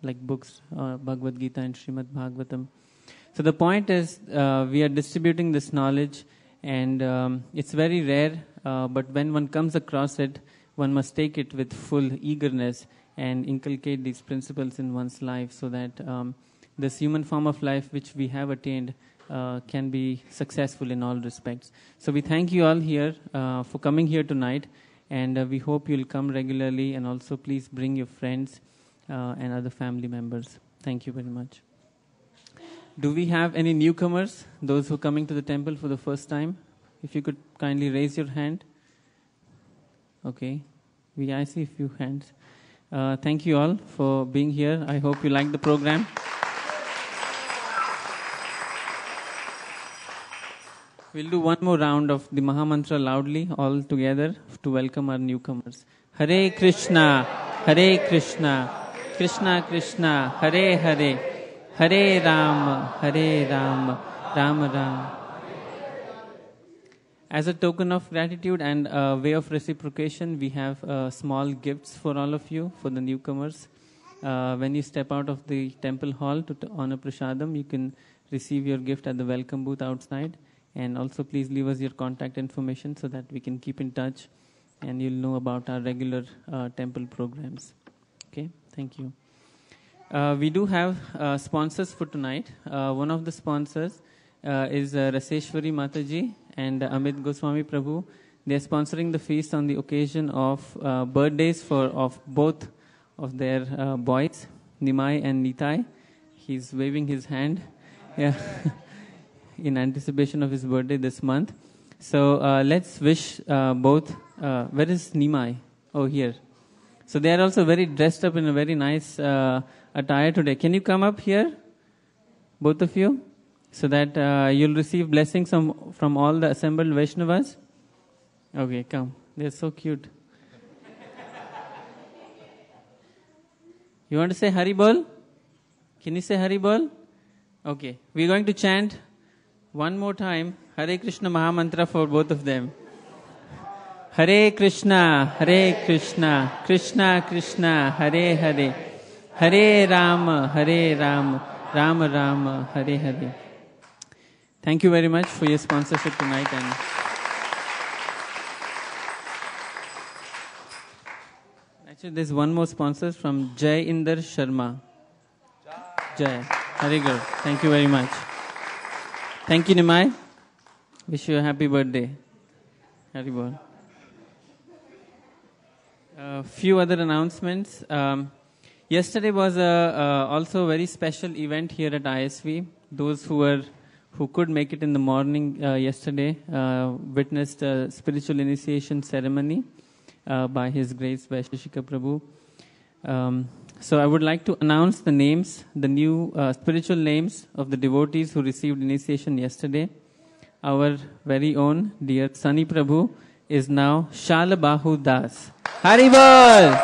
like books, Bhagavad Gita and Srimad Bhagavatam. So the point is, we are distributing this knowledge, and it's very rare, but when one comes across it, one must take it with full eagerness and inculcate these principles in one's life, so that this human form of life which we have attained can be successful in all respects. So we thank you all here for coming here tonight, and we hope you'll come regularly, and also please bring your friends and other family members. Thank you very much. Do we have any newcomers, those who are coming to the temple for the first time? If you could kindly raise your hand. Okay, I see a few hands. Thank you all for being here. I hope you like the program. We'll do one more round of the Maha Mantra loudly, all together, to welcome our newcomers. Hare Krishna, Krishna Krishna, Hare Hare, Hare Rama, Rama Rama. As a token of gratitude and a way of reciprocation, we have small gifts for all of you, for the newcomers. When you step out of the temple hall to honor prasadam, you can receive your gift at the welcome booth outside. And also please leave us your contact information so that we can keep in touch and you'll know about our regular temple programs. Okay, thank you. We do have sponsors for tonight. One of the sponsors is Raseshwari Mataji and Amit Goswami Prabhu. They are sponsoring the feast on the occasion of birthdays of both of their boys, Nimai and Nitai. He's waving his hand. Yeah. In anticipation of his birthday this month. So let's wish both. Where is Nimai? Oh, here. So they are also very dressed up in a very nice attire today. Can you come up here, both of you, so that you'll receive blessings from all the assembled Vaishnavas? Okay, come. They're so cute. You want to say Hari Bol? Can you say Hari Bol? Okay. We're going to chant one more time, Hare Krishna Maha Mantra for both of them. Hare Krishna, Krishna Krishna, Hare Hare, Hare Rama, Rama Rama, Hare Hare. Thank you very much for your sponsorship tonight. And actually, there's one more sponsor from Jai Inder Sharma. Jai. Very good. Thank you very much. Thank you, Nimai. Wish you a happy birthday. Hari Bol. A few other announcements. Yesterday was also a very special event here at ISV. Those who could make it in the morning yesterday witnessed a spiritual initiation ceremony by His Grace Vaisesika Prabhu. So I would like to announce the names, the new spiritual names of the devotees who received initiation yesterday. Our very own dear Sunny Prabhu is now Shalabahu Das. Hari Bol!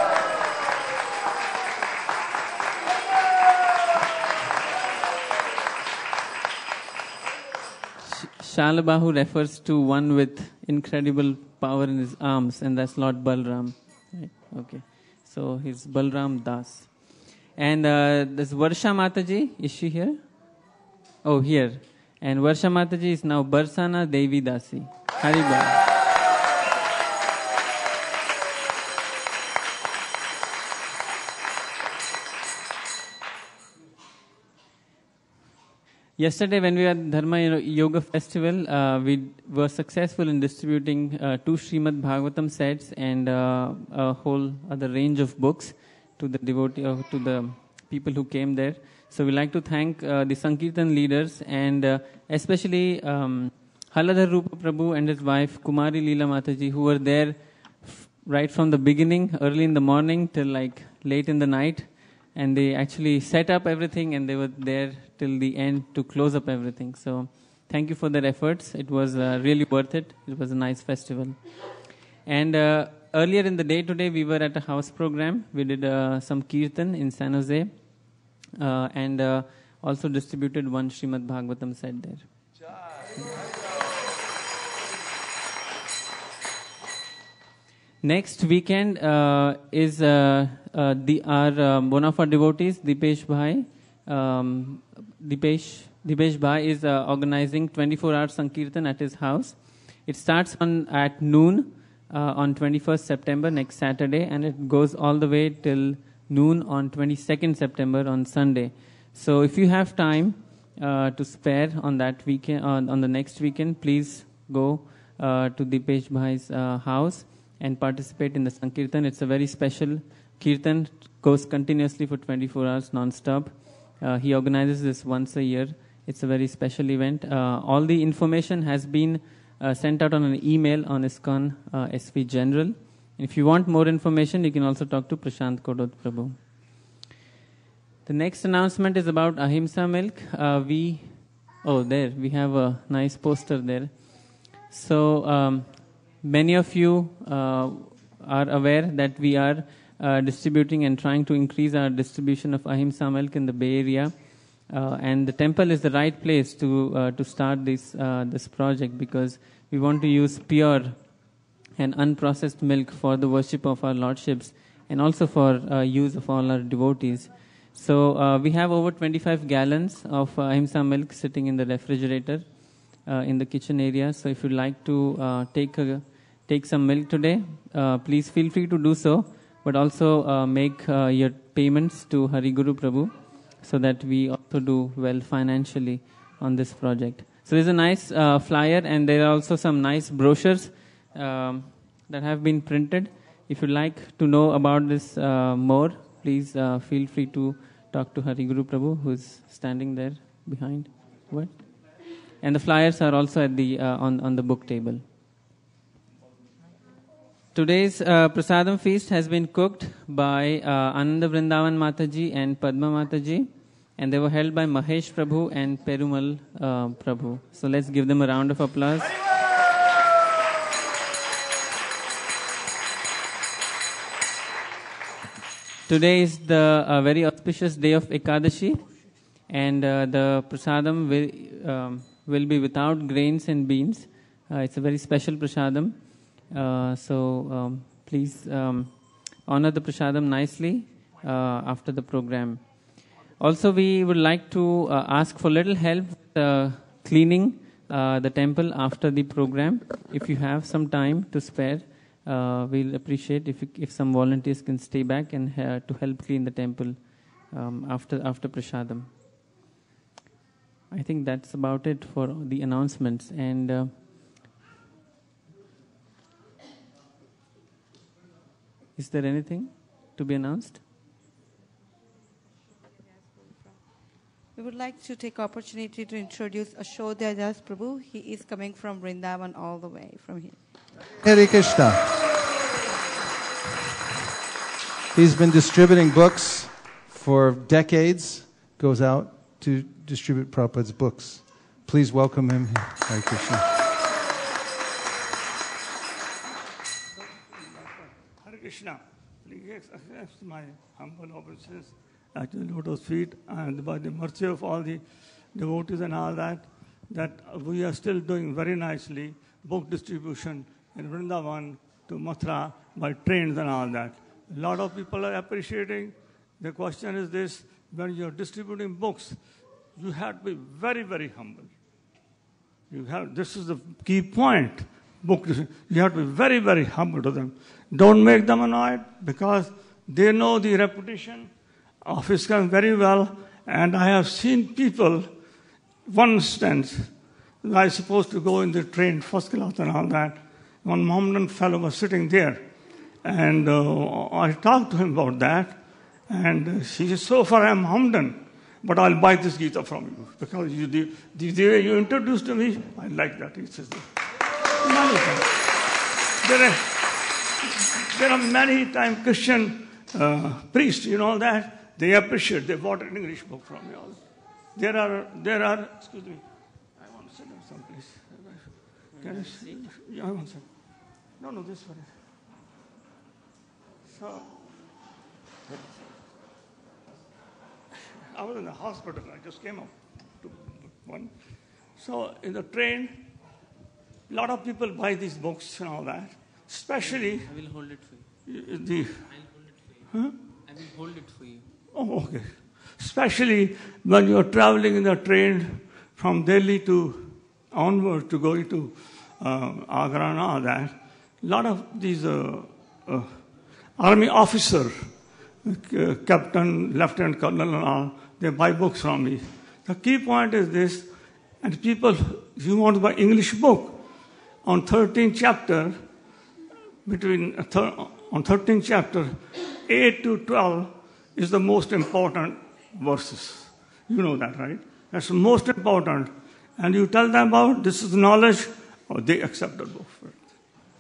Shalabahu refers to one with incredible power in his arms, and that's Lord Balram. Right? Okay. So he's Balram Das. And this Varsha Mataji, is she here? Oh, here. And Varsha Mataji is now Barsana Devi Dasi. Hari Bol. Yesterday, when we were at Dharma Yoga Festival, we were successful in distributing 2 Srimad Bhagavatam sets and a whole other range of books to the to the people who came there. So we like to thank the Sankirtan leaders and especially Haladhar Rupa Prabhu and his wife Kumari Leela Mataji, who were there right from the beginning, early in the morning till like late in the night. And they actually set up everything and they were there till the end to close up everything. So thank you for their efforts. It was really worth it. It was a nice festival. And earlier in the day today, we were at a house program. We did some kirtan in San Jose and also distributed 1 Srimad Bhagavatam set there. Next weekend is our one of our devotees, Dipesh Bhai. Dipesh Bhai is organizing 24-hour Sankirtan at his house. It starts at noon on 21st September, next Saturday, and it goes all the way till noon on 22nd September on Sunday. So if you have time to spare on that weekend, on the next weekend, please go to Dipesh Bhai's house and participate in the Sankirtan. It's a very special Kirtan, goes continuously for 24 hours non-stop. He organizes this once a year. It's a very special event. All the information has been sent out on an email on ISKCON SV General. And if you want more information, you can also talk to Prashant Kodot Prabhu. The next announcement is about Ahimsa milk. We have a nice poster there. So many of you are aware that we are distributing and trying to increase our distribution of Ahimsa milk in the Bay Area. And the temple is the right place to start this project because we want to use pure and unprocessed milk for the worship of our lordships and also for use of all our devotees. So we have over 25 gallons of Ahimsa milk sitting in the refrigerator in the kitchen area. So if you'd like to take some milk today, please feel free to do so, but also make your payments to Hari Guru Prabhu so that we also do well financially on this project. So there's a nice flyer and there are also some nice brochures that have been printed. If you'd like to know about this more, please feel free to talk to Hari Guru Prabhu, who's standing there behind. What? And the flyers are also at the on the book table. Today's Prasadam feast has been cooked by Ananda Vrindavan Mataji and Padma Mataji, and they were held by Mahesh Prabhu and Perumal Prabhu. So let's give them a round of applause. Today is the very auspicious day of Ekadashi, and the Prasadam will be without grains and beans. It's a very special Prasadam. So please honor the Prasadam nicely after the program. Also, we would like to ask for little help cleaning the temple after the program. If you have some time to spare, we'll appreciate if some volunteers can stay back and to help clean the temple after Prasadam. I think that's about it for the announcements. And is there anything to be announced? We would like to take opportunity to introduce Ashodhya Das Prabhu. He is coming from Vrindavan all the way from here. Hare Krishna. He's been distributing books for decades, goes out to distribute Prabhupada's books. Please welcome him. Hare Krishna. Hare Krishna. Please accept my humble obeisance at the lotus feet, and by the mercy of all the devotees and all that we are still doing very nicely book distribution in Vrindavan to Mathura by trains and all that. A lot of people are appreciating. The question is this: when you're distributing books, you have to be very, very humble. This is the key point. You have to be very, very humble to them. Don't make them annoyed because they know the reputation of ISKCON very well, and I have seen people one instance, I was supposed to go in the train, first class and all that. One Mohammedan fellow was sitting there. And I talked to him about that. And he said, so far I'm Mohammedan, but I'll buy this Gita from you. Because the way you introduced to me, I like that. He says, there are many times Christian priests, you know that, they appreciate, they bought an English book from me. There are, excuse me, I want to sit down someplace. Can I see? Yeah, I want to sit. No, this one. So, I was in the hospital. I just came up to one. So in the train, a lot of people buy these books and all that. Especially. I will hold it for you. I'll hold it for you. Huh? I will hold it for you. Oh, okay. Especially when you're traveling in the train from Delhi to onward to go to Agra and all that. A lot of these army officers, captain, lieutenant colonel and all, they buy books from me. The key point is this, and people, if you want to buy English book, on 13th chapter, on 13th chapter, 8 to 12 is the most important verses. You know that, right? That's the most important. And you tell them about this is knowledge, or they accept the book.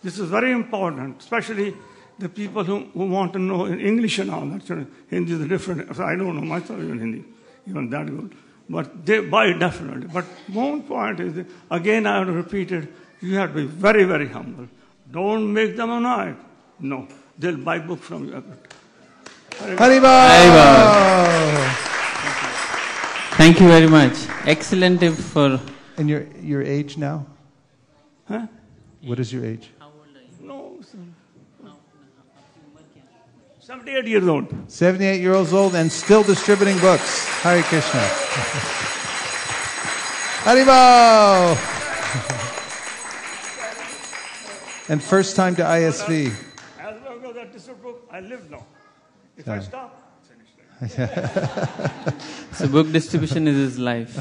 This is very important, especially the people who want to know in English and all that. Hindi is different. I don't know myself even Hindi, even that good. But they buy it definitely. But one point is, again I have to repeat it, you have to be very, very humble. Don't make them annoyed. No, they'll buy book from you. Haribol! Thank you very much. Excellent tip for... And your age now? Huh? What is your age? No, sir. 78 years old. 78 years old and still distributing books. Hare Krishna. Haribol! And first time to ISV. As long as I distribute book, I live now. If I stop, finish. So book distribution is his life.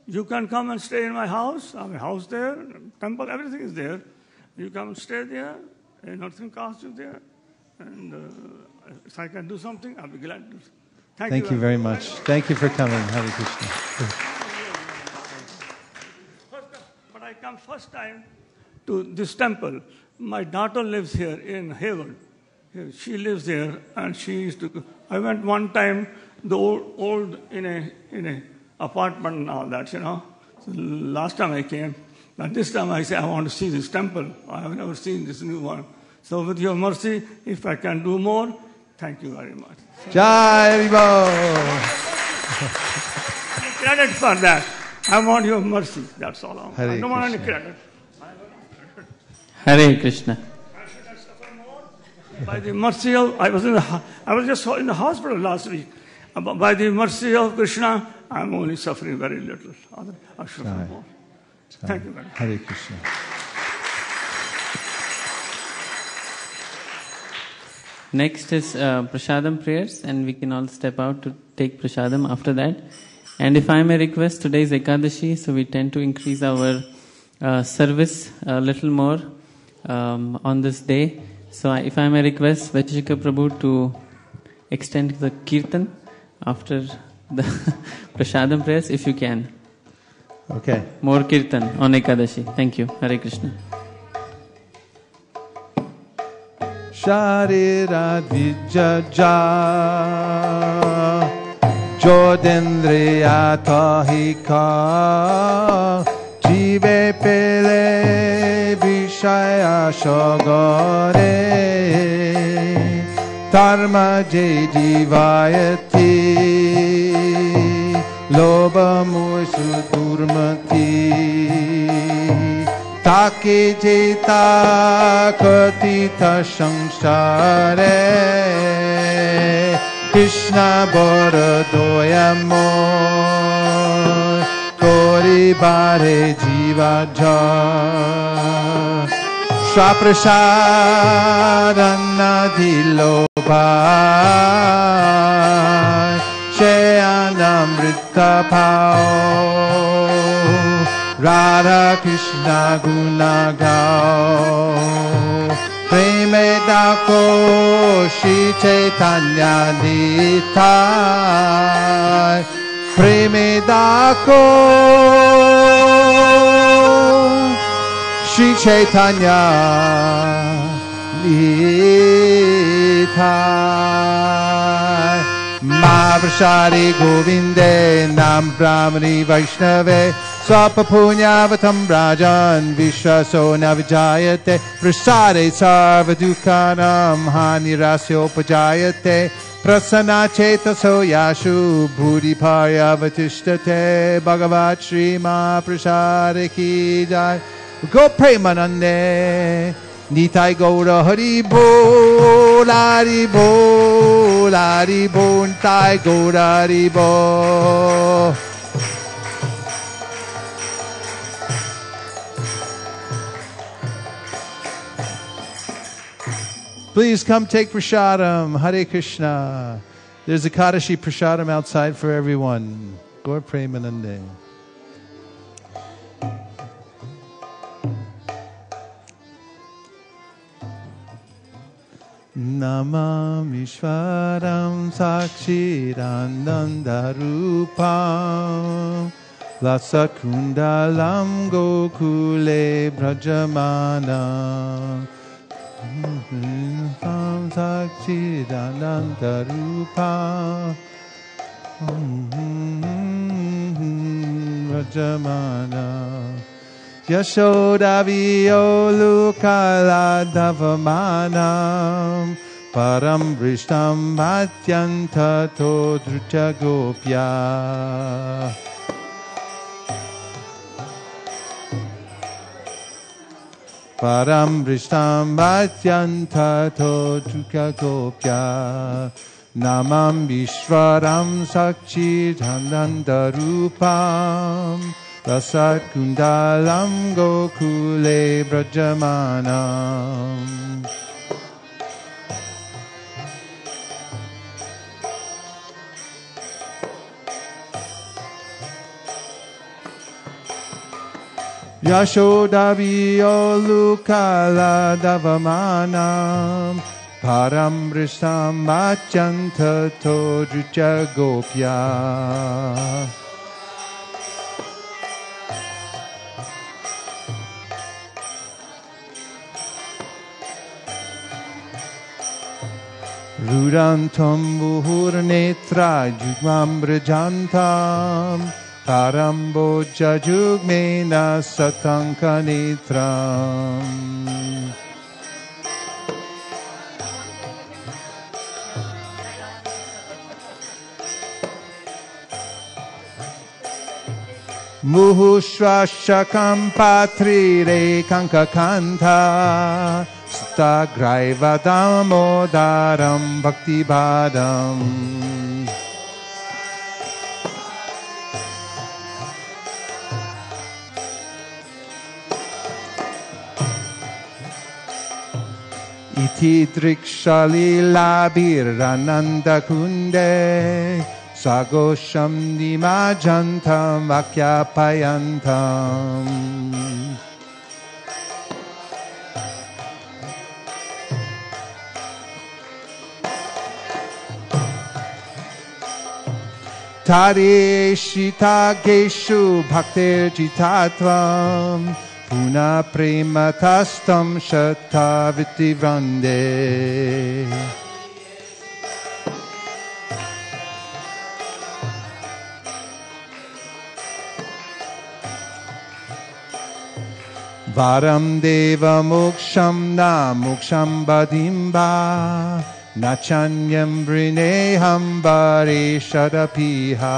You can come and stay in my house. I have a house there, temple, everything is there. You come and stay there. Nothing costs you there. And if I can do something, I'll be glad to. Thank you very much. Thank you for coming. Hare Krishna. But I come first time to this temple. My daughter lives here in Hayward. She lives there, and she used to. I went one time, the old in a apartment and all that, you know. So last time I came, but this time I say I want to see this temple. I have never seen this new one. So with your mercy, if I can do more, thank you very much. Jai Haribol! Credit for that. I want your mercy. That's all. I don't want any Krishna. credit. Hare Krishna. By the mercy of, I was just in the hospital last week. By the mercy of Krishna, I'm only suffering very little. I suffer more. Thank you very much. Hare Krishna. Next is prasadam prayers, and we can all step out to take prasadam after that. And if I may request, today is Ekadashi, so we tend to increase our service a little more on this day. So if I may request Vaisesika Prabhu to extend the kirtan after the prasadam prayers, if you can. Okay. More kirtan on Ekadashi. Thank you. Hare Krishna. Sharira Dvijaja Jodendriya Tahika Jive Pele Vishaya Shogore Dharma Je Jivayati Loba Musu Durmati Take jeta katita samsare Krishna bara doyamor Kori bare jiva ja Swaprasadana dilobai Shayanam Amrita Pao, Radha Krishna Guna Gao, Preme Dako Shri Chaitanya Nitai, Preme Dako Shri Chaitanya Nitai. Mahaprasari Govinde Nam Brahmani Vaishnave Sapa Punyavatam Rajan Vishwaso Navijayate Prasade Sarva Dukhanam Hanirasyo Pajayate Prasana Chetaso Yashu Bhudi Paryavatishtate Bhagavat Shri Mahaprasari Ki Jai Go Premanande Nitai Gaura Hari Bol Hari Bol Hari Bol Nitai Gaura Hari Bol. Please come take prasadam. Hare Krishna. There's a Kadashi prasadam outside for everyone. Gaur Premanande. Namamishwaram Sakshiranandarupam Lasakundalam Gokule Brajamana Sakshiranandarupam Brajamana Yashoda Violukala Davamanam Param Vrishtam Bhatyanta Todrucha Gopya Param Vrishtam Bhatyanta Todrucha Gopya Namam Vishwaram Sakshi Dhanandarupam Rasat Kundalam Gokule Brajamanam Yashoda Violukala Davamanam Param Vrishtam Bhatyanta Todrucha Gopya Rudantam Vuhurnetra Jugmam Brajantam Paramboja Jugmena Satankanitram Muhushvashakam Patrire Kankakanta Stagraivadamodaram Bhaktibhadam Iti Drikshalilabhirananda Kunde Sagosham Nimajantam Vakyapayantam Tare Shita Geshu Bhaktir Jitatvam Puna Prematastam Shatta Vittivrande Varam Deva Moksham Na Moksham Badimba Nachanyam Vrineham Bari Shadapiha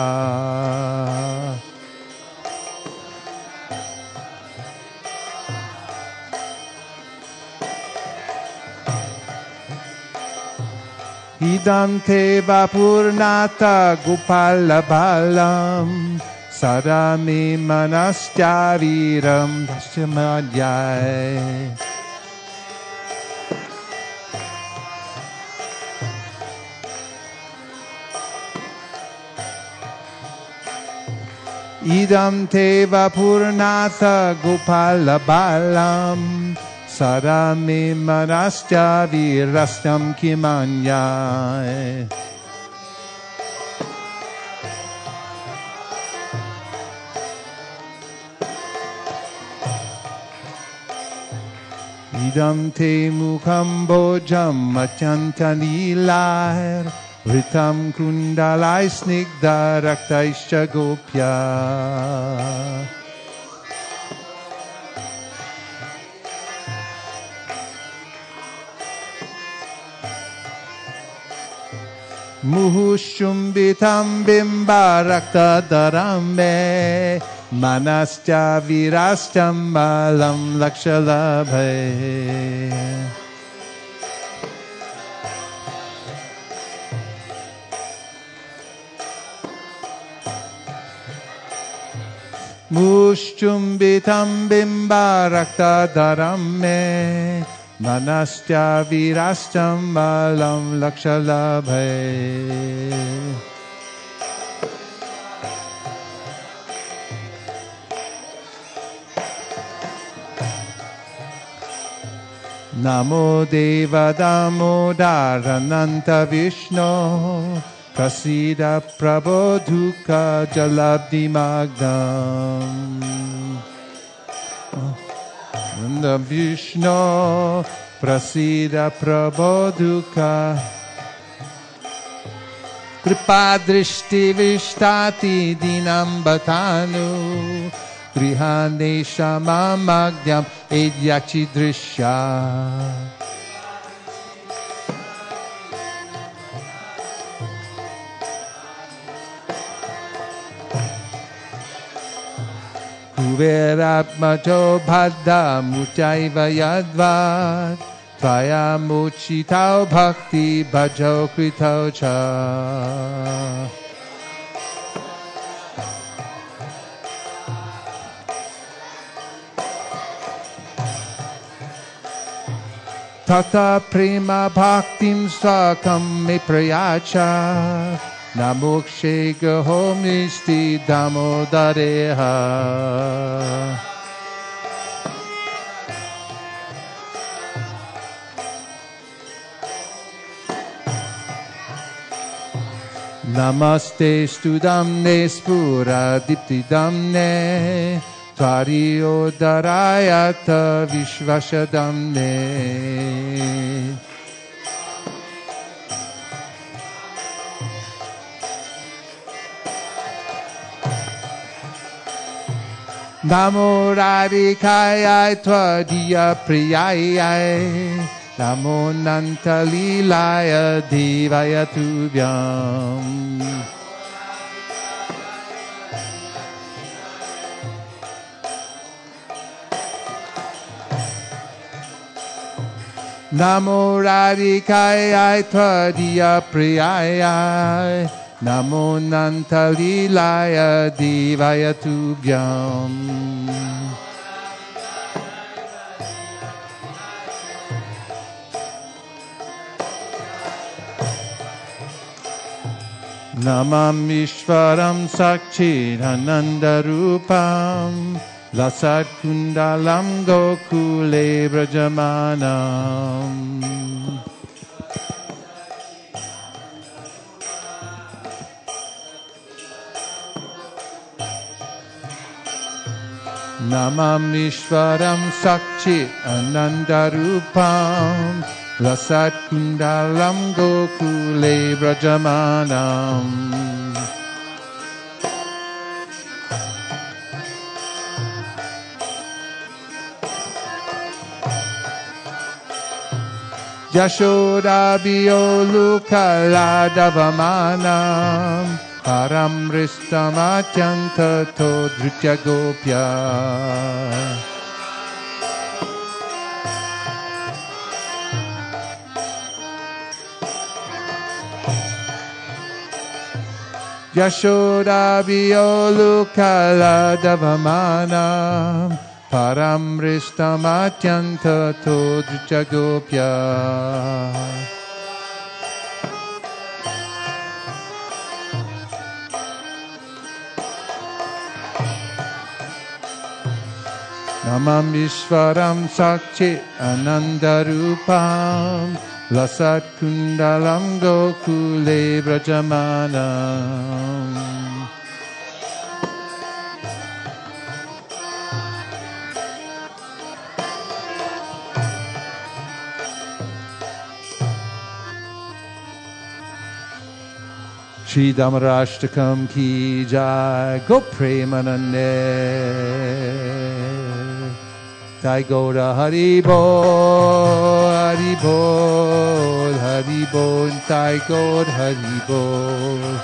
Idante Vapurnata Gopala Balam Sadami Manastyaviram Dasyamadhyay Idam te vapurnatha gopala balam sarame manasya virastam kimanyai. Idam te mukham bojam achyantanilair Vritam kundalai snigdha raktaischa gopya. Muhushumbitam bimba raktadaram me manascha virastam balam lakshalabhe. Mushchumbitam bimba raktadaram me manascha virastam balam lakshalabhe. Namo Deva Damodarananta Vishnu Prasida Prabodhuka Jalabdi Magdam. Nanda Vishnu Prasida Prabodhuka Kripa Drishti Vishtati Dinam Bhatanu Grihanesha Magdam Edyachi Drishya. Kuveratmajo bhadda muchaiva yadvat tvaya muchitao bhakti bhajo kritao cha. Tata prema bhaktim swakam me prayacha Namokshe gaho misti damodareha. Namaste studamne spura diptidamne Tvari odarayata vishvashadamne. Namo Radhikaya Tvadiya Priyaya Namo Nantalilaya Devaya Tubhyam. Namo Radhikaya Tvadiya Priyaya Namo Nantalilaya Devaya Tubhyam. Namam Ishvaram Sakchidananda Rupam Lasat Kundalam Gokule Brajamanam. Namam Ishvaram Sakchi Anandarupam Lasat Kundalam Gokule Brajamanam. Yashoda Bioluka Ladavamanam Param Ristamatyanta Todritya Gopya. Yashoda Bioluka Ladavamanam Param Ristamatyanta Todritya Gopya. Namam Vishwaram Sakchit Anandarupam Lasat Kundalam Gokule Brajamanam. Shri Dhamarashtakam ki jai, Go Premanande. Jai Gaura Hari Bol, Hari Bol, Hari Bol, Jai Gaur Hari Bol.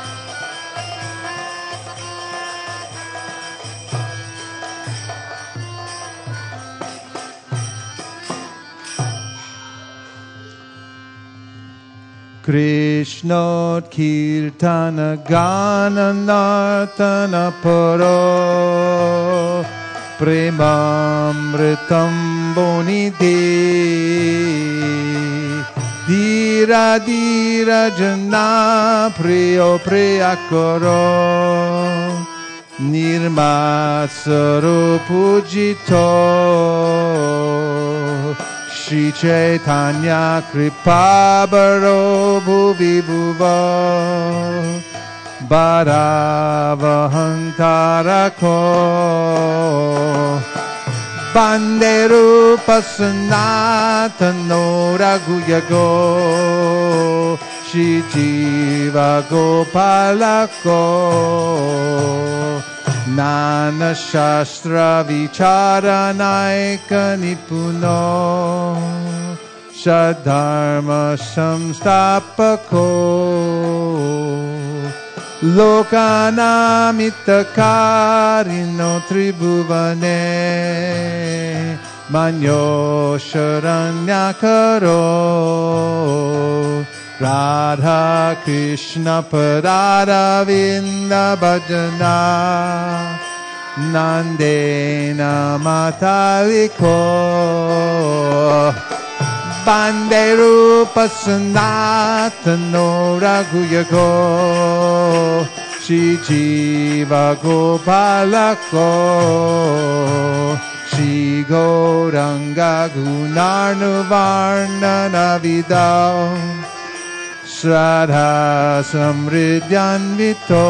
Krishna Kirtana Gana Nartana Paro Premamritam Bonide Dira Dira Jana Priyo Priyakaro Nirmasaro Pujito Shri Chaitanya Kripabaro Bhuvi Bhuva Bharavahantarako Banderu Pasanatano Raghuyago Shri Jiva Gopalako Nana Shastra Vicharanaika Nipuno Shadharma Samstapako Lokanamitakarino Tribhuvane Manyo Sharanyakaro Radha Krishna Pararavinda Bhajana Nandena Mataliko Banderu Pasanatano Raghuyago Shri Jiva Gopalako Shri Gauranga Gunarnuvarna Navidao Shraddha Samridyanvito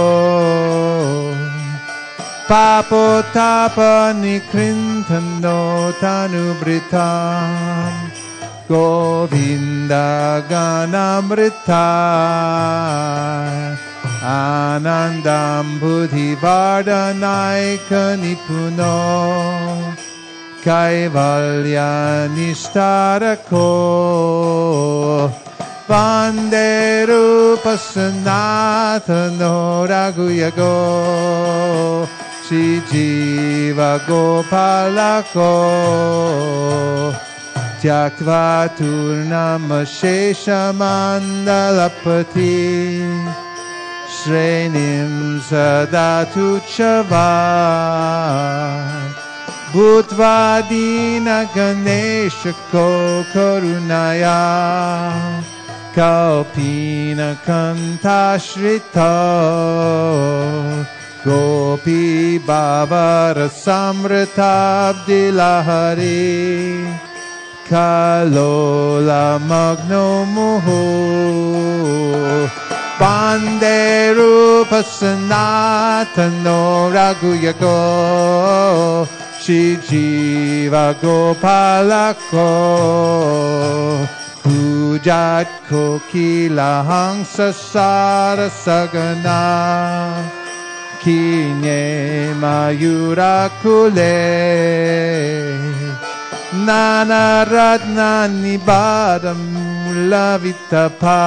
Papotapa Nikrintano Tanubritam Govinda Ganamrita Anandam Buddhivardhanaika Nipuno Kaivalya Nishtarako Banderu Pasanatano Raghuyago Shri Jiva Gopalako Tyaktva Turnama Shesha Mandalapati Shrenim Sadatu Chavat Bhutva Dina Ganesha Karunaya Kalpina Kantashrita Gopi Bhavara Samritabdilahari Kalola Magno Muhu Banderu Pasanatano Raghuyago Shri Jiva Gopalako Pujat Kokila Hangsa Sara Sagana Kinye Mayura Kule Nana Radna Nibadam Lavitapa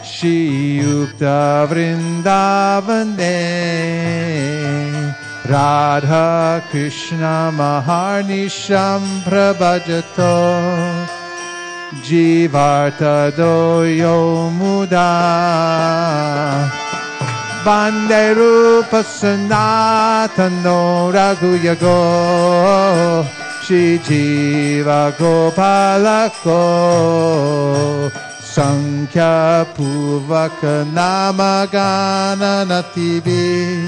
Shri Yukta Vrindavane Radha Krishna Maharnisham Prabhajato Jivarta Doyo Muda Banderu Pasanatano Raghuyago Shri Jiva Gopalako Sankhya Puvaka Namagana Nativi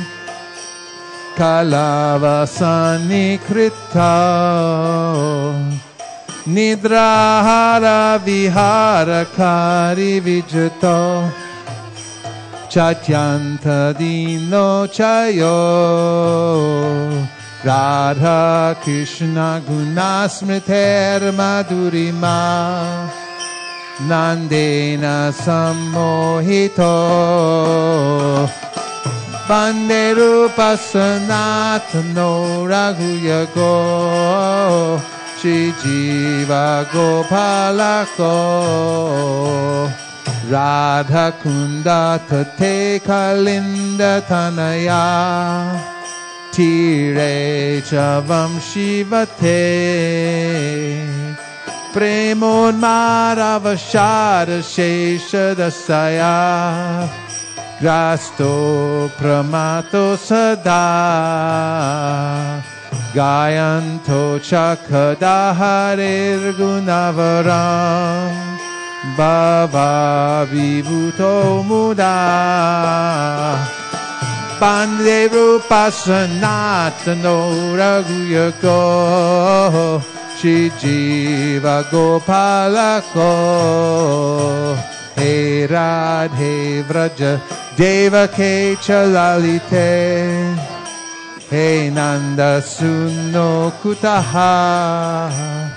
Kalavasani Krita Nidrahara Vihara Kari Vijato Chatyanta Dino Chayo Radha Krishna Gunasmriter Madhurima Nandena Sammohito Bande Rupa Sanatano Raghuyago Shri Jiva Gopalako Radha Kunda Tate Kalinda Tanaya Tire Chavam Shivate Premon Maravashara Shesha Dasaya Grasto Pramato Sada Gayanto Chakadaharir Gunavaram Bhava Vibhuto Muda Bande Rupa Sanatano Raghuyako Shri Jiva Gopalako He Radhe Vraja Devake Chalalite He Nanda Sunno Kutaha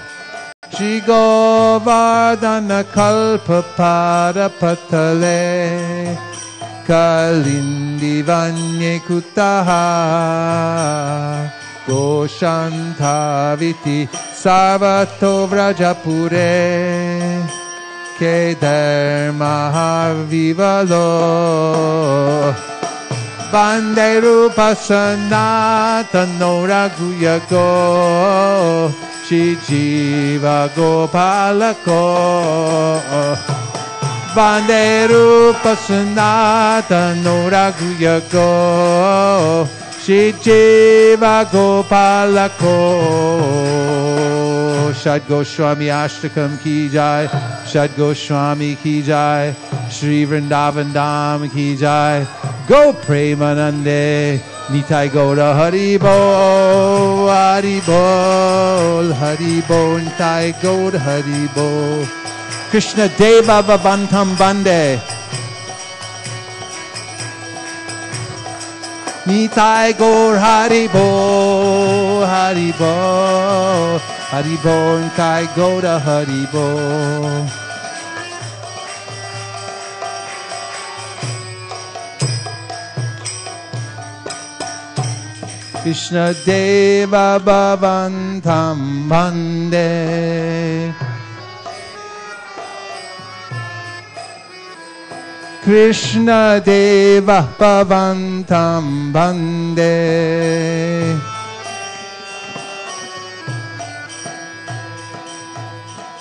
Shri Govardhana Kalpa Parapatale Kalindi Vanye Kutaha Goshantaviti Sarvato Vrajapure Kedar Mahavivalo Bande Rupa Sanatano Raghuyago Shri Jiva Gopalako Bande Rupa Sanatano Raghuyago Shri Jiva Gopalako Shad Goswami Ashtakam Ki Jai Shad Goswami Ki Jai Shri Vrindavan Dham Ki Jai Go Premanande Nitai Gaura Haribo Haribol Haribol Nitai Gaura Haribol Krishna Deva Vabantam Bande Nitai Gaur Haribo Haribo Haribo Nitai Gaura Haribo Krishna Deva Bhavantam Bande Krishna Deva Bhavantam Bande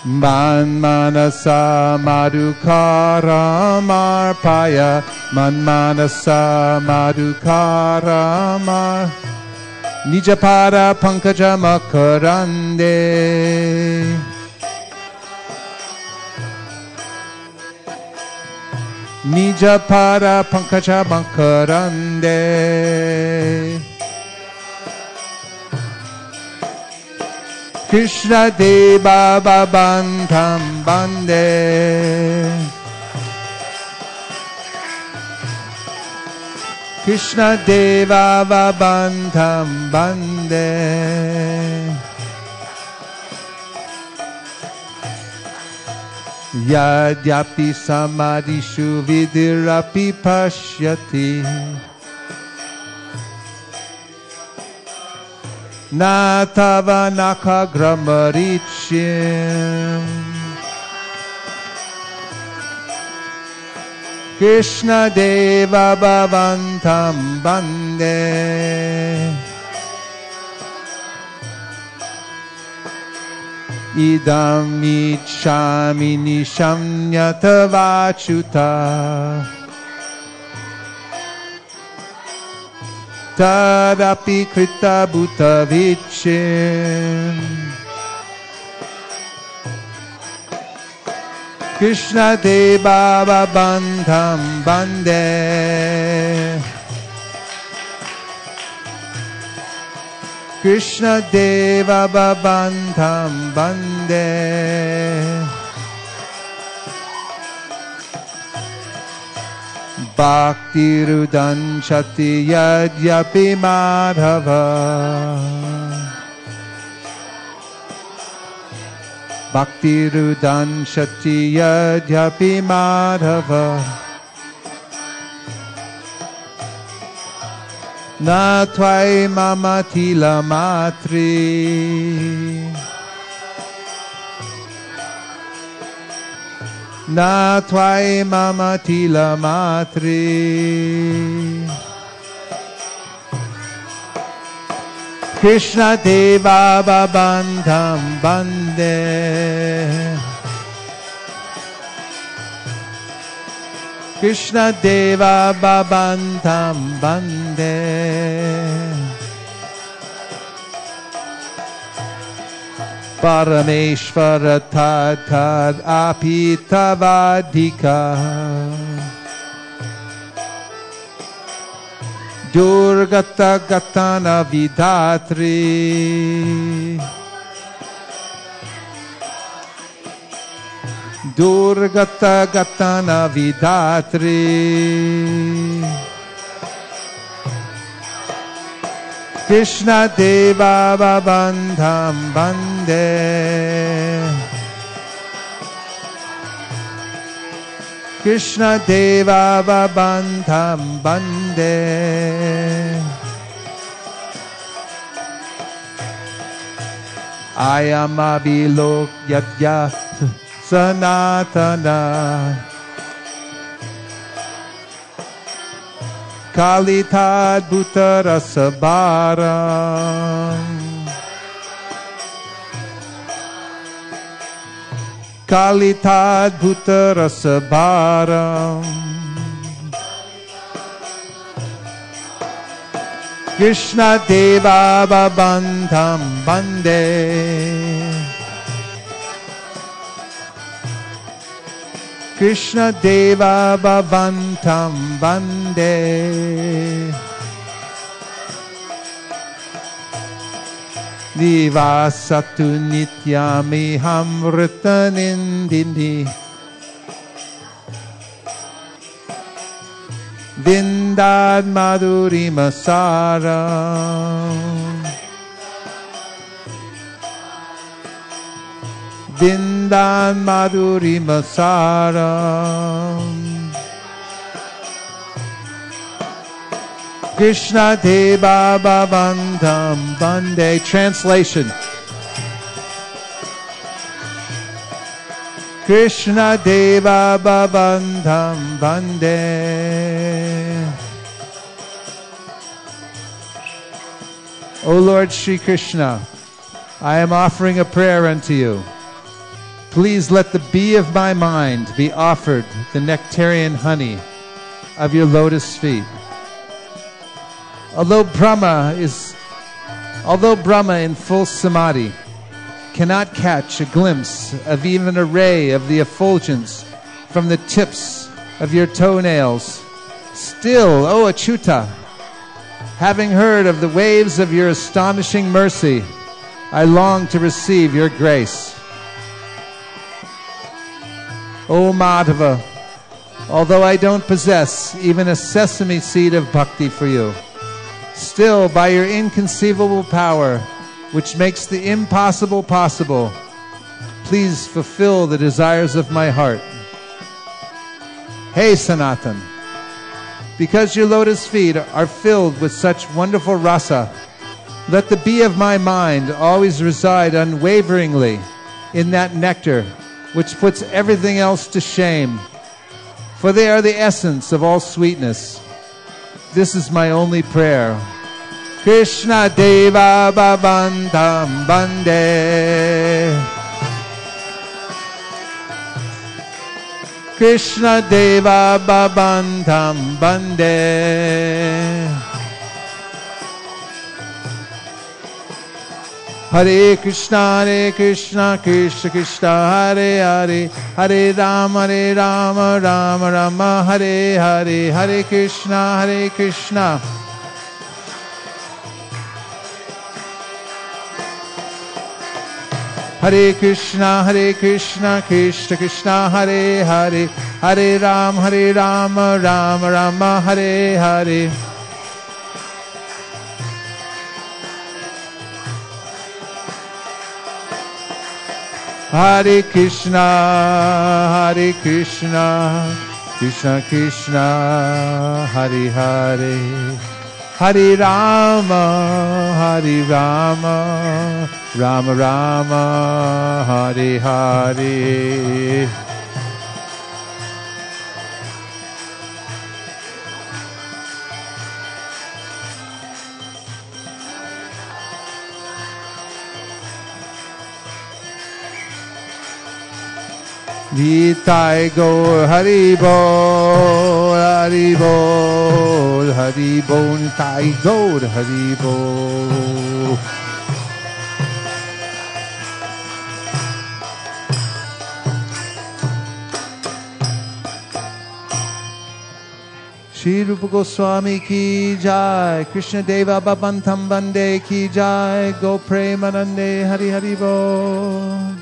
Manmanasa Madhukaramarpaya Manmanasa Madhukaramar Nijapara Pankaja Makarande Nijapara Pankaja Makarande Krishna Deva Bhavantam Bande Krishna Deva Bhavantam Bande Yadyapi Samadhishu Vidirapi Pashyati Natava Nakagramarichyam Krishna Deva Bhavantam Bande Idam Ichami Nishamnyata Vachuta Tadapi Krita Bhuta Vichim Krishna Deva Bhavantam Bande Krishna Deva Babandham Bande Bhakti Rudan Shati Yadyapi Madhava Bhakti Rudan Shati Yadyapi Madhava Na Tvai Mama Tila Matri Na Tvai Mama Tila Matri Krishna Deva Babandham Bande Krishna Deva Babandham Bande Parameshvara Tad Tad Apitavadika Durgata Gatana Vidatri Durgata Gatana Vidatri Krishna Deva Babandham Bande Krishna Deva Babandham Bande Ayamabilok Yadya Sanatana Kalitad Bhutara Sabaram Kalitad Bhutara Sabaram Krishna Deva Babandham Bande Krishna Deva Bhavantam Bande Nivasatu Nityami Hamritanindini Vindad Madhuri Masaram Vindan Madhuri Masaram Krishna Deva Babandham Bande. Translation. Krishna Deva Babandham Bande. O Lord Shri Krishna, I am offering a prayer unto you. Please let the bee of my mind be offered the nectarian honey of your lotus feet. Although Brahma in full samadhi cannot catch a glimpse of even a ray of the effulgence from the tips of your toenails, still, O Achyuta, having heard of the waves of your astonishing mercy, I long to receive your grace. O Madhava, although I don't possess even a sesame seed of bhakti for you, still by your inconceivable power, which makes the impossible possible, please fulfill the desires of my heart. Hey Sanatan, because your lotus feet are filled with such wonderful rasa, let the bee of my mind always reside unwaveringly in that nectar which puts everything else to shame, for they are the essence of all sweetness. This is my only prayer. Krishna Deva Babandham Bande. Krishna Deva Babandham Bande. Hare Krishna, Krishna Krishna, Hare Hare, Hare Rama, Rama Rama, Hare Hare, Hare Krishna, Hare Krishna, Krishna Krishna, Hare Hare, Hare Rama, Rama Rama, Hare Hare. Hare Krishna, Krishna Krishna, Hare Hare, Hare Rama, Rama Rama, Hare Hare. Nitai Gaur Hari Bol, Hari Bol, Hari Bol, Nitai Gaur Hari Bol. Shri Rupa Goswami ki jai, Krishna Deva Bhavantam Bande ki jai, Go Premanande Hari Hari Bol.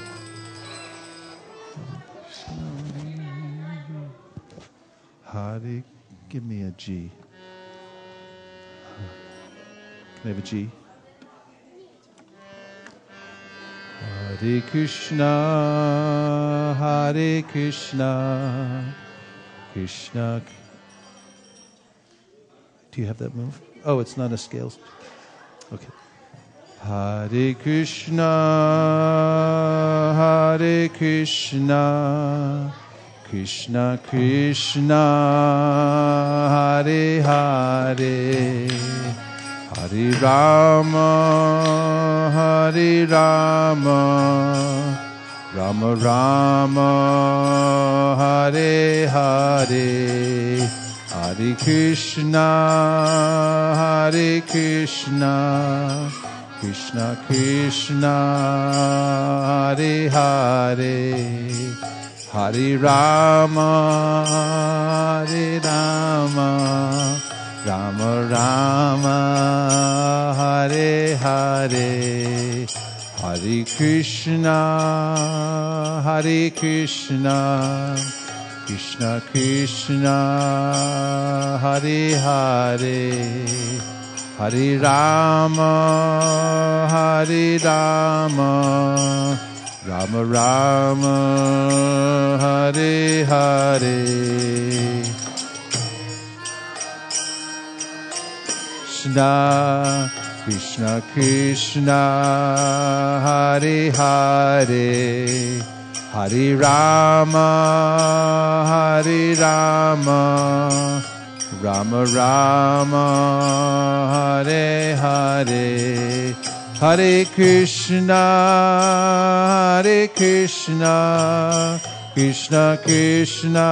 Hare, give me a G. Can I have a G? Hare Krishna, Krishna. Do you have that move? Oh, it's not a scales. Okay. Hare Krishna, Krishna Krishna, Hare Hare, Hare Rama, Rama Rama, Hare Hare, Hare Krishna, Krishna Krishna, Hare Hare, Hare Rama, Rama Rama, Hare Hare, Hare Krishna, Krishna Krishna, Hare Hare, Hare Rama, Rama Rama, Hare Hare. Krishna Krishna, Hare Hare, Hare Rama, Rama Rama, Hare Hare. Hare Krishna, Krishna Krishna,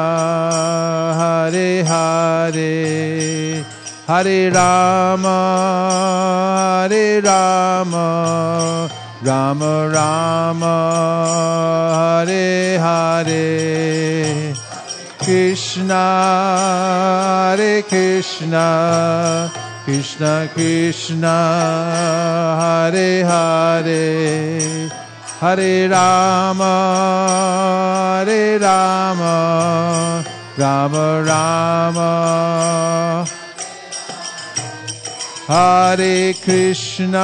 Hare Hare, Hare Rama, Rama Rama, Hare Hare. Krishna, Krishna Krishna, Hare Hare, Hare Rama, Rama Rama. Hare Krishna,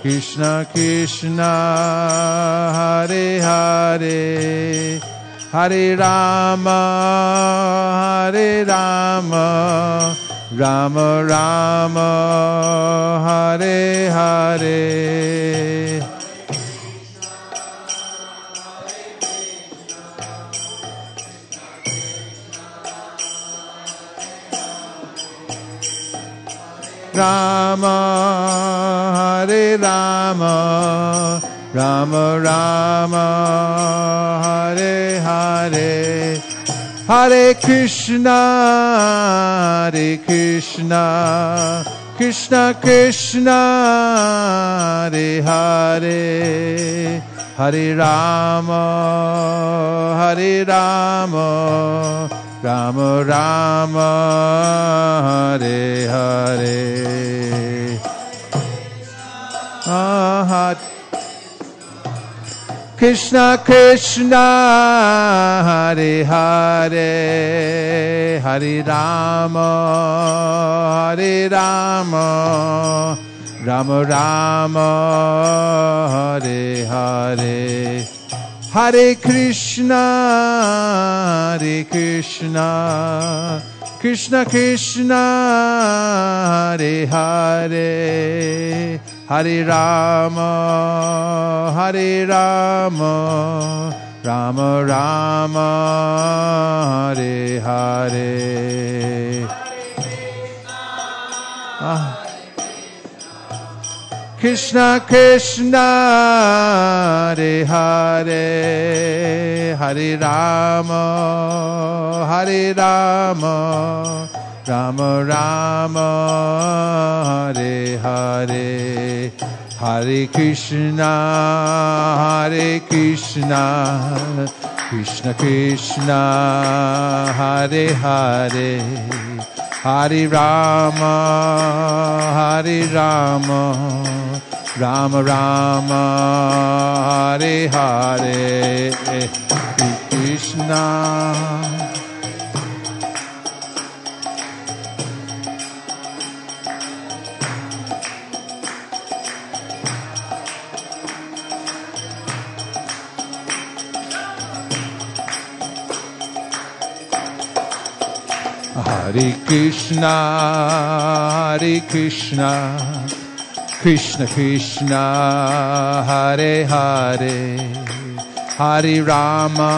Krishna Krishna, Hare Hare, Hare Rama, Rama Rama, Hare Hare. Rama, Hare Rama, Rama Rama, Hare Hare, Hare Krishna, Krishna Krishna, Hare Hare, Hare Rama, Rama Rama, Hare Hare. Krishna Krishna Hare Hare Hare Rama Hare Rama Rama Rama Hare Hare Hare Krishna Krishna Krishna Hare Hare Hare Rama Rama Rama Hare Hare Krishna Krishna Hare Hare Hare Rama Rama Rama Hare Hare Hare Krishna Krishna Krishna Hare Hare Hare Rama Rama Rama Hare Hare Krishna Hare Krishna Krishna Krishna Hare Hare Hare Rama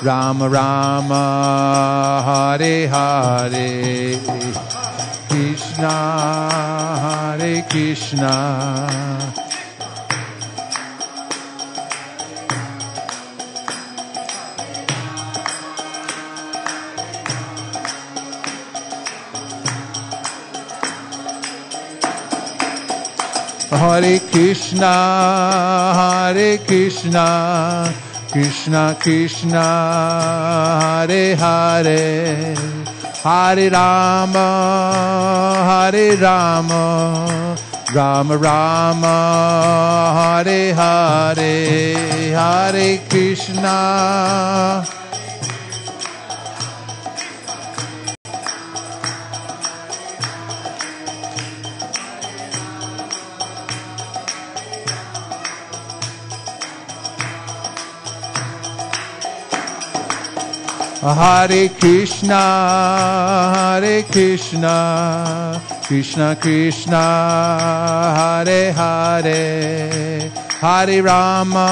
Rama Rama Hare Hare Krishna Hare Krishna Hare Krishna Krishna Krishna Hare Hare Hare Rama Rama Rama Hare Hare Hare Krishna Hare Krishna Krishna Krishna Hare Hare Hare Rama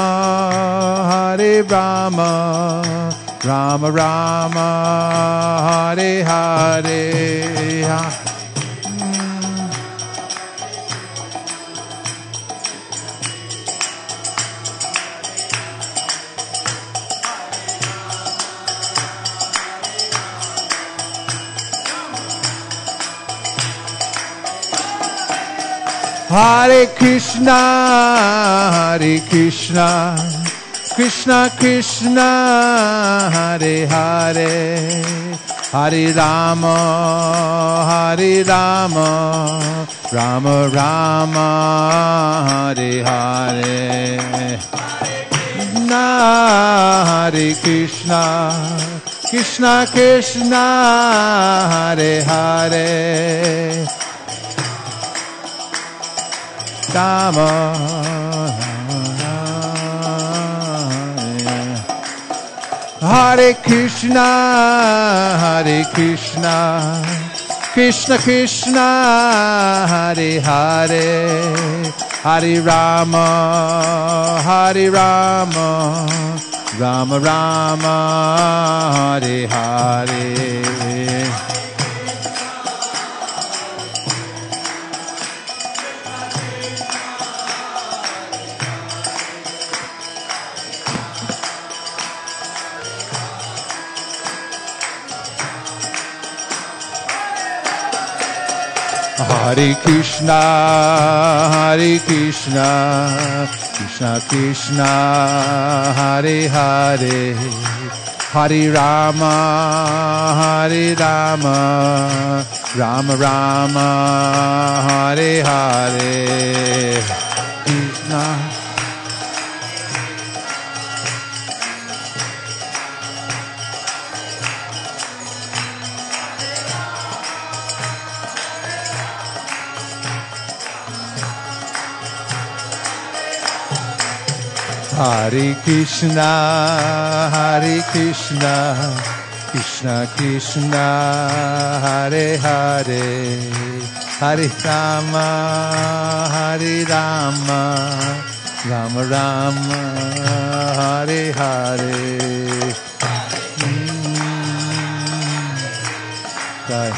Rama Rama Hare Hare Hare Krishna Krishna Krishna Hare Hare Hare Rama Rama Rama Hare Hare Hare Krishna Krishna Hare Hare Rama Hare Krishna Krishna Krishna Hare Hare Hare Rama Rama Rama Hare Hare Hare Krishna Krishna Krishna Hare Hare Hare Rama, Hare Rama, Rama Rama, Hare Hare. Krishna. Hare Krishna, Hare Krishna, Krishna Krishna, Hare Hare, Hare Rama, Hare Rama, Rama Rama, Hare Hare. Right.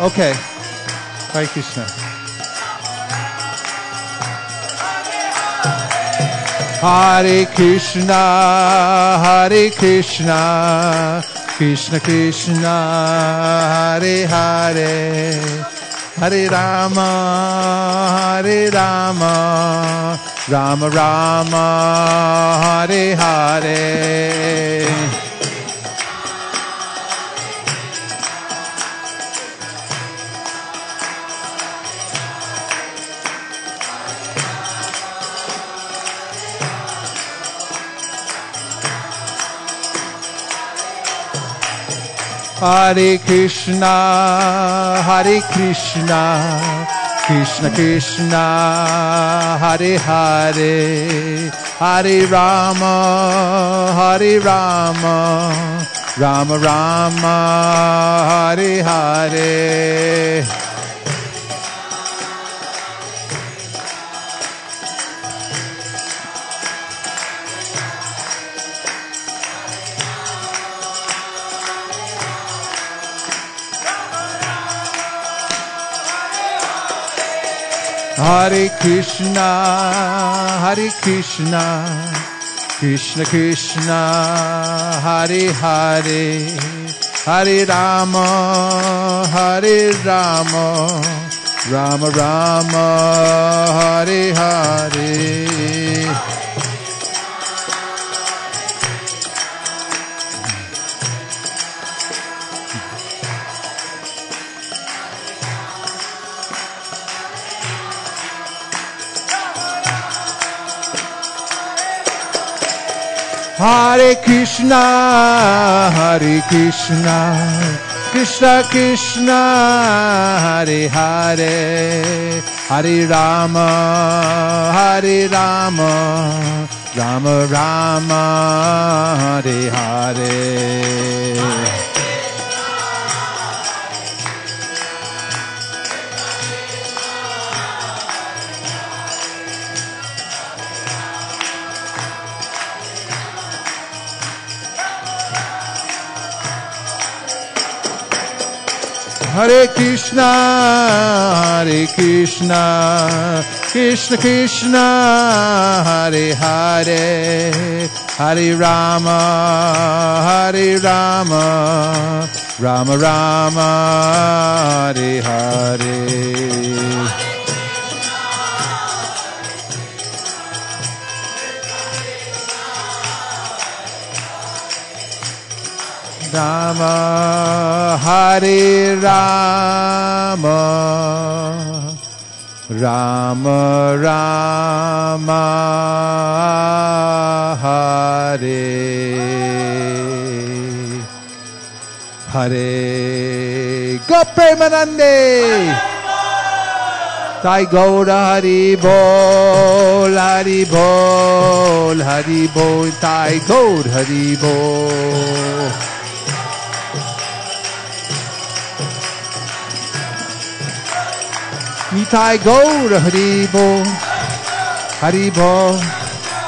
Okay. Hare Krishna. Hare Krishna, Hare Krishna, Krishna Krishna, Hare Hare, Hare Rama, Hare Rama, Rama Rama, Hare Hare. Hare Krishna, Hare Krishna, Krishna Krishna, Hare Hare, Hare Rama, Hare Rama, Rama Rama, Hare Hare. Hare Krishna, Hare Krishna, Krishna Krishna, Hare Hare, Hare Rama, Hare Rama, Rama Rama, Hare Hare. Hare Krishna, Hare Krishna, Krishna Krishna, Hare Hare, Hare Rama, Hare Rama, Rama Rama, Hare Hare. Hare Krishna, Hare Krishna, Krishna Krishna, Hare Hare, Hare Rama, Hare Rama, Rama Rama, Hare Hare. Rama, Hare Rama, Rama Rama, Hare Hare. Go Premanande! Sai Gaura Hari Bol, Hari Bol, Hari Bol, Sai Gaur Hari Bol. Nitai Gaur Hari Bol, Hari Bol,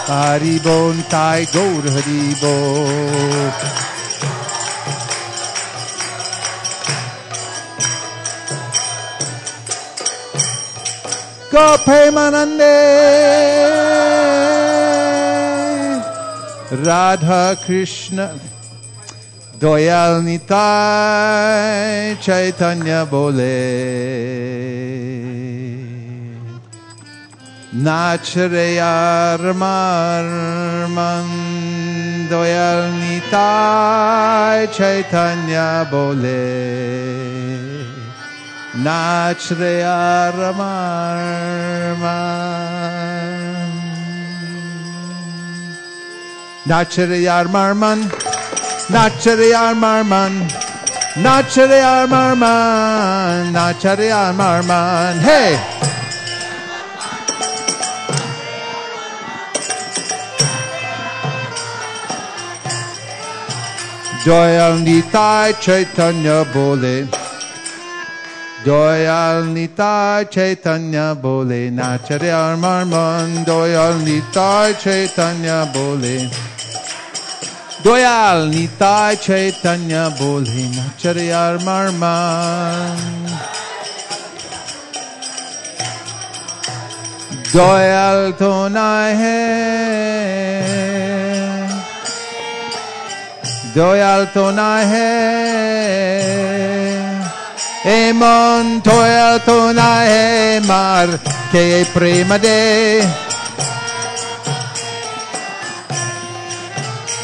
Hari Bol, Nitai Gaur Hari Bol. Go Premanande, Radha Krishna, Doyal Nitai, Chaitanya Bole. Nachreyar marman doyal nitai Chaitanya bole. Nachreyar marman. Nachreyar marman. Nachreyar marman. Nachreyar marman. Nachreyar marman. Hey! Doyal nitai Chaitanya bole. Doyal nitai Chaitanya bole. Nachreyar marman. Doyal nitai Chaitanya bole. Doyal nitai Chaitanya bole. Nachreyar marman. Doyal to nahi hai. Doyal to nahi Emon doyal to nahi Mar ke prema de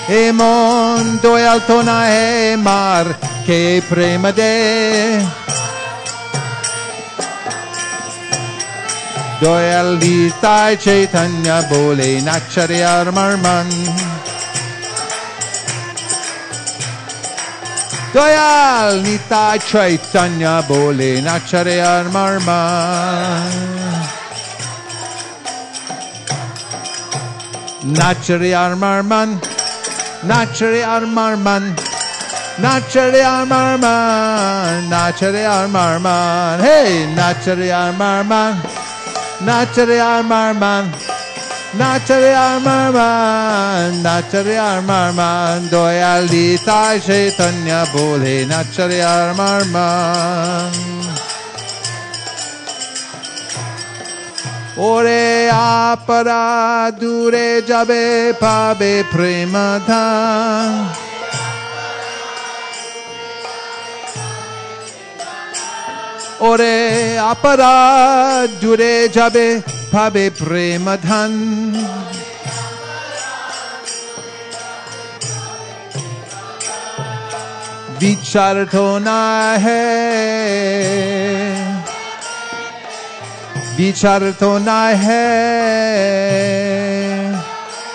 Emon doyal to nahi Mar ke prema de Doyal nitai Chaitanya bole Nachreyar marman. Doyal nitai Chaitanya bole Nachreyar marman. Nachreyar marman. Nachreyar marman. Nachreyar marman. Nachreyar marman. Hey! Nachreyar marman. Nachreyar marman. Nachreyar marman. Nachreyar marman. Doyal nitai Chaitanya bole Nachreyar marman. Ore apara dure jabe pabe prema dhan. Ore apara dure jabe pabe prema dhan. Vichar to nahi. Vichar to nahi.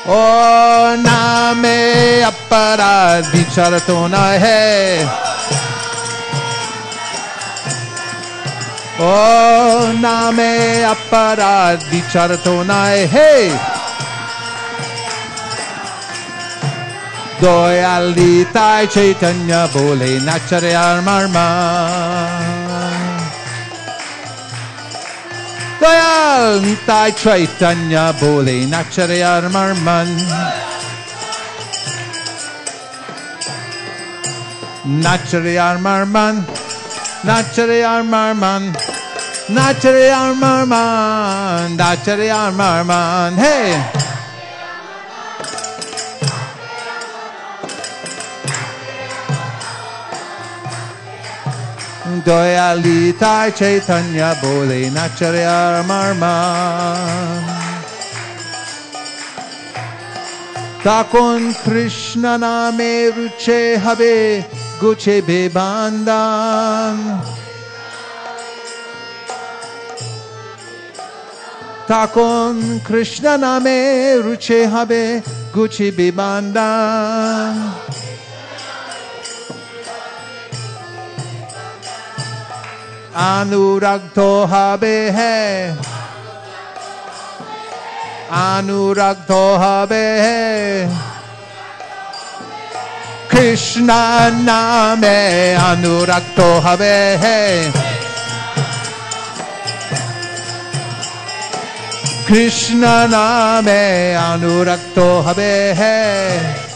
O name apara vichar to nahi. O name apara vichar to nahi. Doyal nitai Chaitanya bole Nachreyar marman. Doyal nitai Chaitanya bole Nachreyar marman. Nachreyar marman. Nachreyar marman. Nachreyar marman. Nachreyar marman. Hey! Doyal nitai Chaitanya bole Nachreyar marman. Takon Krishna name ruche habe guche bebandan. Takon Krishna name ruche habe guche bebandan. Anurag to habe hai. Anurag to habe hai. Krishna name anurag to habe hai. Krishna name anurag to habe hai.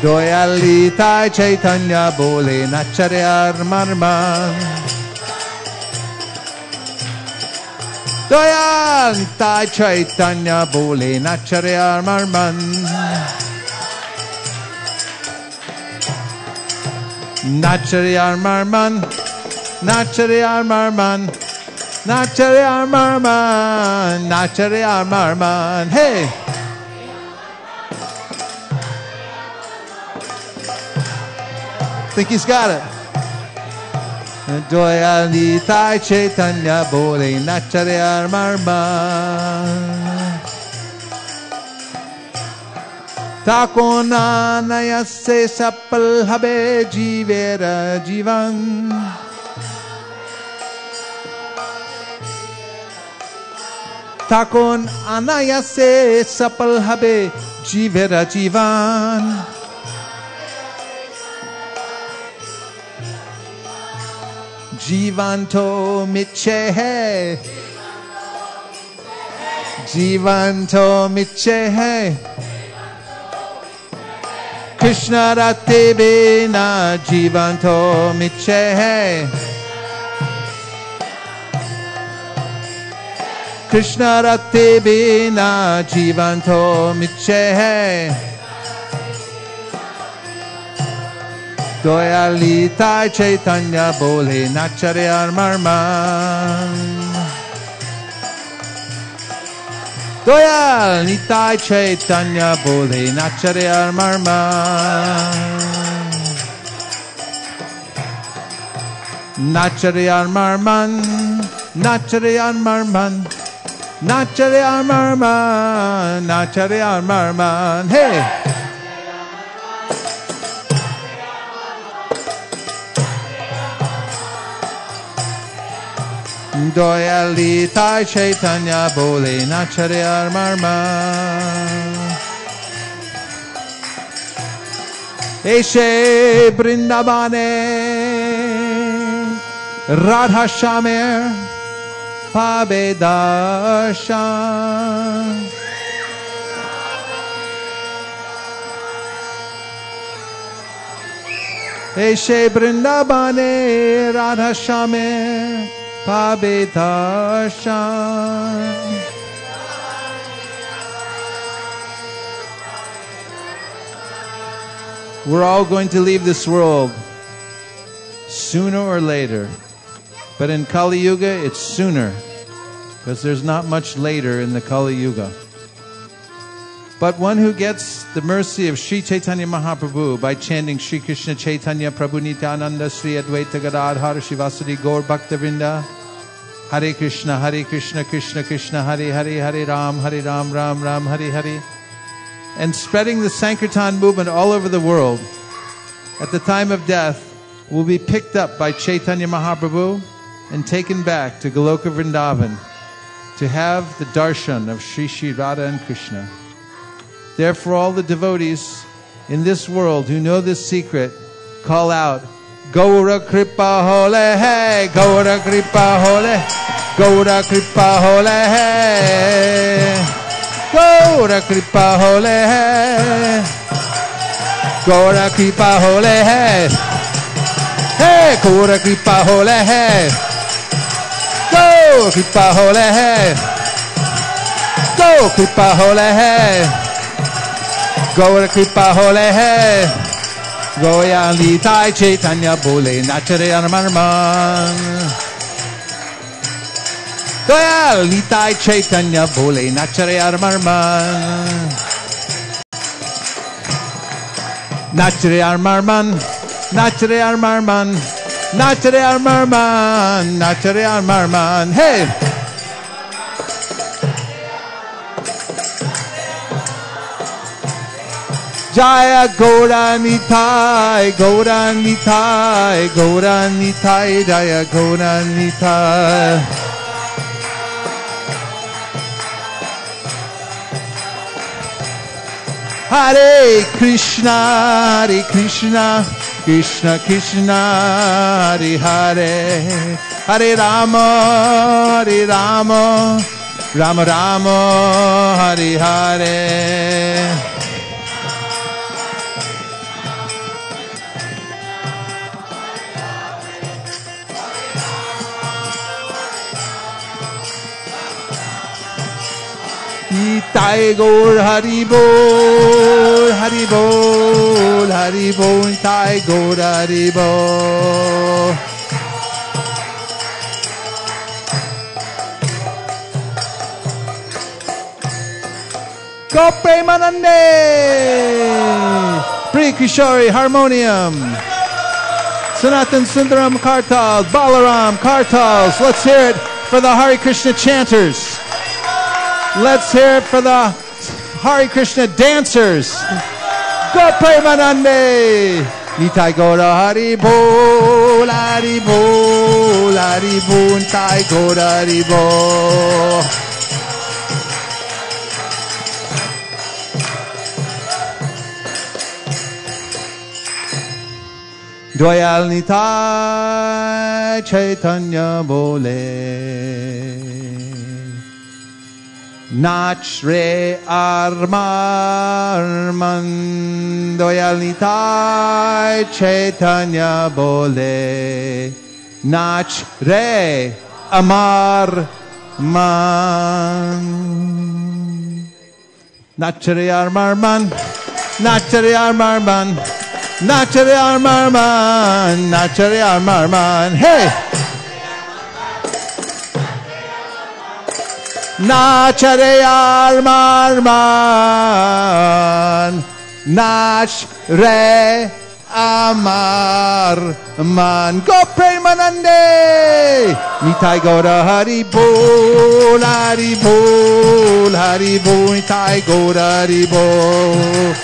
Doyal nitai Chaitanya bole Nachreyar marman. Doyal nitai Chaitanya bole Nachreyar marman. Nachreyar marman. Nachreyar marman. Nachare Armarman, Nachare Armarman, hey! Think he's got it. Doya Nitai Chaitanya Bole Nachare Armarman. Takona Nayase Sapal Habe Jivera Jivan. Takon Anayase Sapal Habe Jivera Jivan. Jivanto Michehe. Jivanto Michehe. Krishna Rate Bina Jivanto Michehe. Krishna Rate Bina Jivanto Michehe. Doyalita Chaitanya Bole Nachare Armarman. Doyal Nitai Chaitanya Bole Nachare Armarman. Nachare Armarman. Nachare Armarman. Nachare Armarman. Nachare Armarman. Hey! Doyalita Chaitanya Bole Nachare Armarman. Eshe Brindabane Radha Shamer Pabedarshan. Eshe Brindabane Radha Shamer Pabedarshan. We're all going to leave this world sooner or later. But in Kali Yuga, it's sooner, because there's not much later in the Kali Yuga. But one who gets the mercy of Sri Chaitanya Mahaprabhu by chanting Sri Krishna Chaitanya Prabhu Nityananda Sri Advaita Gadadhar Shivasadi Gaur Bhaktavrinda Hare Krishna Krishna Krishna Hare Hare Hare Ram Ram Ram Hare Hare, and spreading the Sankirtan movement all over the world, at the time of death will be picked up by Chaitanya Mahaprabhu and taken back to Goloka Vrindavan to have the darshan of Sri Sri Radha and Krishna. Therefore, all the devotees in this world who know this secret call out, Gaura Kripa Hole Hai, Gaura Kripa Hole, Gaura Kripa Hole Hai, Gaura Kripa Hole Hai, Gaura Kripa Hole Hai, Hey, Gaura Kripa Hole Hai, Gaura Kripa Hole Hai, Gaura Kripa Hole Hai, Gaura Kripa Hole Hai, Goya Litai Chaitanya Bole Nachare Armarman. Goya Litai Chaitanya Bole Nachare Armarman. Nachare Armarman, Nachare Armarman, Nachare Armarman, Nachare Armarman. Hey! Jaya Gaura Nitai, Gaura Nitai, Gaura Nitai, Jaya Gaura Nitai. Hare Krishna, Krishna Krishna, Hare Hare, Hare Rama, Rama Rama, Hare Hare. Nitai Gaur Hari Bol, Hari Bol, Hari Bol, Nitai Gaur Hari Bol. Go Premanande! Pri Kishori, harmonium. Sanatan Sundaram Kartal, Balaram Kartals. Let's hear it for the Hare Krishna chanters. Let's hear it for the Hare Krishna dancers. Go Premanande! Nitai Gora Hari Bol, Hari Bol, Hari Bol, Nitai Gora Hari Bol. Doyal Nitai Chaitanya Bole. Nach re arman doyal nitai Chaitanya bole. Nach re amar man. Nach re amar man. Nach re amar man. Nach re amar man. Nach re amar man. Hey! Nachare Armarman, Nach Re Amar Man. Go Premanande! Nitai Gora Hari Bol, Hari Bol, Hari Bol, Nitai Gora Hari Bol.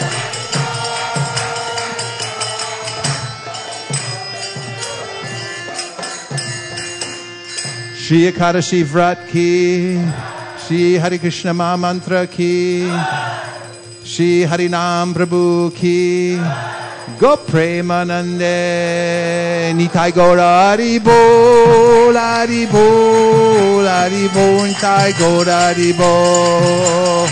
Shri Ekadashi Vrat Ki, Shri Hare Krishna Maha Mantra Ki, Shri Harinam Prabhu Ki, Go Premanande, Nitai Gora Hari Bol, Hari Bol, Hari Bol, Nitai Gora Hari Bol.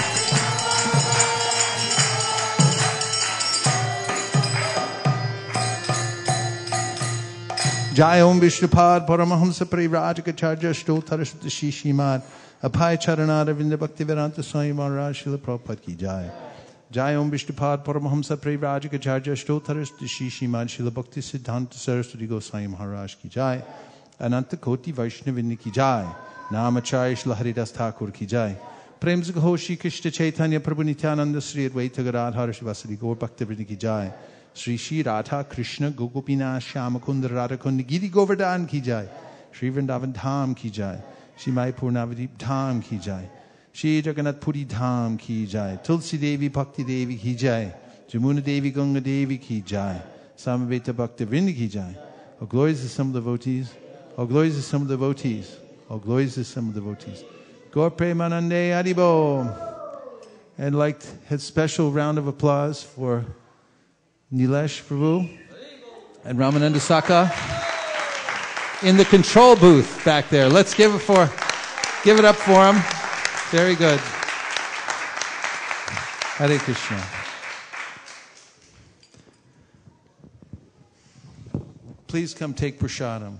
Jai Om Vishnupad Paramahamsa Parivrajikacharya Shtotarashvata Shishimad Apai Charanada Vinda Bhaktivedanta Swami Maharaj Srila Prabhupada Ki Jai. Jai Om Vishnupad Paramahamsa Parivrajikacharya Shtotarashvata Shishimad Srila Bhakti Siddhanta Saraswati Goswami Maharaj Ki Jai. Ananta Koti Vaishnavinda Ki Jai. Namacharya Srila Haridas Thakur Ki Jai. Prem Zagho Shri Krishna Chaitanya Prabhu Nityananda Sri Advaita Gadadhara Shivasari Gaur Bhaktivedanta Ki Jai. Shri Shri Radha Krishna Gogopina Shyamakunda Radhakunda Giri Govardhan Ki Jai. Shri Vrindavan Dham Ki Jai. Shri Maipur Navadip Dham Ki Jai. Shri Jagannath Puri Dham Ki Jai. Tulsi Devi Bhakti Devi Ki Jai. Jamuna Devi Ganga Devi Ki Jai. Samaveta Bhakti Vrinda Ki Jai. All glories to some devotees. All glories to some devotees. All glories to some devotees. Gaur Premanande Haribo. And like a special round of applause for Nilesh Prabhu and Ramananda Saka in the control booth back there. Let's give it up for him. Very good. Hare Krishna. Please come take prasadam.